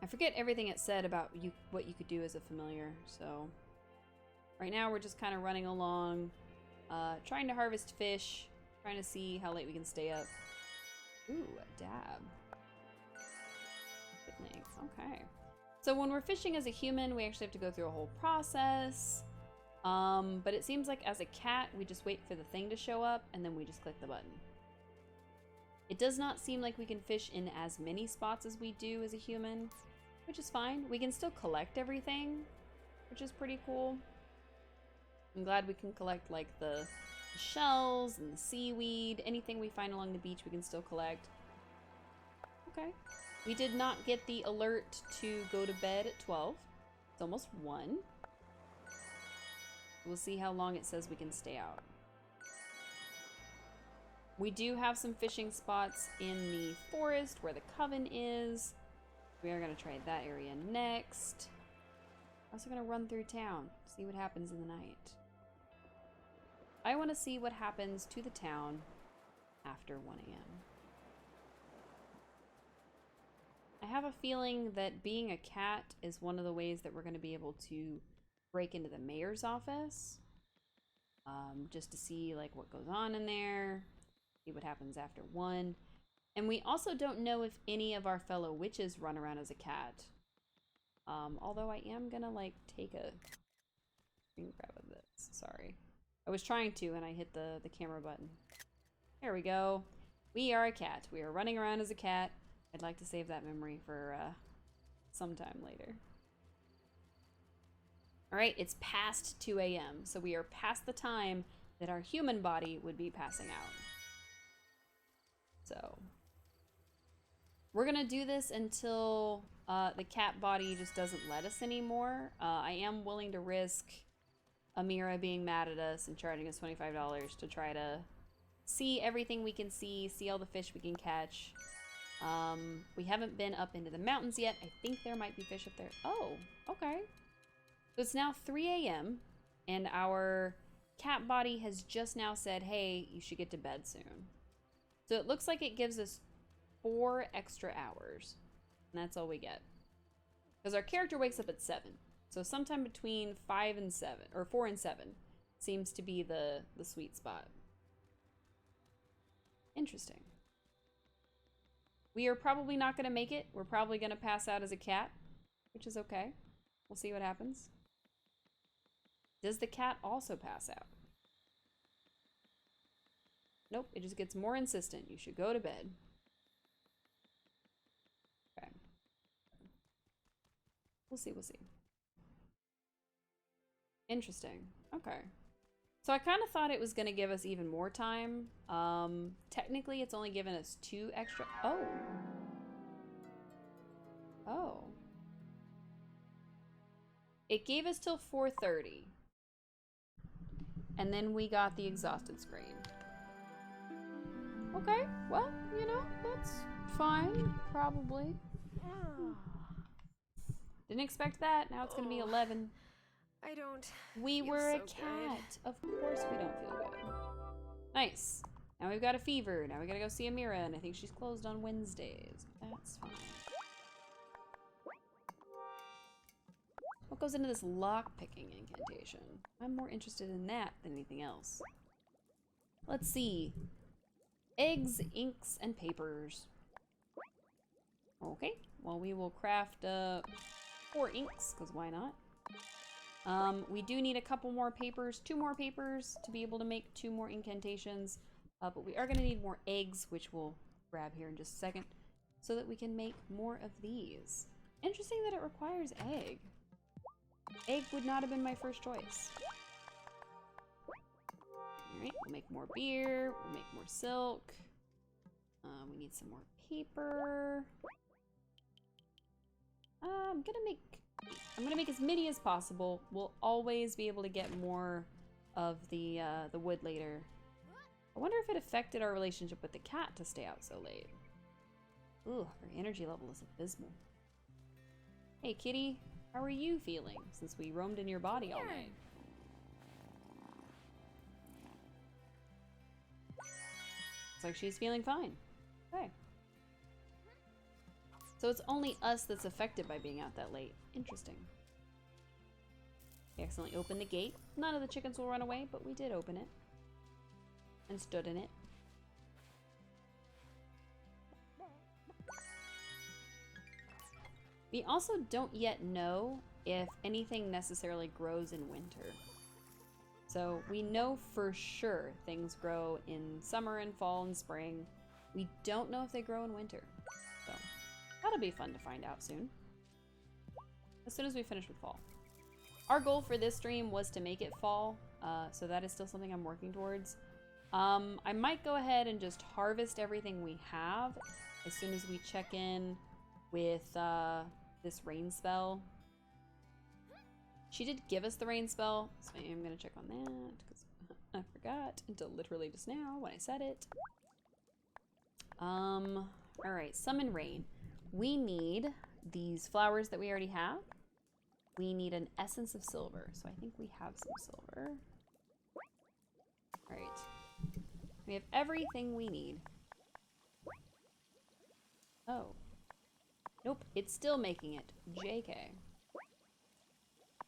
I forget everything it said about what you could do as a familiar, so right now we're just kind of running along, trying to harvest fish, trying to see how late we can stay up. Ooh, a dab. Good thing. Okay. So when we're fishing as a human, we actually have to go through a whole process. But it seems like as a cat, we just wait for the thing to show up, and then we just click the button. It does not seem like we can fish in as many spots as we do as a human, which is fine. We can still collect everything, which is pretty cool. I'm glad we can collect, like, the shells and the seaweed. Anything we find along the beach, we can still collect. Okay. We did not get the alert to go to bed at 12. It's almost 1. We'll see how long it says we can stay out. We do have some fishing spots in the forest where the coven is. We are going to try that area next. We're also going to run through town, see what happens in the night. I want to see what happens to the town after 1 a.m. I have a feeling that being a cat is one of the ways that we're going to be able to break into the mayor's office. just to see like what goes on in there, see what happens after 1. And we also don't know if any of our fellow witches run around as a cat. Although I am gonna like take a screen grab of this. Sorry. I was trying to and I hit the camera button. There we go. We are a cat. We are running around as a cat. I'd like to save that memory for sometime later. Alright, it's past 2 a.m. So we are past the time that our human body would be passing out. So we're gonna do this until the cat body just doesn't let us anymore. I am willing to risk Amira being mad at us and charging us $25 to try to see everything we can see all the fish we can catch. We haven't been up into the mountains yet. I think there might be fish up there. Oh, okay. So it's now 3 a.m. and our cat body has just now said, hey, you should get to bed soon. So it looks like it gives us 4 extra hours. And that's all we get. Because our character wakes up at 7. So sometime between 5 and 7, or 4 and 7 seems to be the sweet spot. Interesting. We are probably not going to make it. We're probably going to pass out as a cat, which is okay. We'll see what happens. Does the cat also pass out? Nope, it just gets more insistent. You should go to bed. Okay. We'll see, we'll see. Interesting. Okay. So I kind of thought it was going to give us even more time. Technically, it's only given us 2 extra... Oh. Oh. It gave us till 4:30. And then we got the exhausted screen. Okay, well, you know, that's fine, probably. Didn't expect that. Now it's going to be 11. I don't. We were a cat. Of course we don't feel good. Nice. Now we've got a fever. Now we gotta go see Amira, and I think she's closed on Wednesdays. That's fine. What goes into this lock-picking incantation? I'm more interested in that than anything else. Let's see. Eggs, inks, and papers. Okay. Well, we will craft 4 inks, because why not? We do need a couple more papers, 2 more papers to be able to make 2 more incantations. But we are going to need more eggs, which we'll grab here in just a second, so that we can make more of these. Interesting that it requires egg. Egg would not have been my first choice. Alright, we'll make more beer, we'll make more silk. We need some more paper. I'm gonna make as many as possible. We'll always be able to get more of the wood later. I wonder if it affected our relationship with the cat to stay out so late. Ooh, her energy level is abysmal. Hey kitty, how are you feeling since we roamed in your body all night? Looks like she's feeling fine. Okay. So it's only us that's affected by being out that late. Interesting. We accidentally opened the gate. None of the chickens will run away, but we did open it. And stood in it. We also don't yet know if anything necessarily grows in winter. So we know for sure things grow in summer and fall and spring. We don't know if they grow in winter. So that'll be fun to find out soon. As soon as we finish with fall. Our goal for this stream was to make it fall, so that is still something I'm working towards. I might go ahead and just harvest everything we have as soon as we check in with this rain spell. She did give us the rain spell, so I'm gonna check on that because I forgot until literally just now when I said it. Alright, summon rain. We need these flowers that we already have. We need an essence of silver, so I think we have some silver. Alright. We have everything we need. Oh. Nope, it's still making it. JK.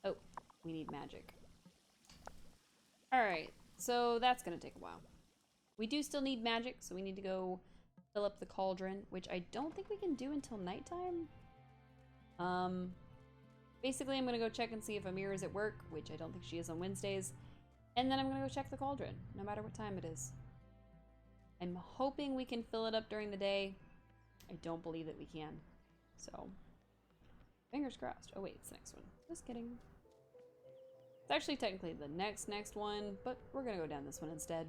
Oh, we need magic. Alright, so that's gonna take a while. We do still need magic, so we need to go fill up the cauldron, which I don't think we can do until nighttime. Basically, I'm gonna go check and see if Amira is at work, which I don't think she is on Wednesdays, and then I'm gonna go check the cauldron, no matter what time it is. I'm hoping we can fill it up during the day. I don't believe that we can, so fingers crossed. Oh wait, it's the next one. Just kidding. It's actually technically the next one, but we're gonna go down this one instead.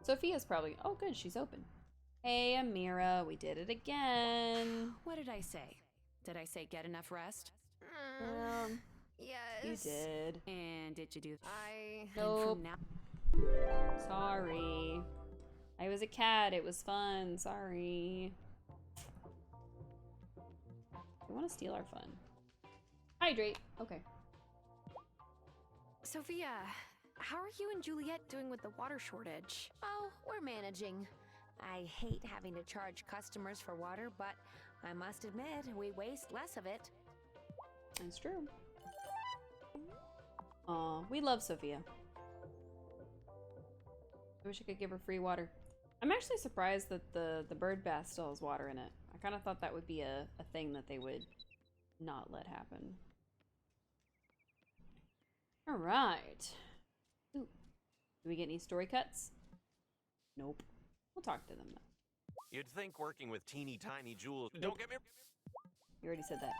Sophia's probably... Oh, good, she's open. Hey, Amira, we did it again. What did I say? Did I say get enough rest? Yes. You did. And did you do... Nope. Sorry. I was a cat. It was fun. Sorry. You want to steal our fun. Hydrate. Okay. Sophia, how are you and Juliet doing with the water shortage? Oh, we're managing. I hate having to charge customers for water, but I must admit, we waste less of it. That's true. Aw, we love Sophia. I wish I could give her free water. I'm actually surprised that the bird bath still has water in it. I kind of thought that would be a thing that they would not let happen. Alright. Ooh. Do we get any story cuts? Nope. We'll talk to them though. You'd think working with teeny tiny jewels... Don't get me... You already said that.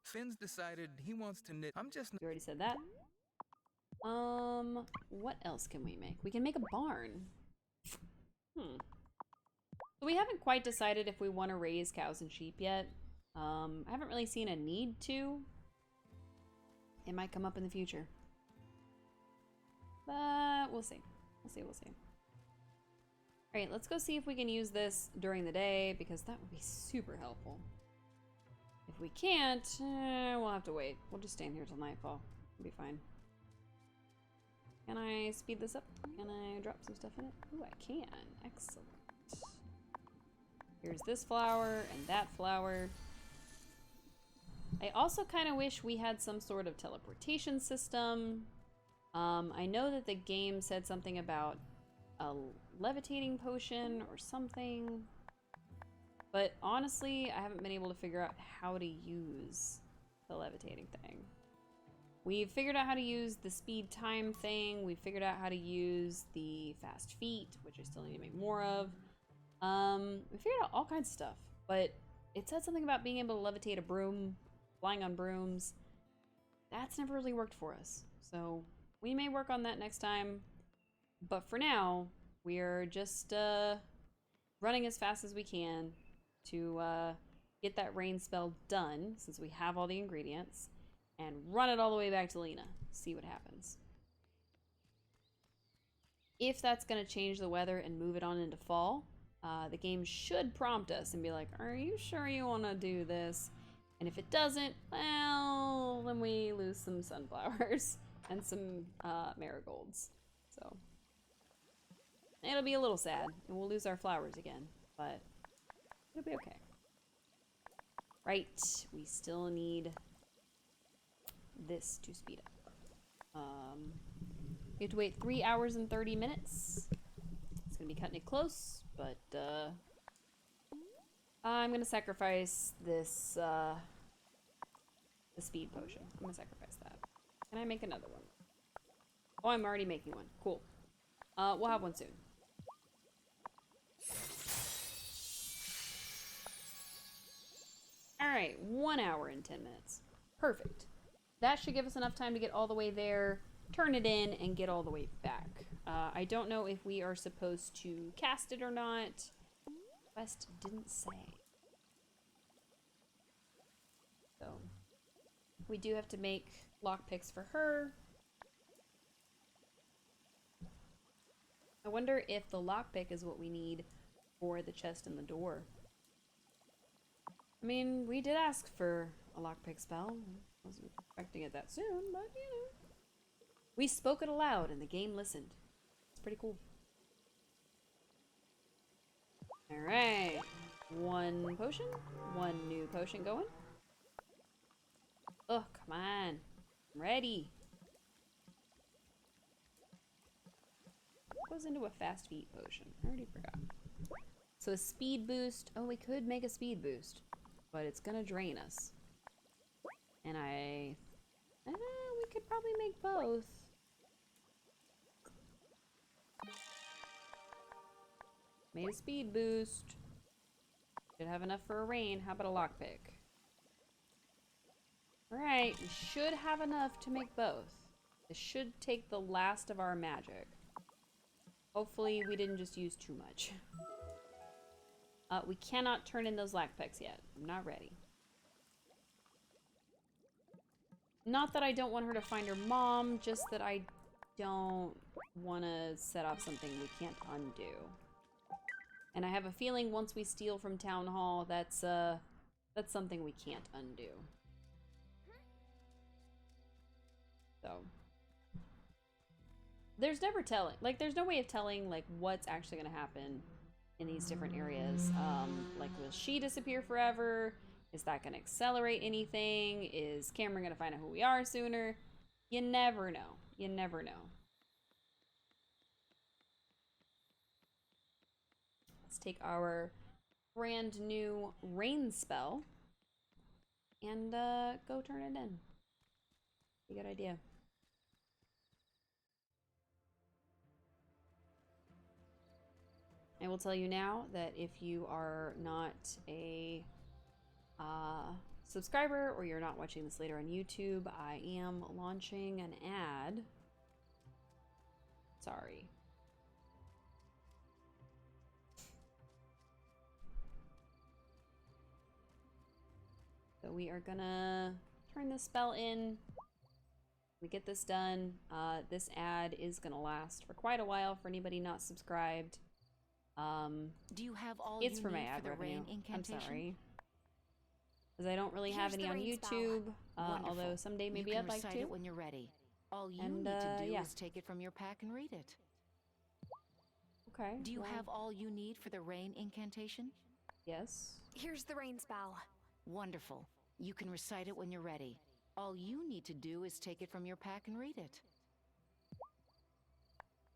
Finn's decided he wants to knit... I'm just... You already said that. What else can we make? We can make a barn. So we haven't quite decided if we want to raise cows and sheep yet. I haven't really seen a need to. It might come up in the future. But we'll see. We'll see. Alright, let's go see if we can use this during the day, because that would be super helpful. If we can't, we'll have to wait. We'll just stand here till nightfall. It'll be fine. Can I speed this up? Can I drop some stuff in it? Ooh, I can. Excellent. Here's this flower and that flower. I also kind of wish we had some sort of teleportation system. I know that the game said something about a levitating potion or something. But honestly, I haven't been able to figure out how to use the levitating thing. We've figured out how to use the speed time thing. We've figured out how to use the fast feet, which I still need to make more of. We figured out all kinds of stuff, but it said something about being able to levitate a broom, flying on brooms. That's never really worked for us. So we may work on that next time. But for now, we're just running as fast as we can to get that rain spell done, since we have all the ingredients, and run it all the way back to Lena. See what happens. If that's going to change the weather and move it on into fall, the game should prompt us and be like, are you sure you want to do this? And if it doesn't, well, then we lose some sunflowers and some marigolds. So it'll be a little sad, and we'll lose our flowers again, but it'll be okay. Right, we still need this to speed up. We have to wait 3 hours and 30 minutes. It's gonna be cutting it close, but I'm gonna sacrifice this the speed potion. I'm gonna sacrifice that. Can I make another one? Oh, I'm already making one. Cool. We'll have one soon. Alright, 1 hour and 10 minutes. Perfect. That should give us enough time to get all the way there, turn it in, and get all the way back. I don't know if we are supposed to cast it or not. Quest didn't say. So, we do have to make lockpicks for her. I wonder if the lockpick is what we need for the chest and the door. I mean, we did ask for a lockpick spell. Wasn't expecting it that soon, but you know. We spoke it aloud and the game listened. It's pretty cool. Alright. 1 potion. 1 new potion going. Oh, come on. I'm ready. What goes into a fast feet potion? I already forgot. So a speed boost. Oh, we could make a speed boost, but it's gonna drain us. And we could probably make both. Made a speed boost. Should have enough for a rain. How about a lockpick? Alright, we should have enough to make both. This should take the last of our magic. Hopefully we didn't just use too much. We cannot turn in those lockpicks yet. I'm not ready. Not that I don't want her to find her mom, just that I don't want to set off something we can't undo. And I have a feeling once we steal from Town Hall, that's something we can't undo. So there's never telling. Like, there's no way of telling, like, what's actually going to happen in these different areas. Like, will she disappear forever? Is that going to accelerate anything? Is Cameron going to find out who we are sooner? You never know. You never know. Let's take our brand new rain spell and go turn it in. A good idea. I will tell you now that if you are not a subscriber or you're not watching this later on YouTube, I am launching an ad. Sorry. So we are gonna turn this spell in. We get this done. This ad is gonna last for quite a while for anybody not subscribed. Do you have all it's you for my need ad for the revenue. rain incantation? I'm sorry. Because I don't really have any on YouTube, although someday maybe you can I'd like recite to. it when you're ready. All you And, need to do yeah. is take it from your pack and read it. Okay. Do you well, have all you need for the rain incantation? Yes. Here's the rain spell. Wonderful. You can recite it when you're ready. All you need to do is take it from your pack and read it.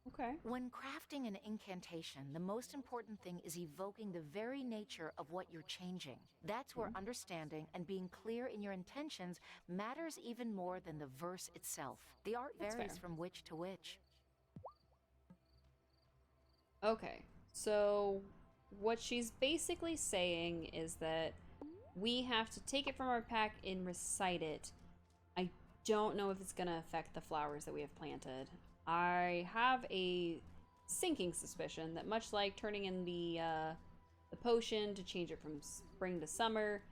Okay. When crafting an incantation, the most important thing is evoking the very nature of what you're changing. That's where understanding and being clear in your intentions matters even more than the verse itself. The art That's varies fair. from witch to witch. Okay. So what she's basically saying is that we have to take it from our pack and recite it. I don't know if it's going to affect the flowers that we have planted. I have a sinking suspicion that much like turning in the potion to change it from spring to summer,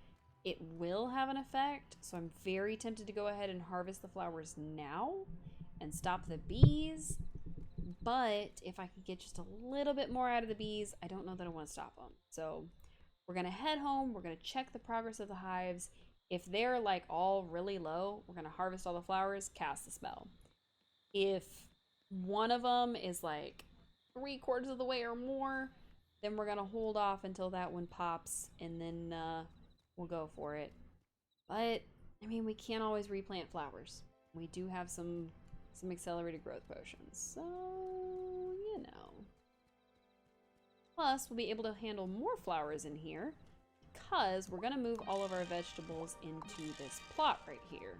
it will have an effect. So I'm very tempted to go ahead and harvest the flowers now and stop the bees. But if I could get just a little bit more out of the bees, I don't know that I want to stop them. So we're going to head home. We're going to check the progress of the hives. If they're like all really low, we're going to harvest all the flowers, cast the spell. If one of them is like 3/4 of the way or more, then we're going to hold off until that one pops and then we'll go for it. But I mean, we can't always replant flowers. We do have some accelerated growth potions. So, you know. Plus, we'll be able to handle more flowers in here because we're going to move all of our vegetables into this plot right here.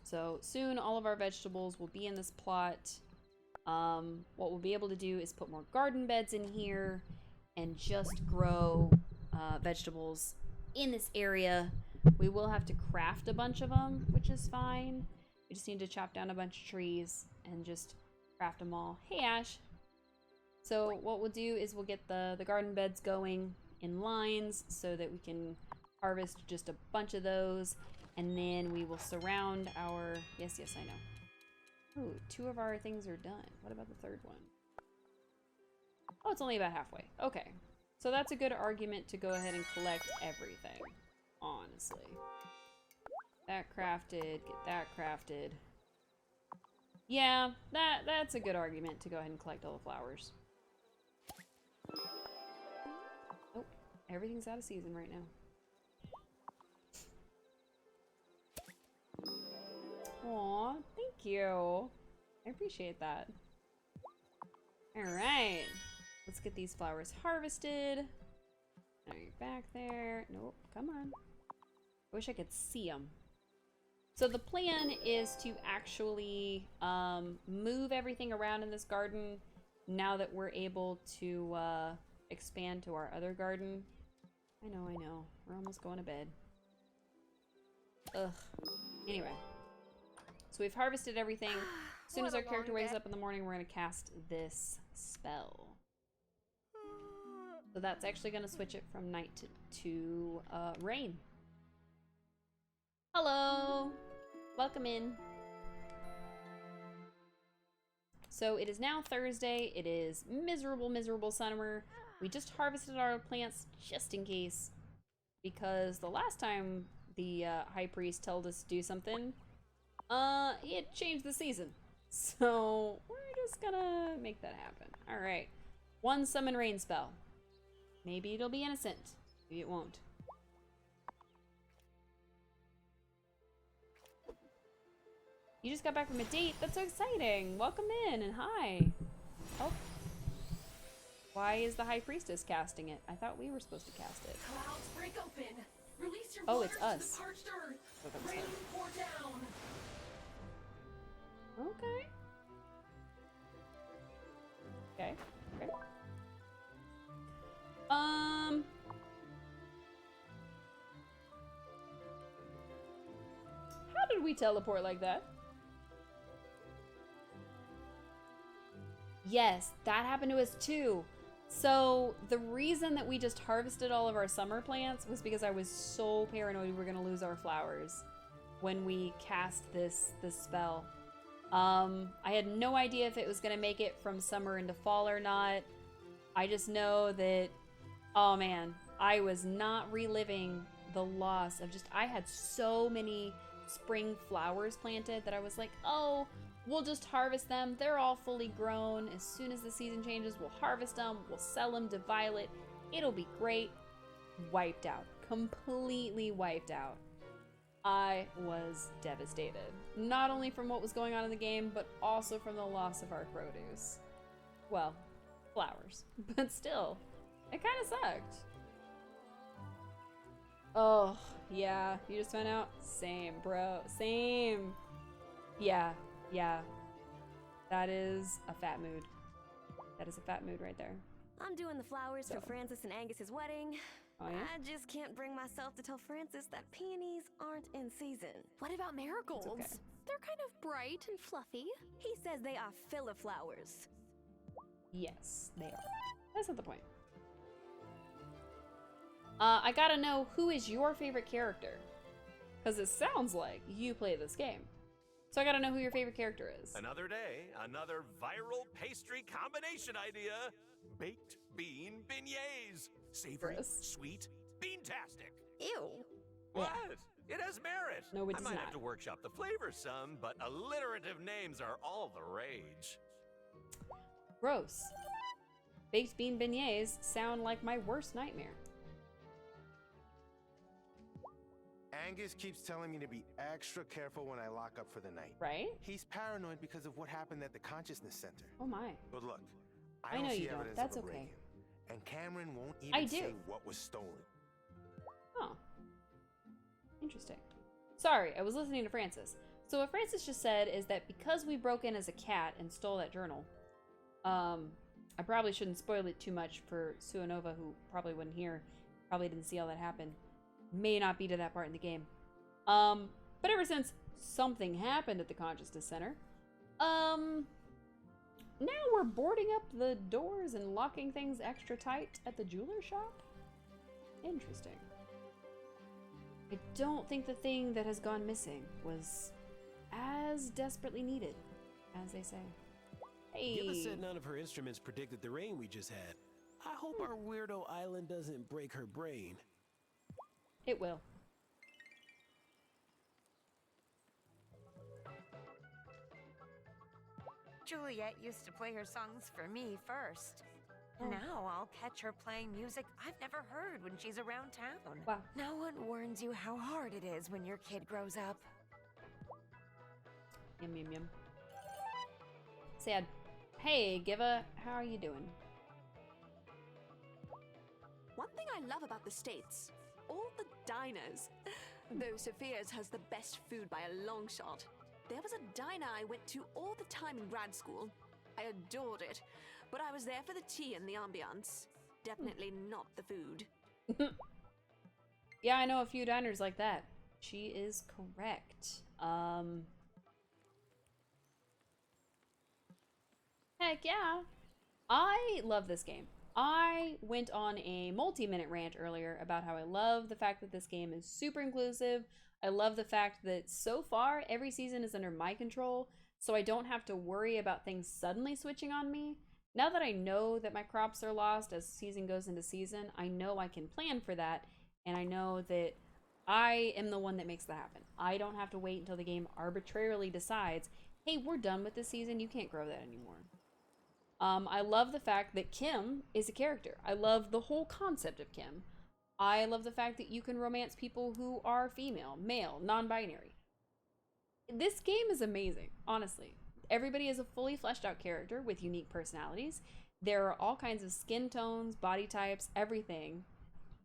So soon all of our vegetables will be in this plot. What we'll be able to do is put more garden beds in here and just grow vegetables in this area. We will have to craft a bunch of them, which is fine. We just need to chop down a bunch of trees and just craft them all. Hey, Ash. So what we'll do is we'll get the garden beds going in lines so that we can harvest just a bunch of those. And then we will surround our... Yes, I know. Ooh, 2 of our things are done. What about the 3rd one? Oh, it's only about halfway. Okay. So that's a good argument to go ahead and collect everything. Honestly. That crafted. Get that crafted. Yeah, that's a good argument to go ahead and collect all the flowers. Oh, everything's out of season right now. Aw, thank you. I appreciate that. Alright. Let's get these flowers harvested. Now you're back there. Nope, come on. I wish I could see them. So the plan is to actually move everything around in this garden now that we're able to expand to our other garden. I know. We're almost going to bed. Ugh. Anyway. So we've harvested everything. As soon as our character wakes up in the morning, we're going to cast this spell. So that's actually going to switch it from night to rain. Hello! Welcome in. So it is now Thursday. It is miserable, miserable summer. We just harvested our plants just in case. Because the last time the high priest told us to do something, it changed the season. So we're just gonna make that happen. Alright. 1 summon rain spell. Maybe it'll be innocent. Maybe it won't. You just got back from a date? That's so exciting! Welcome in and hi! Oh. Why is the High Priestess casting it? I thought we were supposed to cast it. Clouds break open. Release your Oh, it's waters us. to the parched earth. Oh, Rain pour down. Okay. Okay. Okay. How did we teleport like that? Yes, that happened to us too. So the reason that we just harvested all of our summer plants was because I was so paranoid we were gonna lose our flowers when we cast this spell. I had no idea if it was gonna make it from summer into fall or not. I just know that, oh man, I was not reliving the loss of just, I had so many spring flowers planted that I was like, oh, we'll just harvest them. They're all fully grown. As soon as the season changes, we'll harvest them. We'll sell them to Violet. It'll be great. Wiped out. Completely wiped out. I was devastated. Not only from what was going on in the game, but also from the loss of our produce. Well, flowers. But still, it kind of sucked. Oh, yeah. You just went out? Same, bro. Same. Yeah. Yeah, that is a fat mood. That is a fat mood right there. I'm doing the flowers for Francis and Angus's wedding. Oh, yeah? I just can't bring myself to tell Francis that peonies aren't in season. What about marigolds? Okay. They're kind of bright and fluffy. He says they are filler flowers. Yes, they are. That's not the point. I gotta know, who is your favorite character? Because it sounds like you play this game. So I gotta know who your favorite character is. Another day, another viral pastry combination idea. Baked bean beignets. Savory, sweet, bean-tastic. Ew. What? It has merit. No, it I does might not. have to workshop the flavors some, but alliterative names are all the rage. Gross. Baked bean beignets sound like my worst nightmare. Angus keeps telling me to be extra careful when I lock up for the night. Right? He's paranoid because of what happened at the Consciousness Center. Oh my. But look, I I know don't see you don't. evidence That's of a okay. break-in. And Cameron won't I even do. say what was stolen. Oh. Interesting. Sorry, I was listening to Francis. So what Francis just said is that because we broke in as a cat and stole that journal, I probably shouldn't spoil it too much for Suanova, who probably wouldn't hear, probably didn't see all that happen. May not be to that part in the game. But ever since something happened at the Consciousness Center, now we're boarding up the doors and locking things extra tight at the jeweler shop? Interesting. I don't think the thing that has gone missing was as desperately needed, as they say. Hey! Gilla said none of her instruments predicted the rain we just had. I hope our weirdo island doesn't break her brain. It will. Juliet used to play her songs for me first. Now I'll catch her playing music I've never heard when she's around town. Wow. No one warns you how hard it is when your kid grows up. Yum, yum, yum. Sad. Hey, Giva, how are you doing? One thing I love about the States, all the diners. Though Sophia's has the best food by a long shot. There was a diner I went to all the time in grad school. I adored it, but I was there for the tea and the ambiance. Definitely not the food. Yeah, I know a few diners like that. She is correct. Heck yeah. I love this game. I went on a multi-minute rant earlier about how I love the fact that this game is super inclusive. I love the fact that so far every season is under my control, so I don't have to worry about things suddenly switching on me. Now that I know that my crops are lost as season goes into season, I know I can plan for that, and I know that I am the one that makes that happen. I don't have to wait until the game arbitrarily decides, hey, we're done with this season, you can't grow that anymore. I love the fact that Kim is a character. I love the whole concept of Kim. I love the fact that you can romance people who are female, male, non-binary. This game is amazing, honestly. Everybody is a fully fleshed out character with unique personalities. There are all kinds of skin tones, body types, everything.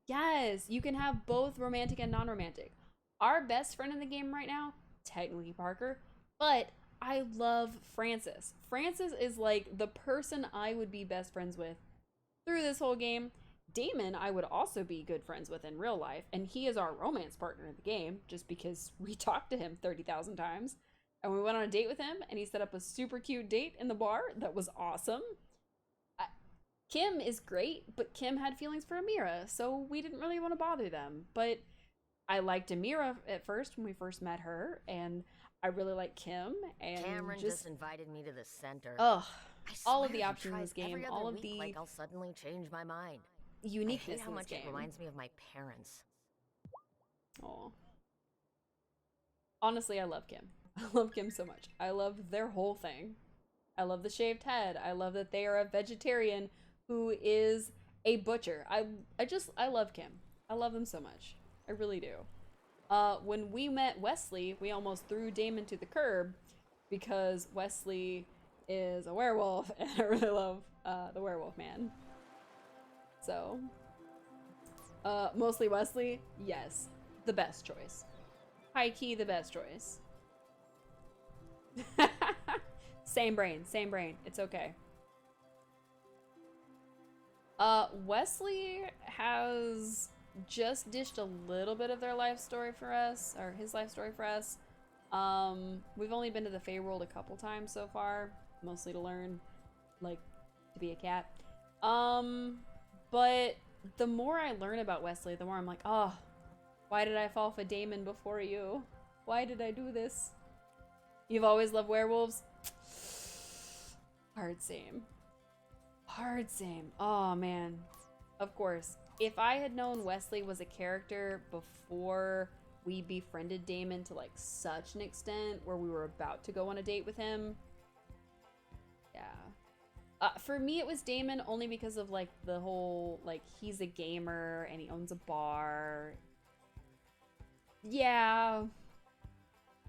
Yes, you can have both romantic and non-romantic. Our best friend in the game right now, technically Parker, but I love Francis. Francis is like the person I would be best friends with through this whole game. Damon, I would also be good friends with in real life, and he is our romance partner in the game, just because we talked to him 30,000 times. And we went on a date with him, and he set up a super cute date in the bar that was awesome. Kim is great, but Kim had feelings for Amira, so we didn't really want to bother them. But I liked Amira at first when we first met her, and I really like Kim, and Cameron just invited me to the center. Ugh, I all of swear the he options in tries this game, every other all of week, the like I'll suddenly change my mind. uniqueness I hate how in this much game. it reminds me of my parents. Aw. Honestly, I love Kim. I love Kim so much. I love their whole thing. I love the shaved head. I love that they are a vegetarian who is a butcher. I love Kim. I love them so much. I really do. When we met Wesley, we almost threw Damon to the curb because Wesley is a werewolf, and I really love the werewolf man. So, mostly Wesley, yes, the best choice. High key, the best choice. Same brain, it's okay. Wesley has just dished a little bit of their life story for us, or his life story for us. We've only been to the Fey World a couple times so far, mostly to learn, like, to be a cat. But the more I learn about Wesley, the more I'm like, oh, why did I fall for Damon before you? Why did I do this? You've always loved werewolves? Hard same. Hard same. Oh, man. Of course. If I had known Wesley was a character before we befriended Damon to, like, such an extent where we were about to go on a date with him, yeah. For me, it was Damon only because of, like, the whole, like, he's a gamer and he owns a bar. Yeah.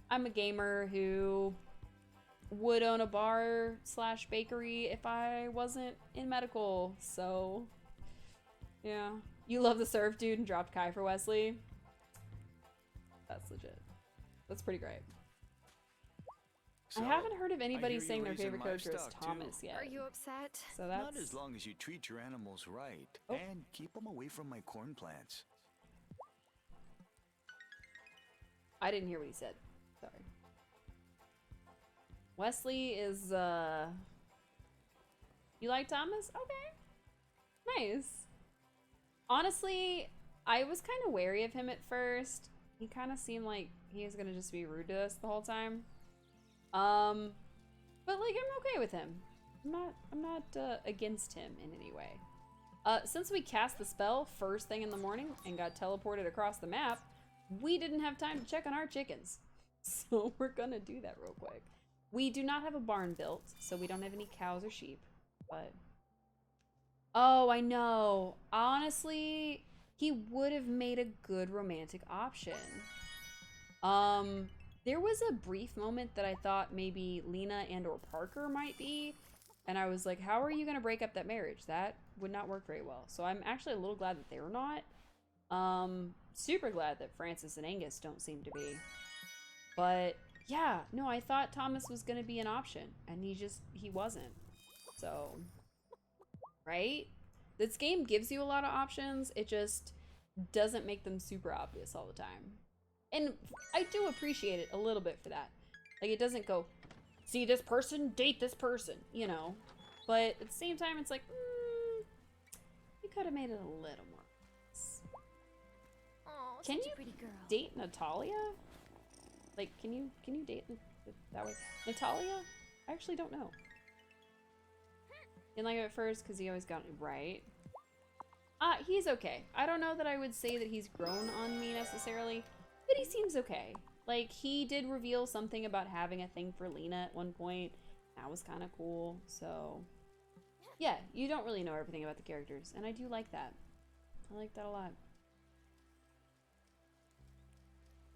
I'm a gamer who would own a bar / bakery if I wasn't in medical, so yeah. You love the surf dude and dropped Kai for Wesley? That's legit. That's pretty great. So, I haven't heard of I anybody hear saying you're their favorite raising character is livestock, Thomas too. yet. Are you upset? So that's... Not as long as you treat your animals right and keep them away from my corn plants. I didn't hear what he said. Sorry. Wesley is, You like Thomas? Okay. Nice. Honestly, I was kind of wary of him at first. He kind of seemed like he was gonna just be rude to us the whole time. But like, I'm okay with him. I'm not against him in any way. Since we cast the spell first thing in the morning and got teleported across the map, we didn't have time to check on our chickens. So we're gonna do that real quick. We do not have a barn built, so we don't have any cows or sheep, but... Oh, I know. Honestly, he would have made a good romantic option. There was a brief moment that I thought maybe Lena and or Parker might be, and I was like, how are you going to break up that marriage? That would not work very well. So I'm actually a little glad that they're not. Super glad that Francis and Angus don't seem to be. But yeah, no, I thought Thomas was going to be an option, and he wasn't. So, right? This game gives you a lot of options. It just doesn't make them super obvious all the time. And I do appreciate it a little bit for that. Like, it doesn't go, see this person, date this person, you know? But at the same time, it's like, you could have made it a little more. Oh, Can such you a pretty girl. date Natalia? Like, can you date that way? Natalia? I actually don't know. Didn't like him at first because he always got it right. He's okay. I don't know that I would say that he's grown on me necessarily, but he seems okay. Like, he did reveal something about having a thing for Lena at one point. That was kind of cool. So, yeah, you don't really know everything about the characters, and I do like that. I like that a lot.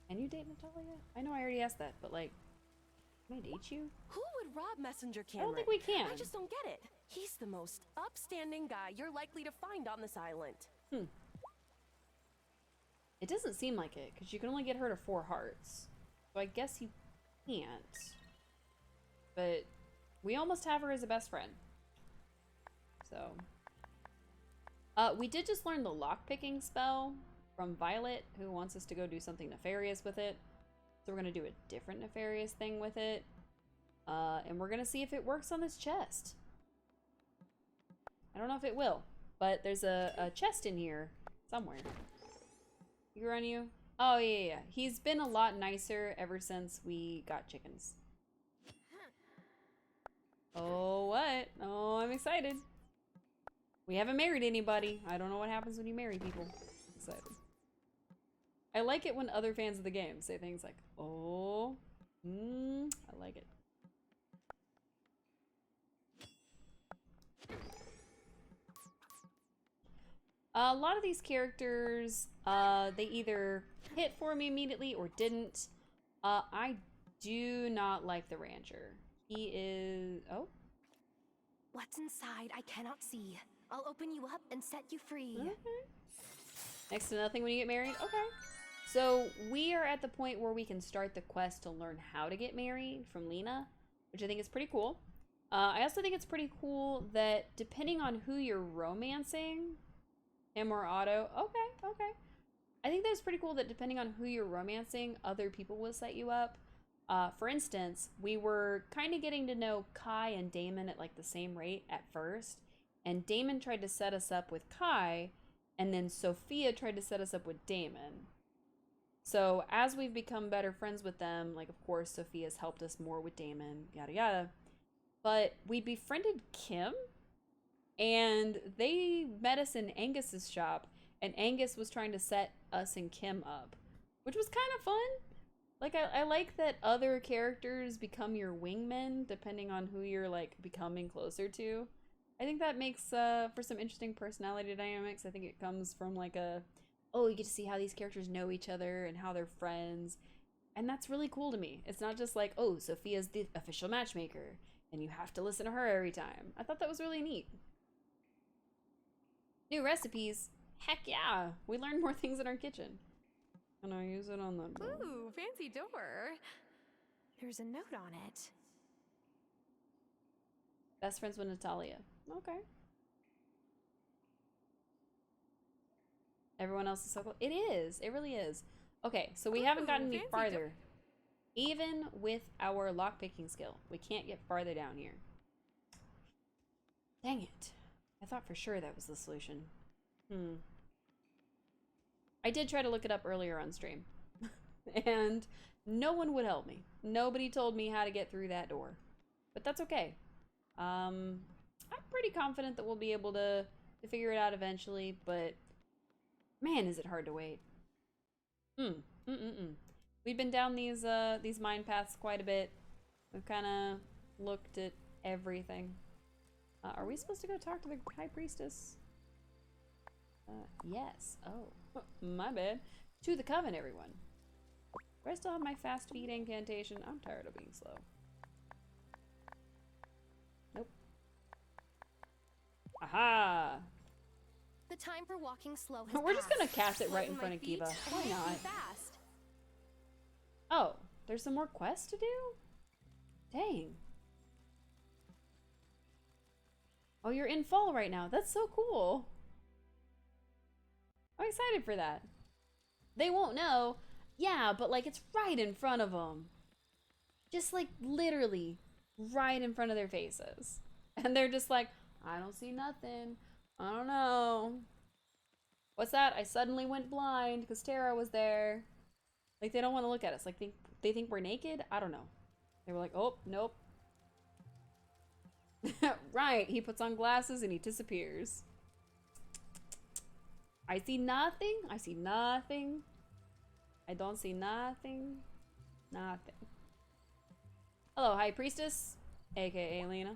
Can you date Natalia? I know I already asked that, but like, can I date you? Who would rob Messenger I Cameron? don't think we can. I just don't get it. He's the most upstanding guy you're likely to find on this island. It doesn't seem like it, because you can only get her to 4 hearts. So I guess you can't. But we almost have her as a best friend. So. We did just learn the lockpicking spell from Violet, who wants us to go do something nefarious with it. So we're going to do a different nefarious thing with it. And we're going to see if it works on this chest. I don't know if it will, but there's a chest in here somewhere. You run you? Oh, yeah. He's been a lot nicer ever since we got chickens. Oh, what? Oh, I'm excited. We haven't married anybody. I don't know what happens when you marry people. Excited. I like it when other fans of the game say things like, oh, I like it. A lot of these characters, they either hit for me immediately or didn't. I do not like the rancher. He is... Oh? What's inside I cannot see. I'll open you up and set you free. Okay. Next to nothing when you get married? Okay. So we are at the point where we can start the quest to learn how to get married from Lena, which I think is pretty cool. I also think it's pretty cool that depending on who you're romancing, him or Otto, okay. I think that's pretty cool that depending on who you're romancing, other people will set you up. For instance, we were kind of getting to know Kai and Damon at like the same rate at first, and Damon tried to set us up with Kai, and then Sophia tried to set us up with Damon. So as we've become better friends with them, like of course Sophia's helped us more with Damon, yada yada. But we befriended Kim, and they met us in Angus's shop, and Angus was trying to set us and Kim up, which was kind of fun. Like, I like that other characters become your wingmen, depending on who you're, like, becoming closer to. I think that makes for some interesting personality dynamics. I think it comes from, like, oh, you get to see how these characters know each other and how they're friends. And that's really cool to me. It's not just like, oh, Sophia's the official matchmaker, and you have to listen to her every time. I thought that was really neat. New recipes. Heck yeah. We learned more things in our kitchen. And I use it on the door. Ooh, fancy door. There's a note on it. Best friends with Natalia. Okay. Everyone else is so cool. It is. It really is. Okay, so we haven't gotten any farther. Even with our lockpicking skill, we can't get farther down here. Dang it. I thought for sure that was the solution. I did try to look it up earlier on stream. And no one would help me. Nobody told me how to get through that door. But that's okay. I'm pretty confident that we'll be able to figure it out eventually, but man, is it hard to wait. We've been down these mine paths quite a bit. We've kind of looked at everything. Are we supposed to go talk to the High Priestess? Yes. Oh, my bad. To the Coven, everyone. Do I still have my fast feed incantation? I'm tired of being slow. Nope. Aha! The time for walking slow has We're just passed. gonna cast it right in Floating front my of feet Kiva. and Why making not? fast. Oh, there's some more quests to do? Dang. Oh, you're in fall right now. That's so cool. I'm excited for that. They won't know. Yeah, but like it's right in front of them. Just like literally right in front of their faces. And they're just like, I don't see nothing. I don't know. What's that? I suddenly went blind because Tara was there. Like they don't want to look at us. Like they think we're naked? I don't know. They were like, oh, nope. Right, he puts on glasses and he disappears. I see nothing. I see nothing. I don't see nothing. Nothing. Hello, High Priestess, aka Lena.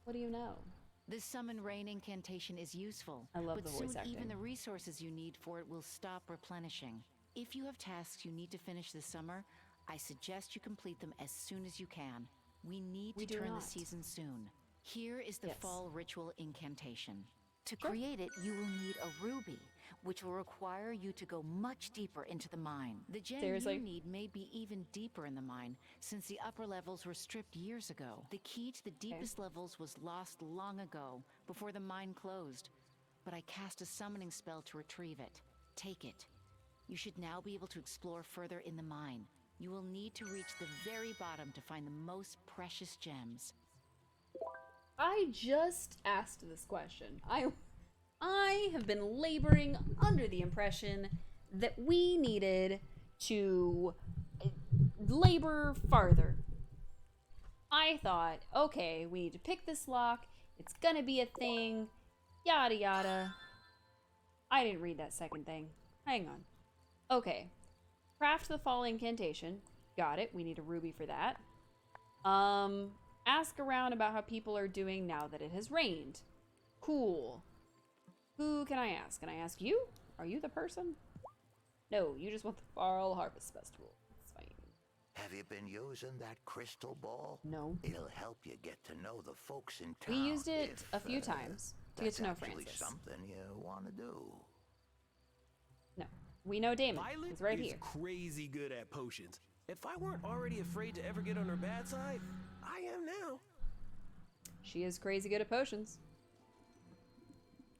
What do you know? The summon rain incantation is useful, I love but the voice soon acting. even the resources you need for it will stop replenishing. If you have tasks you need to finish this summer, I suggest you complete them as soon as you can. We need to turn the season soon. Here is the fall ritual incantation. To create it, you will need a ruby, which will require you to go much deeper into the mine. The gem you need may be even deeper in the mine, since the upper levels were stripped years ago. The key to the deepest levels was lost long ago, before the mine closed. But I cast a summoning spell to retrieve it. Take it. You should now be able to explore further in the mine. You will need to reach the very bottom to find the most precious gems. I just asked this question. I have been laboring under the impression that we needed to labor farther. I thought, okay, we need to pick this lock. It's gonna be a thing. Yada yada. I didn't read that second thing. Hang on. Okay. Craft the fall incantation. Got it. We need a ruby for that. Ask around about how people are doing now that it has rained. Cool. Who can I ask? Can I ask you? Are you the person? No, you just want the Fall Harvest Festival. It's fine. Have you been using that crystal ball? No. It'll help you get to know the folks in We town. used it a few times to get to know That's actually Francis. something you want to do. No. We know Damon. Violet He's right is here. crazy good at potions. If I weren't already afraid to ever get on her bad side, I am now. She is crazy good at potions.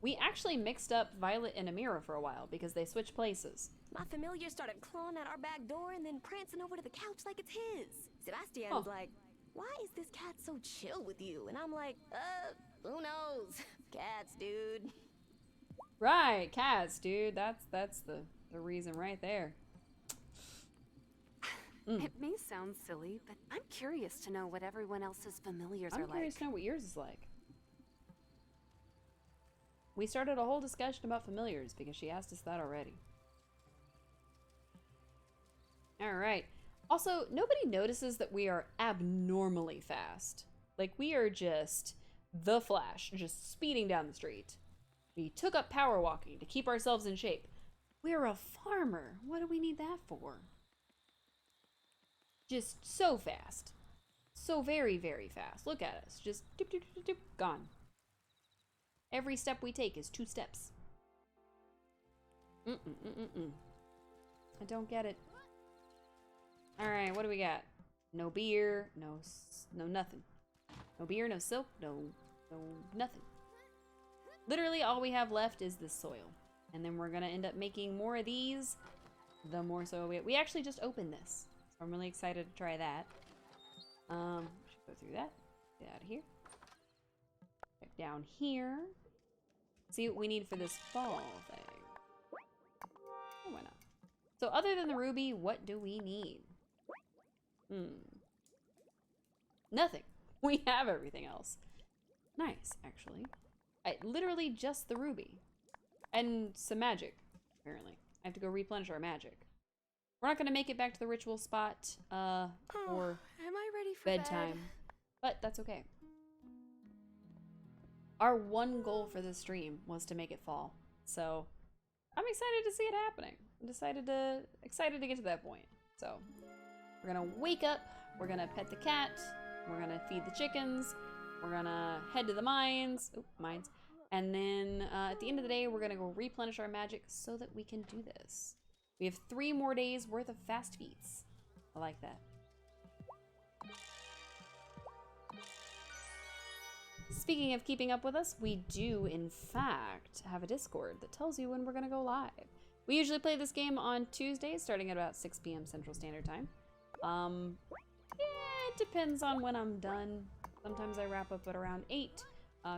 We actually mixed up Violet and Amira for a while because they switched places. My familiar started clawing at our back door and then prancing over to the couch like it's his. Sebastian's like, why is this cat so chill with you? And I'm like, who knows? Cats, dude. Right, cats, dude. That's the reason right there. It may sound silly, but I'm curious to know what everyone else's familiars are I'm curious like. to know what yours is like. We started a whole discussion about familiars because she asked us that already. Alright. Also, nobody notices that we are abnormally fast. Like, we are just the Flash, just speeding down the street. We took up power walking to keep ourselves in shape. We're a farmer. What do we need that for? Just so fast. So very, very fast. Look at us. Just dip, dip, dip, dip, gone. Every step we take is 2 steps. I don't get it. Alright, what do we got? No beer, no nothing. No beer, no silk, no nothing. Literally all we have left is this soil. And then we're gonna end up making more of these. The more soil we actually just opened this. So I'm really excited to try that. Should go through that. Get out of here. Back down here. See what we need for this fall thing. Oh, why not? So other than the ruby, what do we need? Nothing. We have everything else. Nice, actually. Literally just the ruby. And some magic, apparently. I have to go replenish our magic. We're not going to make it back to the ritual spot for Am I ready for bedtime. bed? But that's okay. Our one goal for this stream was to make it fall. So I'm excited to see it happening. I'm excited to get to that point. So we're gonna wake up, we're gonna pet the cat, we're gonna feed the chickens, we're gonna head to the mines, and then at the end of the day, we're gonna go replenish our magic so that we can do this. We have 3 more days worth of fast feats. I like that. Speaking of keeping up with us, we do, in fact, have a Discord that tells you when we're gonna go live. We usually play this game on Tuesdays, starting at about 6 p.m. Central Standard Time. Yeah, it depends on when I'm done. Sometimes I wrap up at around 8.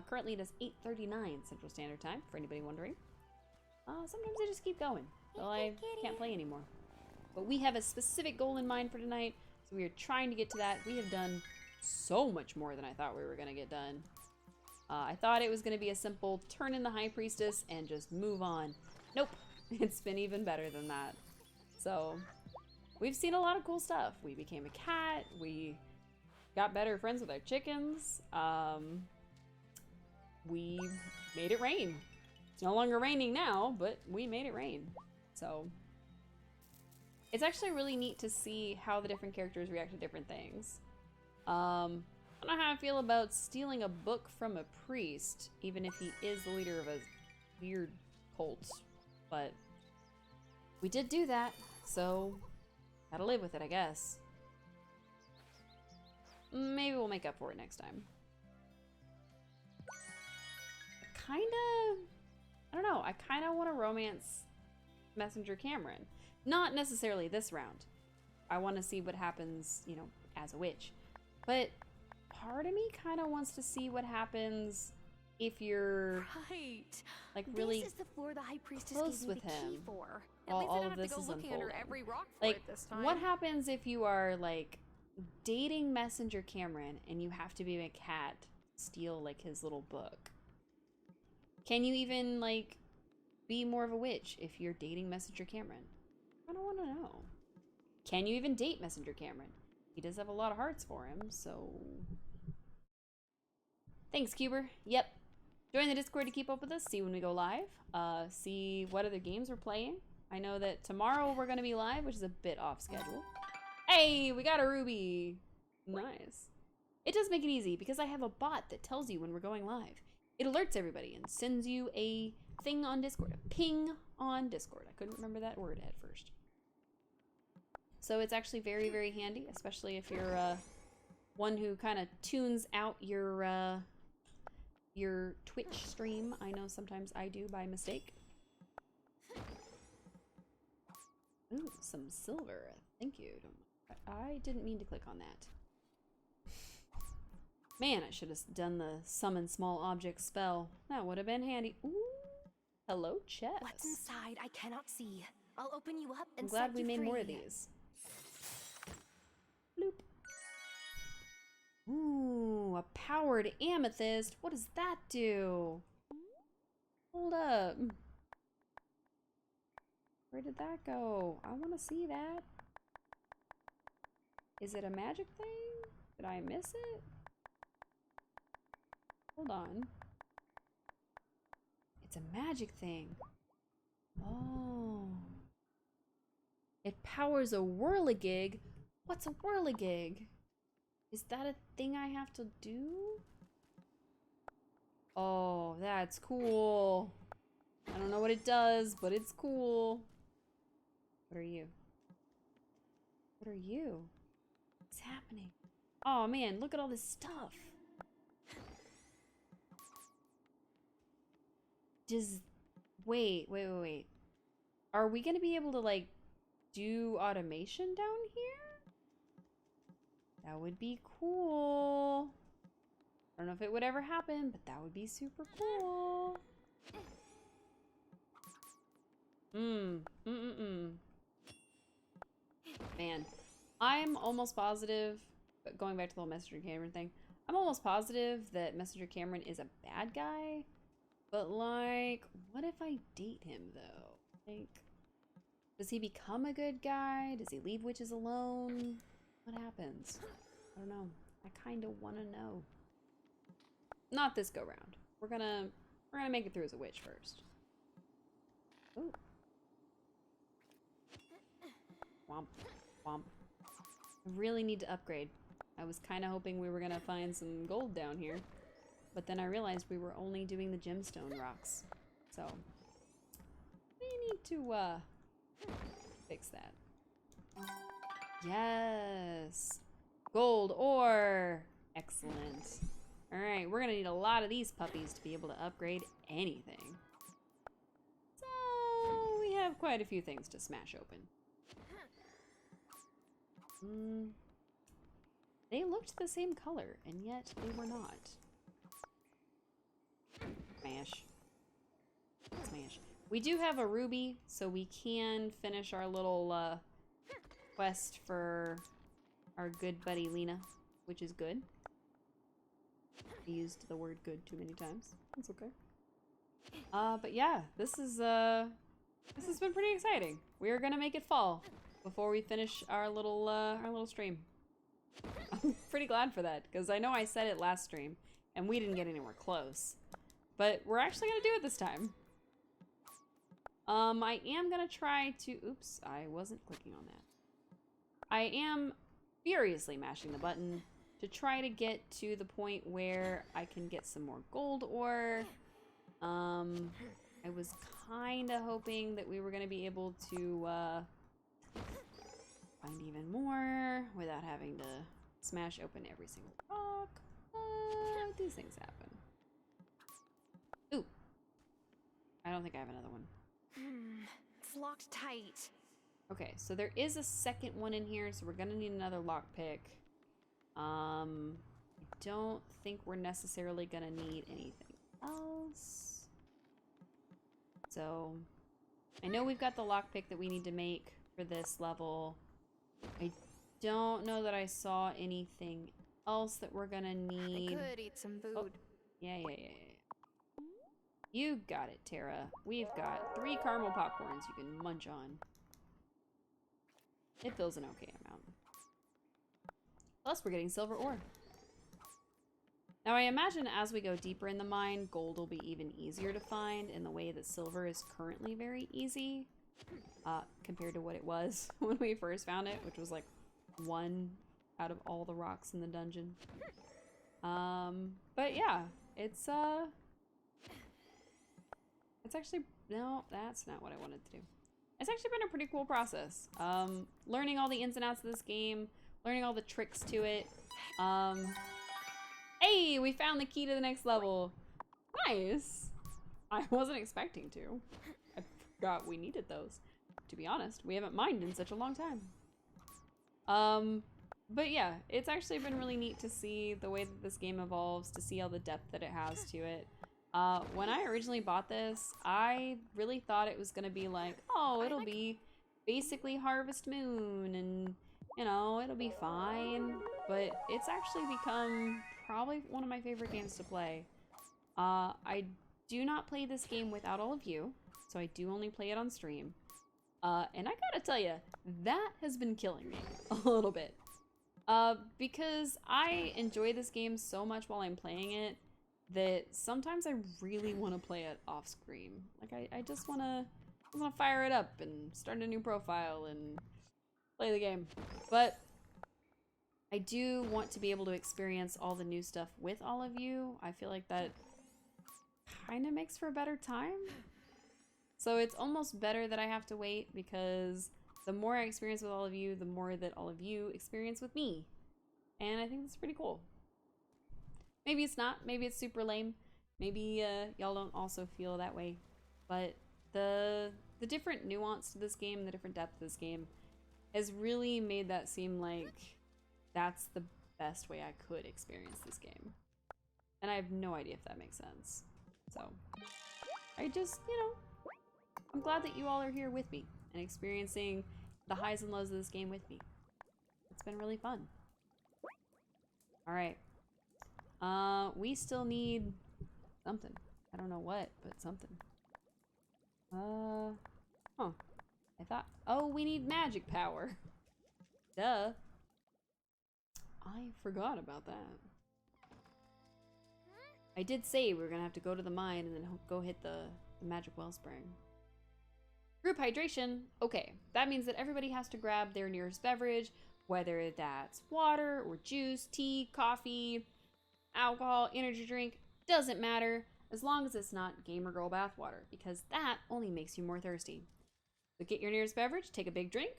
Currently it is 8:39 Central Standard Time, for anybody wondering. Sometimes I just keep going, so I can't play anymore. But we have a specific goal in mind for tonight, so we are trying to get to that. We have done so much more than I thought we were going to get done. I thought it was going to be a simple turn in the High Priestess and just move on. Nope, it's been even better than that. So, we've seen a lot of cool stuff. We became a cat, we got better friends with our chickens, we made it rain. It's no longer raining now, but we made it rain. So, it's actually really neat to see how the different characters react to different things. I don't know how I feel about stealing a book from a priest, even if he is the leader of a weird cult, but we did do that, so gotta live with it, I guess. Maybe we'll make up for it next time. I don't know, I kinda want to romance Messenger Cameron. Not necessarily this round. I want to see what happens, you know, as a witch. But part of me kind of wants to see what happens if you're like really This is the floor the High Priestess close gave me with the key him for. while At least I all don't of have to this go is looking under unfolding. every rock for Like, it this time. what happens if you are like dating Messenger Cameron and you have to be a cat, steal like his little book? Can you even like be more of a witch if you're dating Messenger Cameron? I don't want to know. Can you even date Messenger Cameron? He does have a lot of hearts for him, so... Thanks, Cuber. Yep. Join the Discord to keep up with us, see when we go live, see what other games we're playing. I know that tomorrow we're going to be live, which is a bit off schedule. Hey, we got a ruby. Nice. It does make it easy because I have a bot that tells you when we're going live. It alerts everybody and sends you a thing on Discord, a ping on Discord. I couldn't remember that word at first. So it's actually very, very handy, especially if you're one who kind of tunes out your Twitch stream. I know sometimes I do by mistake. Ooh, some silver. Thank you. I didn't mean to click on that. Man, I should have done the summon small object spell. That would have been handy. Ooh, hello, chest. What's inside? I cannot see. I'll open you up and I'm glad set we you made free. more of these. Bloop. Ooh, a powered amethyst. What does that do? Hold up. Where did that go? I want to see that. Is it a magic thing? Did I miss it? Hold on. It's a magic thing. Oh. It powers a whirligig. What's a whirligig? Is that a thing I have to do? Oh, that's cool. I don't know what it does, but it's cool. What are you? What are you? What's happening? Oh man, look at all this stuff. Just wait. Are we gonna be able to like do automation down here? That would be cool. I don't know if it would ever happen, but that would be super cool. Man, I'm almost positive, going back to the whole Messenger Cameron thing, I'm almost positive that Messenger Cameron is a bad guy. But like, what if I date him though? Like, does he become a good guy? Does he leave witches alone? What happens? I don't know. I kind of want to know. Not this go round. We're gonna make it through as a witch first. Ooh. Womp, Womp. I really need to upgrade. I was kind of hoping we were gonna find some gold down here, but then I realized we were only doing the gemstone rocks. So, we need to, fix that. Yes! Gold ore! Excellent. Alright, we're gonna need a lot of these puppies to be able to upgrade anything. So, we have quite a few things to smash open. They looked the same color, and yet they were not. Smash. Smash. We do have a ruby, so we can finish our little quest for our good buddy Lena, which is good. I used the word good too many times. That's okay. But yeah, this has been pretty exciting. We are gonna make it fall before we finish our little stream. I'm pretty glad for that, because I know I said it last stream, and we didn't get anywhere close. But we're actually gonna do it this time. I am gonna try to... Oops, I wasn't clicking on that. I am furiously mashing the button to try to get to the point where I can get some more gold ore. I was kinda hoping that we were gonna be able to, find even more without having to smash open every single rock. These things happen. Ooh. I don't think I have another one. It's locked tight. Okay, so there is a second one in here, so we're gonna need another lockpick. I don't think we're necessarily gonna need anything else. So, I know we've got the lockpick that we need to make for this level. I don't know that I saw anything else that we're gonna need. I could eat some food. Oh, yeah. You got it, Tara. We've got 3 caramel popcorns you can munch on. It feels an okay amount. Plus, we're getting silver ore. Now, I imagine as we go deeper in the mine, gold will be even easier to find in the way that silver is currently very easy. Compared to what it was when we first found it, which was like 1 out of all the rocks in the dungeon. But yeah, it's actually, no, that's not what I wanted to do. It's actually been a pretty cool process. Learning all the ins and outs of this game, learning all the tricks to it. Hey, we found the key to the next level. Nice. I wasn't expecting to. I forgot we needed those. To be honest, we haven't mined in such a long time. But yeah, it's actually been really neat to see the way that this game evolves, to see all the depth that it has to it. When I originally bought this, I really thought it was gonna be like, oh, it'll be basically Harvest Moon and, you know, it'll be fine. But it's actually become probably one of my favorite games to play. I do not play this game without all of you, so I do only play it on stream. And I gotta tell you, that has been killing me a little bit. Because I enjoy this game so much while I'm playing it that sometimes I really want to play it off screen. Like I just want to fire it up and start a new profile and play the game. But I do want to be able to experience all the new stuff with all of you. I feel like that kind of makes for a better time. So it's almost better that I have to wait, because the more I experience with all of you, the more that all of you experience with me. And I think that's pretty cool. Maybe it's not. Maybe it's super lame. Maybe y'all don't also feel that way. But the different nuance to this game, the different depth of this game, has really made that seem like that's the best way I could experience this game. And I have no idea if that makes sense. So, I just, you know, I'm glad that you all are here with me and experiencing the highs and lows of this game with me. It's been really fun. Alright. We still need something. I don't know what, but something. Huh. I thought, oh, we need magic power. Duh. I forgot about that. I did say we were gonna have to go to the mine and then go hit the magic wellspring. Group hydration. Okay, that means that everybody has to grab their nearest beverage, whether that's water or juice, tea, coffee, alcohol, energy drink, doesn't matter, as long as it's not gamer girl bathwater, because that only makes you more thirsty. So get your nearest beverage, take a big drink.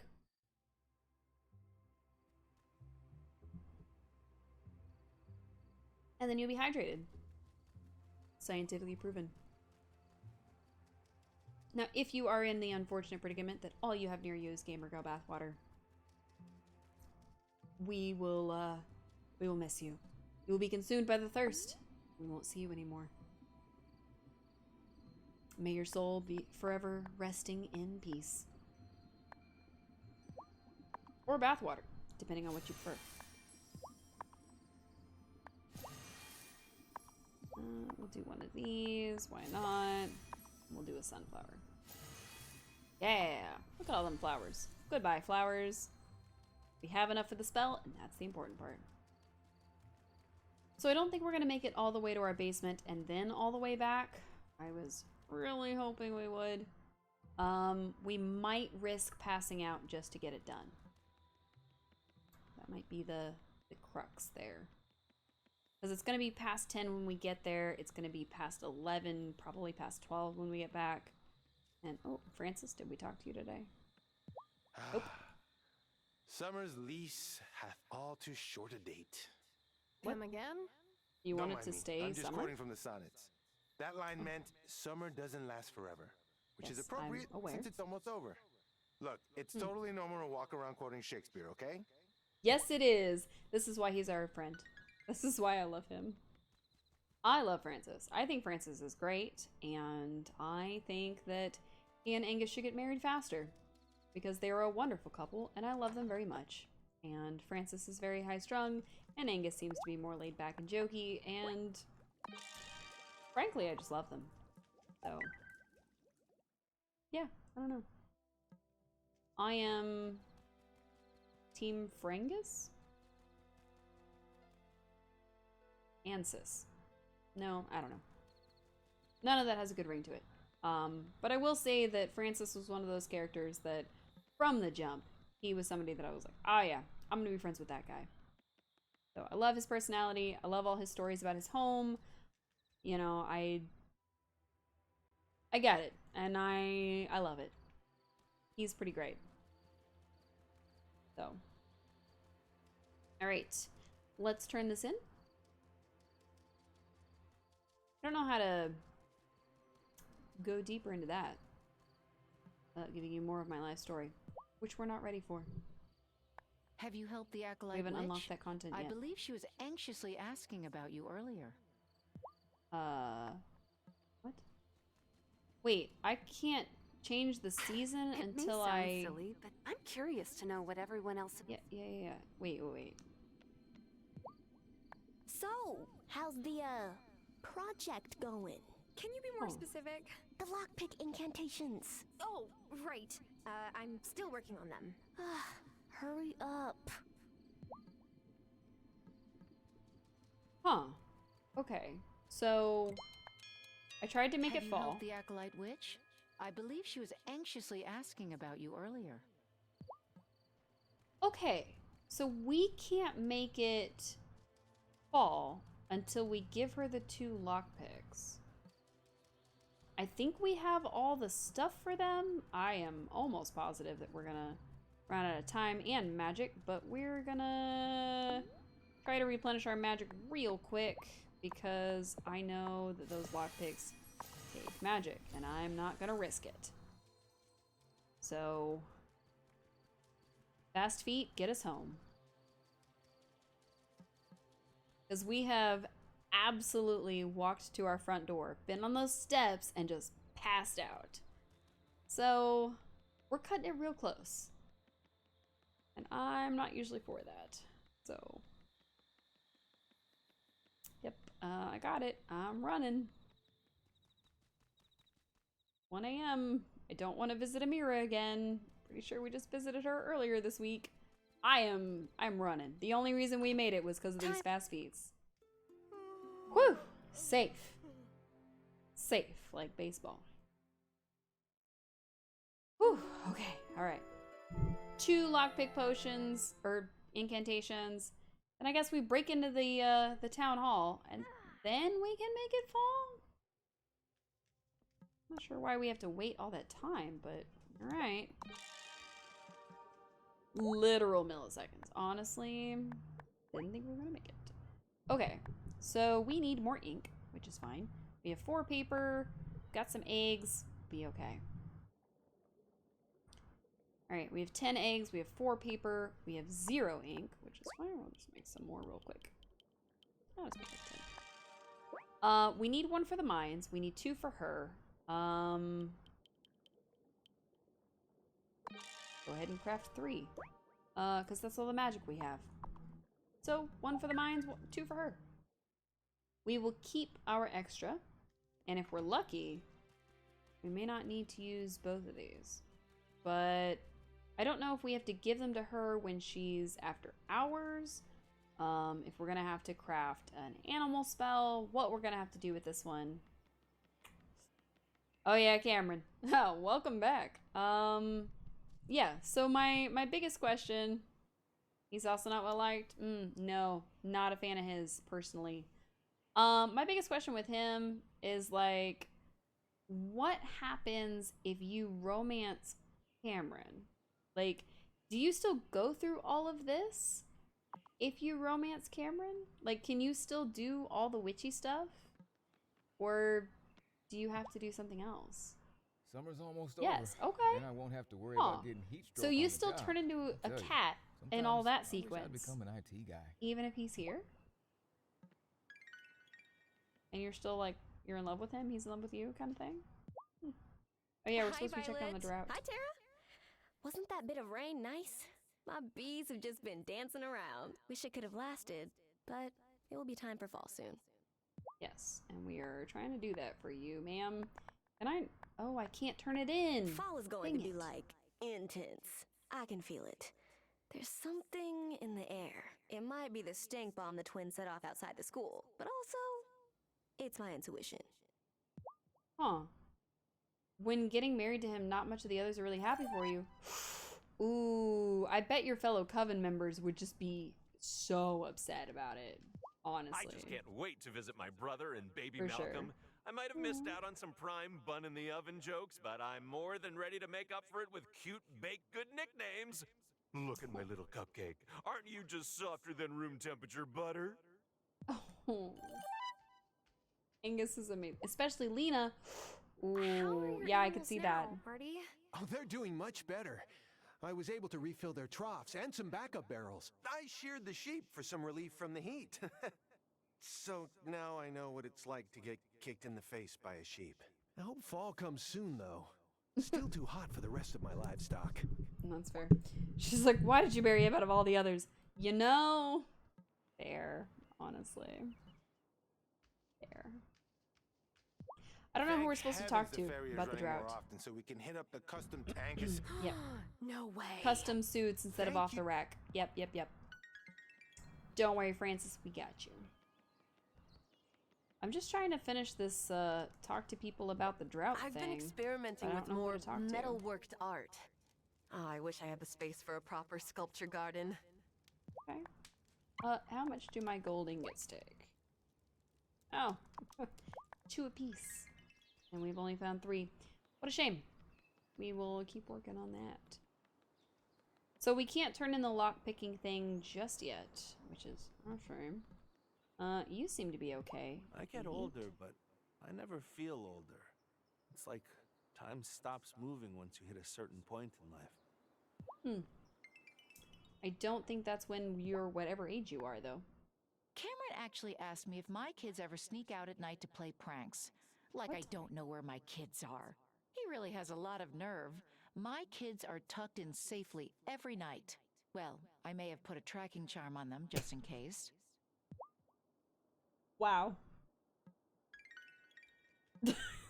And then you'll be hydrated. Scientifically proven. Now, if you are in the unfortunate predicament that all you have near you is gamer girl bathwater, we will miss you. You will be consumed by the thirst. We won't see you anymore. May your soul be forever resting in peace. Or bathwater, depending on what you prefer. We'll do one of these. Why not? We'll do a sunflower. Yeah! Look at all them flowers. Goodbye, flowers. We have enough for the spell, and that's the important part. So I don't think we're going to make it all the way to our basement and then all the way back. I was really hoping we would. We might risk passing out just to get it done. That might be the crux there. Because it's going to be past 10 when we get there. It's going to be past 11, probably past 12 when we get back. And, oh, Francis, did we talk to you today? Nope. Summer's lease hath all too short a date. Come again? You Don't wanted mind to me. stay I'm just summer? quoting from the sonnets. That line meant summer doesn't last forever, which Yes, is appropriate I'm aware. since it's almost over. Look, it's totally normal to walk around quoting Shakespeare, okay? Yes, it is. This is why he's our friend. This is why I love him. I love Francis. I think Francis is great, and I think that he and Angus should get married faster because they are a wonderful couple, and I love them very much. And Francis is very high-strung, and Angus seems to be more laid back and jokey, and frankly, I just love them. So, yeah, I don't know. I am Team Frangus? Ansis. No, I don't know. None of that has a good ring to it. But I will say that Francis was one of those characters that, from the jump, he was somebody that I was like, oh yeah, I'm gonna be friends with that guy. So I love his personality. I love all his stories about his home. You know, I get it, and I love it. He's pretty great. So, all right, let's turn this in. I don't know how to go deeper into that. Giving you more of my life story, which we're not ready for. Have you helped the acolyte We haven't witch? unlocked that content I yet. believe she was anxiously asking about you earlier. What? Wait, I can't change the season It until may sound silly, but I'm curious to know what everyone else. Yeah. Wait. So, how's the, project going? Can you be more specific? The lockpick incantations. Oh, right. I'm still working on them. Hurry up. Huh. Okay. So I tried to make Have it you fall. helped the acolyte witch? I believe she was anxiously asking about you earlier. Okay. So we can't make it fall until we give her the 2 lockpicks. I think we have all the stuff for them. I am almost positive that we're gonna run out of time and magic, but we're gonna try to replenish our magic real quick because I know that those lockpicks take magic, and I'm not gonna risk it. So, fast feet, get us home. Because we have absolutely walked to our front door, been on those steps, and just passed out. So, we're cutting it real close. And I'm not usually for that. So, yep, I got it. I'm running. 1 a.m. I don't want to visit Amira again. Pretty sure we just visited her earlier this week. I'm running. The only reason we made it was because of these fast feeds. Whew! Safe. Safe, like baseball. Whew, okay, alright. 2 lockpick potions, or incantations. And I guess we break into the town hall, and then we can make it fall? Not sure why we have to wait all that time, but alright. Literal milliseconds. Honestly, didn't think we were gonna make it. Okay, so we need more ink, which is fine. We have 4 paper, got some eggs, be okay. Alright, we have 10 eggs, we have 4 paper, we have 0 ink, which is fine. We'll just make some more real quick. Oh, let's make it 10. We need 1 for the mines, we need 2 for her. Go ahead and craft 3. Because that's all the magic we have. So, 1 for the mines, 2 for her. We will keep our extra, and if we're lucky, we may not need to use both of these. But I don't know if we have to give them to her when she's after hours, if we're gonna have to craft an animal spell, what we're gonna have to do with this one. Oh yeah, Cameron. Oh, welcome back. Yeah, so my biggest question, he's also not well liked. No, not a fan of his personally. My biggest question with him is like, what happens if you romance Cameron? Like, do you still go through all of this if you romance Cameron? Like, can you still do all the witchy stuff? Or do you have to do something else? Summer's almost yes, over. okay. Then I won't have to worry about getting heat stroke. So you on the still job. turn into a Tell you, cat in all that sometimes I wish sequence. I'd become an IT guy. Even if he's here? And you're still like, you're in love with him, he's in love with you kind of thing? Oh yeah, we're supposed to be checking on the drought. Hi, Tara. Wasn't that bit of rain nice? My bees have just been dancing around. Wish it could have lasted, but it will be time for fall soon. Yes, and we are trying to do that for you, ma'am. And oh, I can't turn it in. Fall is going to be like intense. I can feel it. There's something in the air. It might be the stink bomb the twins set off outside the school, but also, it's my intuition. Huh. When getting married to him, not much of the others are really happy for you. Ooh, I bet your fellow coven members would just be so upset about it, honestly. I just can't wait to visit my brother and baby For Malcolm. sure. I might have missed out on some prime bun in the oven jokes, but I'm more than ready to make up for it with cute baked good nicknames. Look at my little cupcake. Aren't you just softer than room temperature butter? Oh. Angus is amazing. Especially Lena. Ooh, yeah, I could see that. Marty? Oh, they're doing much better. I was able to refill their troughs and some backup barrels. I sheared the sheep for some relief from the heat. So now I know what it's like to get kicked in the face by a sheep. I hope fall comes soon, though. Still too hot for the rest of my livestock. That's fair. She's like, why did you marry him out of all the others? You know? Fair, honestly. Fair. I don't know who we're supposed to talk to about the drought. More often so we can hit up the custom tankers. Yep. No way. Custom suits instead of off the rack. Yep. Don't worry, Francis, we got you. I'm just trying to finish this talk to people about the drought I've thing. been experimenting I with don't know who more to talk to. metalworked art. Oh, I wish I had the space for a proper sculpture garden. Okay. How much do my gold ingots take? Oh, 2 apiece. And we've only found 3. What a shame. We will keep working on that. So we can't turn in the lock-picking thing just yet, which is a shame. You seem to be okay. I get older, but I never feel older. It's like time stops moving once you hit a certain point in life. I don't think that's when you're whatever age you are, though. Cameron actually asked me if my kids ever sneak out at night to play pranks. Like I don't know where my kids are. He really has a lot of nerve. My kids are tucked in safely every night. Well, I may have put a tracking charm on them just in case. Wow.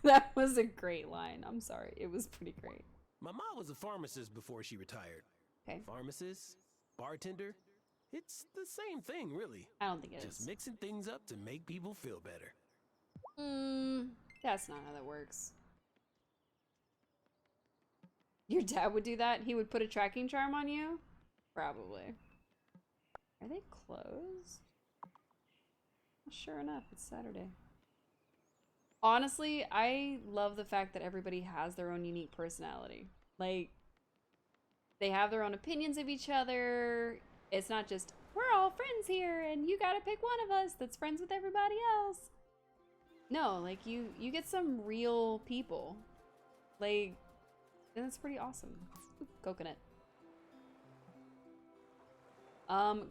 That was a great line. I'm sorry. It was pretty great. My mom was a pharmacist before she retired. Okay. Pharmacist, bartender, it's the same thing, really. I don't think it Just is. mixing things up to make people feel better. That's not how that works. Your dad would do that? He would put a tracking charm on you? Probably. Are they closed? Sure enough, it's Saturday. Honestly, I love the fact that everybody has their own unique personality. Like, they have their own opinions of each other. It's not just, we're all friends here and you gotta pick one of us that's friends with everybody else. No, like, you get some real people. Like, and that's pretty awesome. Ooh, coconut.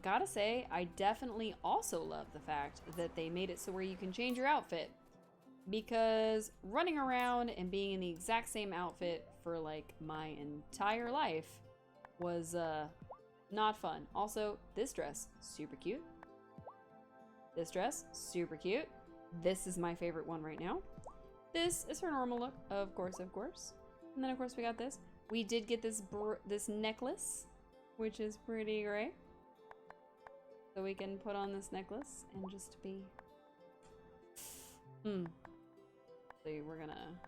Gotta say, I definitely also love the fact that they made it so where you can change your outfit. Because running around and being in the exact same outfit for like my entire life was not fun. Also, this dress, super cute. This dress, super cute. This is my favorite one right now. This is her normal look, of course, of course. And then of course we got this. We did get this this necklace, which is pretty great. So we can put on this necklace and just be... So we're gonna...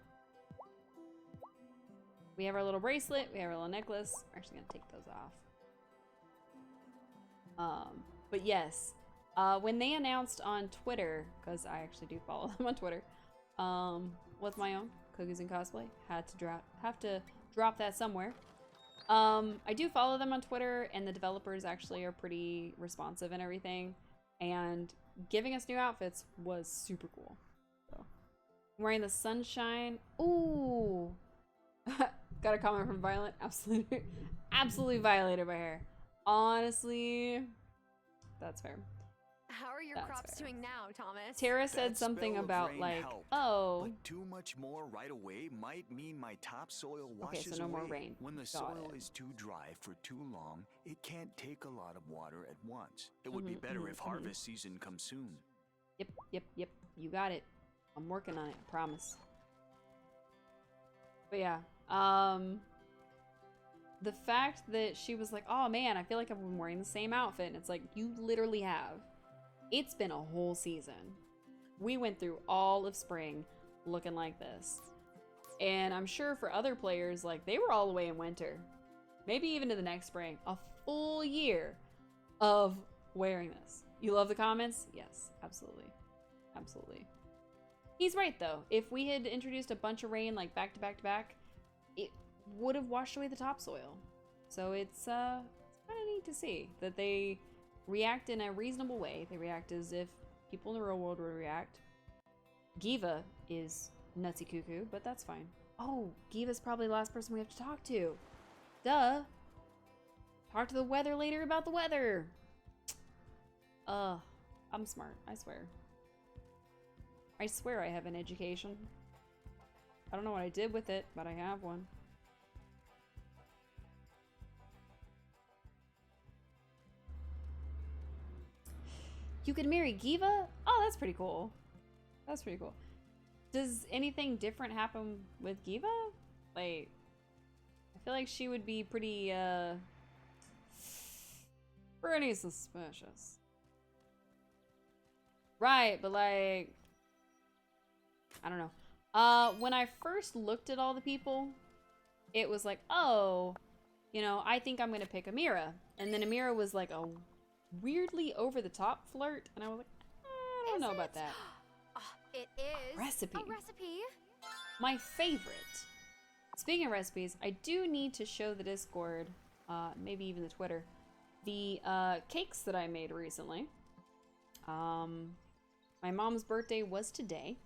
We have our little bracelet, we have our little necklace. We're actually gonna take those off. But yes, when they announced on Twitter, because I actually do follow them on Twitter, with my own Cookies and Cosplay, have to drop that somewhere. I do follow them on Twitter, and the developers actually are pretty responsive and everything, and giving us new outfits was super cool. So, I'm wearing the sunshine. Ooh, got a comment from Violet. Absolutely violated by hair. Honestly, that's fair. How are your crops doing now, Thomas? Tara said something about like, helped, oh, but too much more right away might mean my topsoil washes okay, so no away. more rain. When the Got soil it. is too dry for too long, it can't take a lot of water at once. It would be better if harvest season comes soon. Yep. You got it. I'm working on it. I promise. But yeah, the fact that she was like, oh man, I feel like I've been wearing the same outfit, and it's like, you literally have. It's been a whole season. We went through all of spring looking like this. And I'm sure for other players, like, they were all the way in winter. Maybe even to the next spring. A full year of wearing this. You love the comments? Yes, absolutely. Absolutely. He's right, though. If we had introduced a bunch of rain, like, back to back to back, it would have washed away the topsoil. So it's kind of neat to see that they react in a reasonable way. They react as if people in the real world would react. Giva is nutsy cuckoo, but that's fine. Oh, Giva's probably the last person we have to talk to. Duh. Talk to the weather later about the weather. I'm smart, I swear. I swear I have an education. I don't know what I did with it, but I have one. You could marry Giva? Oh, that's pretty cool. That's pretty cool. Does anything different happen with Giva? Like, I feel like she would be pretty, pretty suspicious. Right, but like, I don't know. When I first looked at all the people, it was like, oh, you know, I think I'm gonna pick Amira. And then Amira was like a weirdly over-the-top flirt, and I was like, I don't know about that. It is Recipe. a recipe. My favorite. Speaking of recipes, I do need to show the Discord, maybe even the Twitter, the cakes that I made recently. My mom's birthday was today,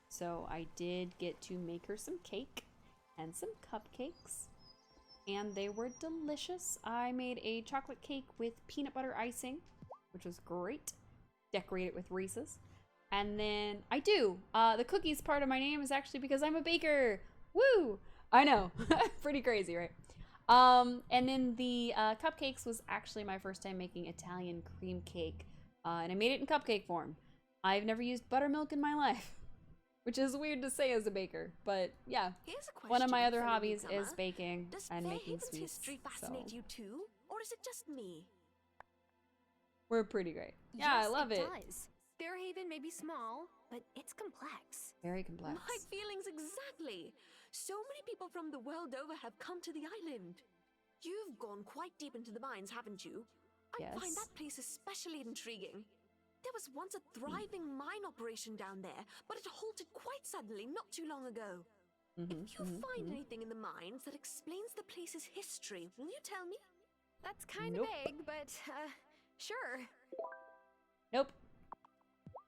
so I did get to make her some cake and some cupcakes, and they were delicious. I made a chocolate cake with peanut butter icing, which was great. Decorate it with Reese's. And then the cookies part of my name is actually because I'm a baker. Woo! I know. Pretty crazy, right? And then the cupcakes was actually my first time making Italian cream cake. And I made it in cupcake form. I've never used buttermilk in my life, which is weird to say as a baker. But yeah, one of my other hobbies is baking and making sweets. Does history fascinate you too? Or is it just me? We're pretty great. Yeah, Yes, I love it. Does. Fairhaven may be small, but it's complex. Very complex. My feelings exactly. So many people from the world over have come to the island. You've gone quite deep into the mines, haven't you? I find that place especially intriguing. There was once a thriving mine operation down there, but it halted quite suddenly not too long ago. If you find anything in the mines that explains the place's history, will you tell me? That's kind of vague, but sure. Nope.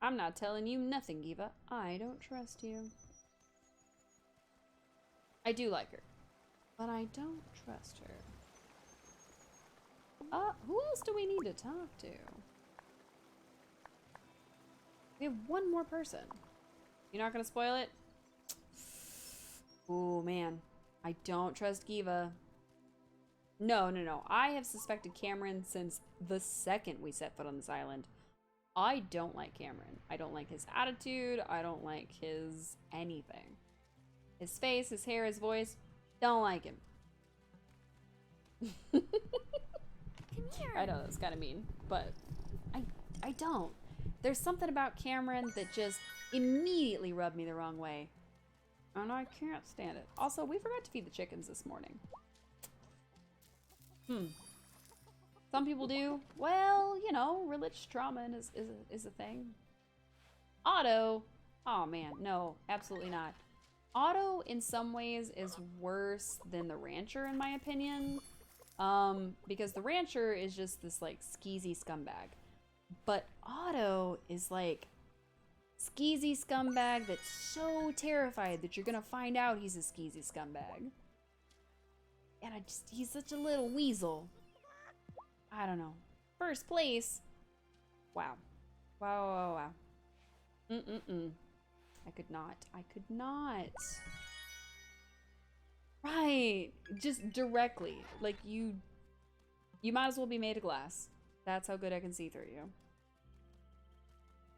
I'm not telling you nothing, Eva. I don't trust you. I do like her, but I don't trust her. Who else do we need to talk to? We have one more person. You're not gonna spoil it? Oh man, I don't trust Giva. No. I have suspected Cameron since the second we set foot on this island. I don't like Cameron. I don't like his attitude. I don't like his anything. His face, his hair, his voice. Don't like him. I know that's kind of mean, but I don't. There's something about Cameron that just immediately rubbed me the wrong way. And I can't stand it. Also, we forgot to feed the chickens this morning. Some people do. Well, you know, religious trauma is a thing. Otto. Oh man, no, absolutely not. Otto, in some ways, is worse than the rancher, in my opinion. Because the rancher is just this, like, skeezy scumbag. But Otto is, like, skeezy scumbag that's so terrified that you're gonna find out he's a skeezy scumbag. And he's such a little weasel. I don't know. First place. Wow. Wow. I could not. Right. Just directly. Like, you might as well be made of glass. That's how good I can see through you.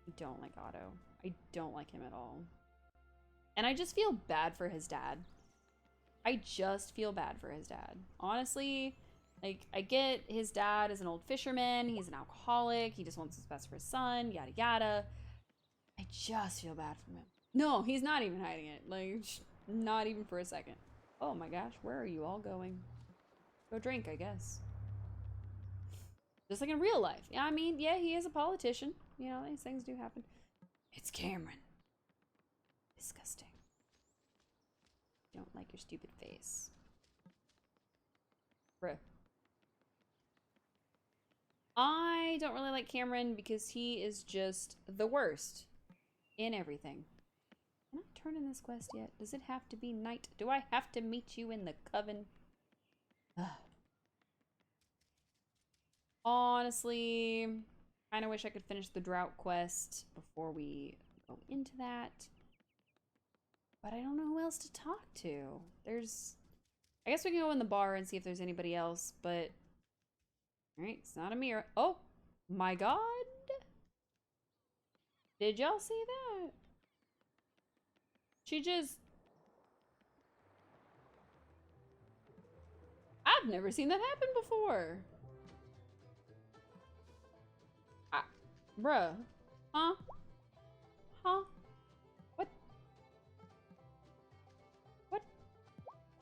I don't like Otto. I don't like him at all. And I just feel bad for his dad. Honestly, like, I get his dad is an old fisherman. He's an alcoholic. He just wants what's best for his son. Yada, yada. I just feel bad for him. No, he's not even hiding it. Like, not even for a second. Oh my gosh, where are you all going? Go drink, I guess. Just like in real life. Yeah, I mean, yeah, he is a politician. You know, these things do happen. It's Cameron. Disgusting. Don't like your stupid face. Bruh. I don't really like Cameron because he is just the worst in everything. Can I turn in this quest yet? Does it have to be night? Do I have to meet you in the coven? Ugh. Honestly, kind of wish I could finish the drought quest before we go into that. But I don't know who else to talk to. I guess we can go in the bar and see if there's anybody else, but... Alright, it's not a mirror. Oh! My god! Did y'all see that? She just... I've never seen that happen before! Bruh. Huh? Huh? What? What?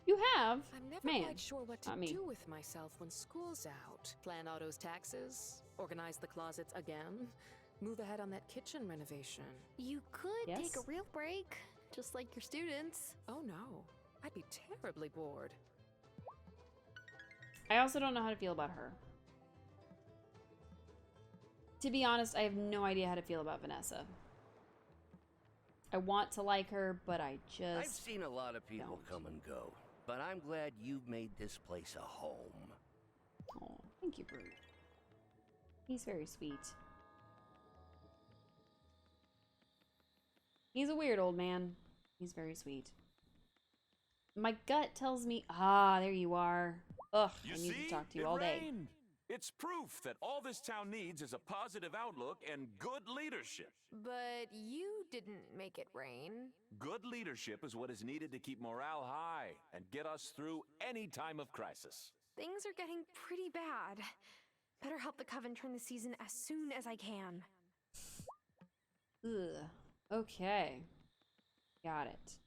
You have? I'm never Man, quite sure what to not me. do with myself when school's out. Plan Otto's taxes, organize the closets again, move ahead on that kitchen renovation. You could take a real break, just like your students. Oh no, I'd be terribly bored. I also don't know how to feel about her. To be honest, I have no idea how to feel about Vanessa. I want to like her, but I just I've seen a lot of people come and go, but I'm glad you've made this place a home. Oh, thank you, Brute. He's very sweet. He's a weird old man. He's very sweet. My gut tells me... Ah, there you are. Ugh, I need to talk to you all day. Rained. It's proof that all this town needs is a positive outlook and good leadership. But you didn't make it rain. Good leadership is what is needed to keep morale high and get us through any time of crisis. Things are getting pretty bad. Better help the Coven turn the season as soon as I can. Ugh. Okay. Got it.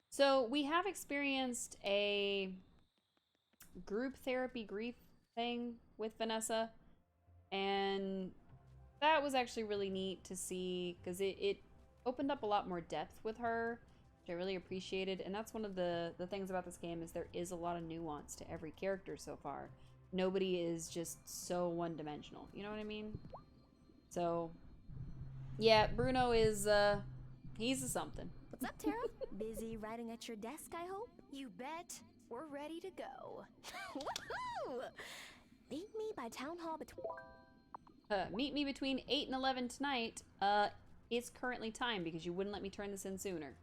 So we have experienced a group therapy grief thing with Vanessa, and that was actually really neat to see because it opened up a lot more depth with her, which I really appreciated. And that's one of the things about this game is there is a lot of nuance to every character so far. Nobody is just so one-dimensional, you know what I mean? So yeah, Bruno is he's a something. What's up, Tara? Busy writing at your desk, I hope? You bet. We're ready to go. Woohoo! Meet me by town hall between... Meet me between 8 and 11 tonight. It's currently time because you wouldn't let me turn this in sooner.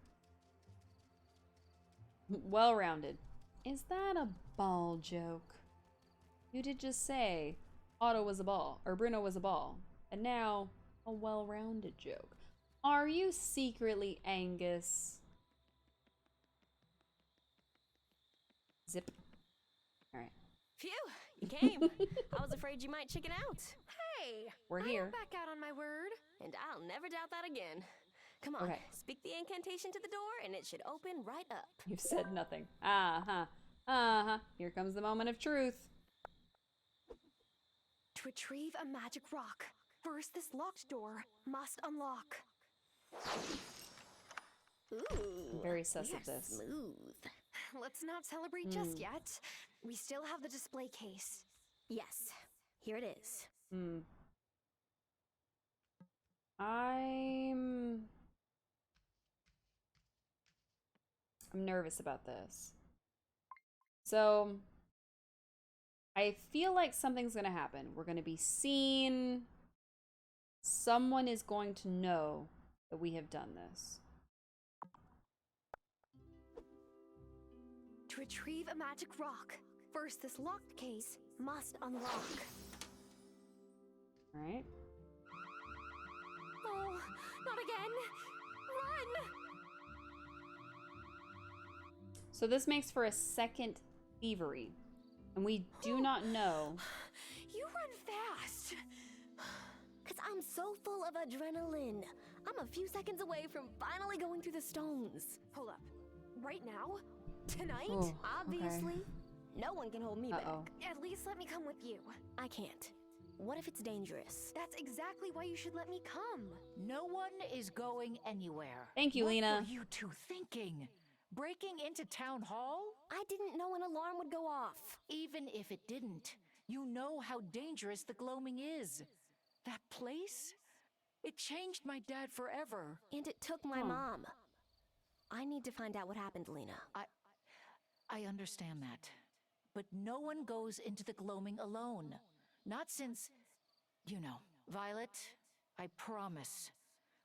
Well-rounded. Is that a ball joke? You did just say Otto was a ball, or Bruno was a ball, and now a well-rounded joke. Are you secretly Angus? Zip. Alright. Phew, you came. I was afraid you might chicken out. Hey! We're here. I'm back out on my word. And I'll never doubt that again. Come on, Okay. speak the incantation to the door and it should open right up. You've said nothing. Uh-huh. Uh-huh. Here comes the moment of truth. To retrieve a magic rock, first this locked door must unlock. Ooh, I'm very sus we of are this. Smooth. Let's not celebrate just yet. We still have the display case. Yes, here it is. I'm nervous about this. So I feel like something's gonna happen. We're gonna be seen. Someone is going to know that we have done this. To retrieve a magic rock, first this locked case must unlock. Alright. Oh, not again! Run! So this makes for a second thievery. And we do not know. You run fast! Cause I'm so full of adrenaline. I'm a few seconds away from finally going through the stones. Hold up. Right now? Tonight? Oh, Obviously. okay. No one can hold me Uh-oh. back. At least let me come with you. I can't. What if it's dangerous? That's exactly why you should let me come. No one is going anywhere. Thank you, what Lena. What were you two thinking? Breaking into town hall? I didn't know an alarm would go off. Even if it didn't, you know how dangerous the gloaming is. That place? It changed my dad forever. And it took my mom. I need to find out what happened, Lena. I understand that. But no one goes into the gloaming alone. Not since, you know. Violet, I promise.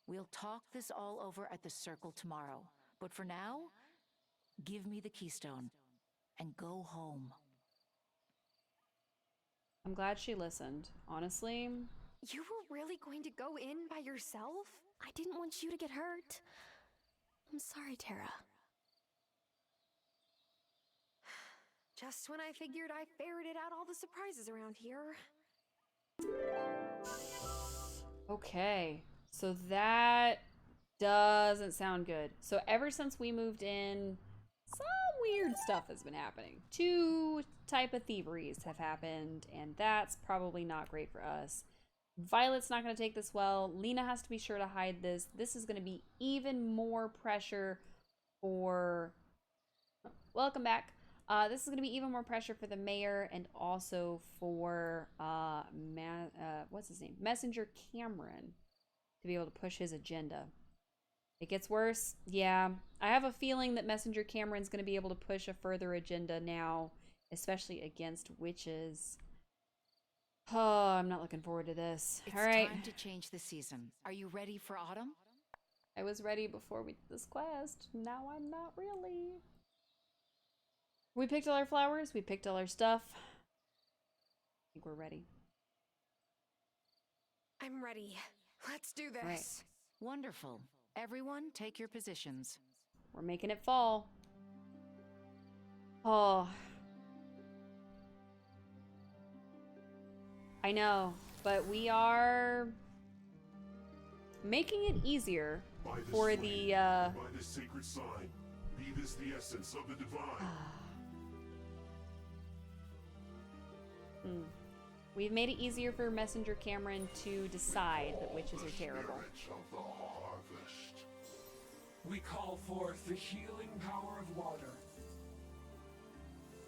We'll talk this all over at the circle tomorrow. But for now, give me the keystone and go home. I'm glad she listened. Honestly. You were really going to go in by yourself? I didn't want you to get hurt. I'm sorry, Tara. Just when I figured I ferreted out all the surprises around here. Okay. So that doesn't sound good. So ever since we moved in, some weird stuff has been happening. 2 type of thieveries have happened, and that's probably not great for us. Violet's not going to take this well. Lena has to be sure to hide this. This is going to be even more pressure for... Welcome back. This is going to be even more pressure for the mayor and also for what's his name? Messenger Cameron to be able to push his agenda. It gets worse. Yeah, I have a feeling that Messenger Cameron's going to be able to push a further agenda now, especially against witches. Oh, I'm not looking forward to this. It's All right. time to change the season. Are you ready for autumn? I was ready before we did this quest. Now I'm not really. We picked all our flowers. We picked all our stuff. I think we're ready. I'm ready. Let's do this. Right. Wonderful. Everyone, take your positions. We're making it fall. Oh. I know, but we are making it easier By this for flame, the by this sacred sign, be this the essence of the divine. We've made it easier for Messenger Cameron to decide that witches are terrible. Of the harvest. We call forth the healing power of water.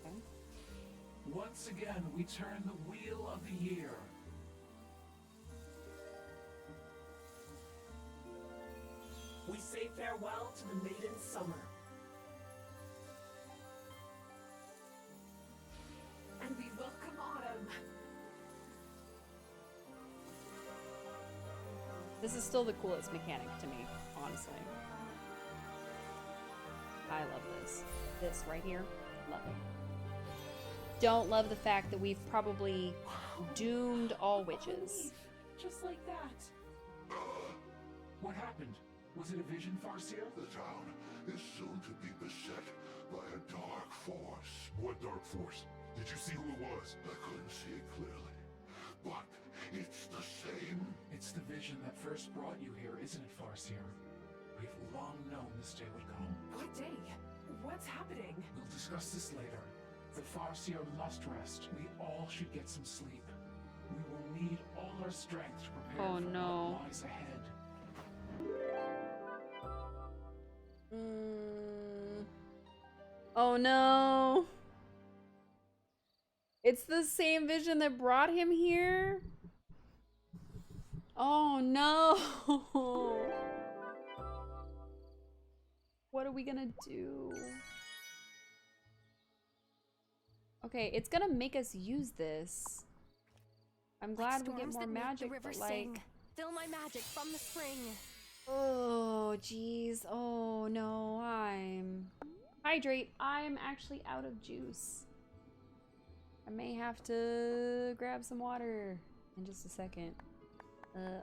Okay. Once again, we turn the wheel of the year. We say farewell to the maiden summer. And we welcome autumn. This is still the coolest mechanic to me, honestly. I love this. This right here, love it. Don't love the fact that we've probably doomed all witches. Just like that. What happened? Was it a vision, Farseer? The town is soon to be beset by a dark force. What dark force? Did you see who it was? I couldn't see it clearly, but it's the same. It's the vision that first brought you here, isn't it, Farseer? We've long known this day would come. What day? What's happening? We'll discuss this later. The Farseer must rest. We all should get some sleep. We will need all our strength to prepare for what lies ahead. Oh no. It's the same vision that brought him here? Oh no. What are we gonna do? Okay, it's gonna make us use this. I'm glad we get more magic, but like... Fill my magic from the spring. Oh, jeez. Oh, no. Hydrate. I'm actually out of juice. I may have to grab some water in just a second.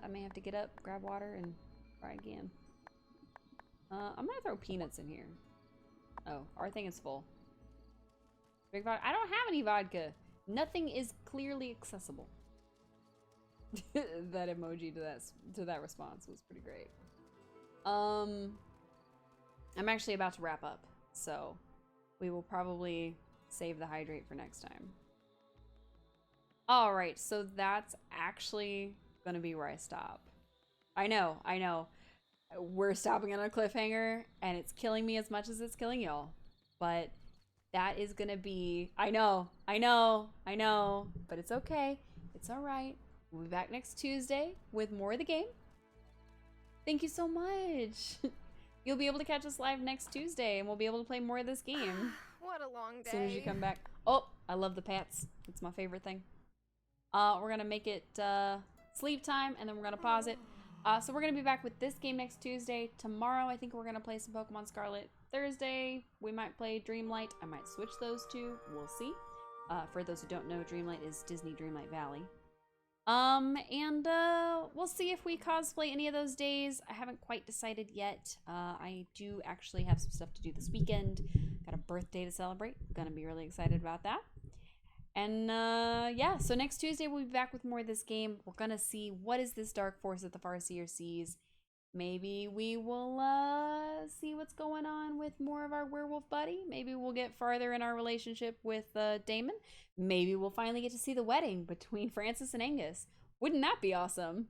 I may have to get up, grab water, and try again. I'm gonna throw peanuts in here. Oh, our thing is full. Drink vodka. I don't have any vodka. Nothing is clearly accessible. That emoji to that response was pretty great. I'm actually about to wrap up, so we will probably save the hydrate for next time. All right, so that's actually gonna be where I stop. I know. We're stopping on a cliffhanger, and it's killing me as much as it's killing y'all. But that is gonna be... I know. But it's okay. It's all right. We'll be back next Tuesday with more of the game. Thank you so much. You'll be able to catch us live next Tuesday, and we'll be able to play more of this game. What a long day. As soon as you come back. Oh, I love the pats. It's my favorite thing. We're gonna make it sleep time, and then we're gonna pause it. So we're gonna be back with this game next Tuesday. Tomorrow, I think we're gonna play some Pokemon Scarlet. Thursday, we might play Dreamlight. I might switch those two. We'll see. For those who don't know, Dreamlight is Disney Dreamlight Valley. We'll see if we cosplay any of those days. I haven't quite decided yet. I do actually have some stuff to do this weekend. Got a birthday to celebrate. Gonna be really excited about that. And yeah, so next Tuesday we'll be back with more of this game. We're gonna see what is this dark force that the Farseer sees. Maybe we will see what's going on with more of our werewolf buddy. Maybe we'll get farther in our relationship with Damon. Maybe we'll finally get to see the wedding between Francis and Angus. Wouldn't that be awesome?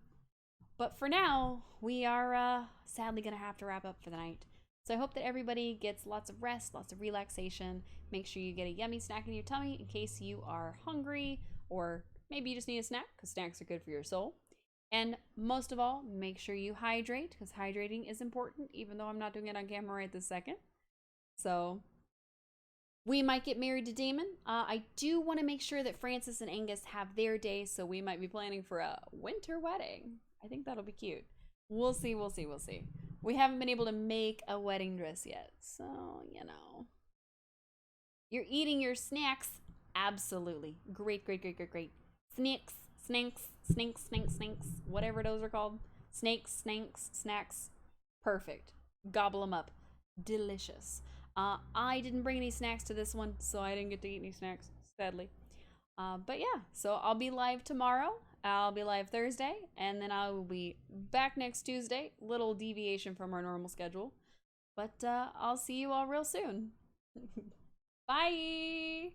But for now, we are sadly gonna have to wrap up for the night. So I hope that everybody gets lots of rest, lots of relaxation. Make sure you get a yummy snack in your tummy in case you are hungry, or maybe you just need a snack, because snacks are good for your soul. And most of all, make sure you hydrate, because hydrating is important, even though I'm not doing it on camera right this second. So we might get married to Damon. I do want to make sure that Francis and Angus have their day, so we might be planning for a winter wedding. I think that'll be cute. We'll see. We haven't been able to make a wedding dress yet, so, you know. You're eating your snacks? Absolutely. Great. Snakes, whatever those are called. Snakes, snacks. Perfect. Gobble them up. Delicious. I didn't bring any snacks to this one, so I didn't get to eat any snacks, sadly. But yeah, so I'll be live tomorrow. I'll be live Thursday, and then I will be back next Tuesday. Little deviation from our normal schedule. But I'll see you all real soon. Bye!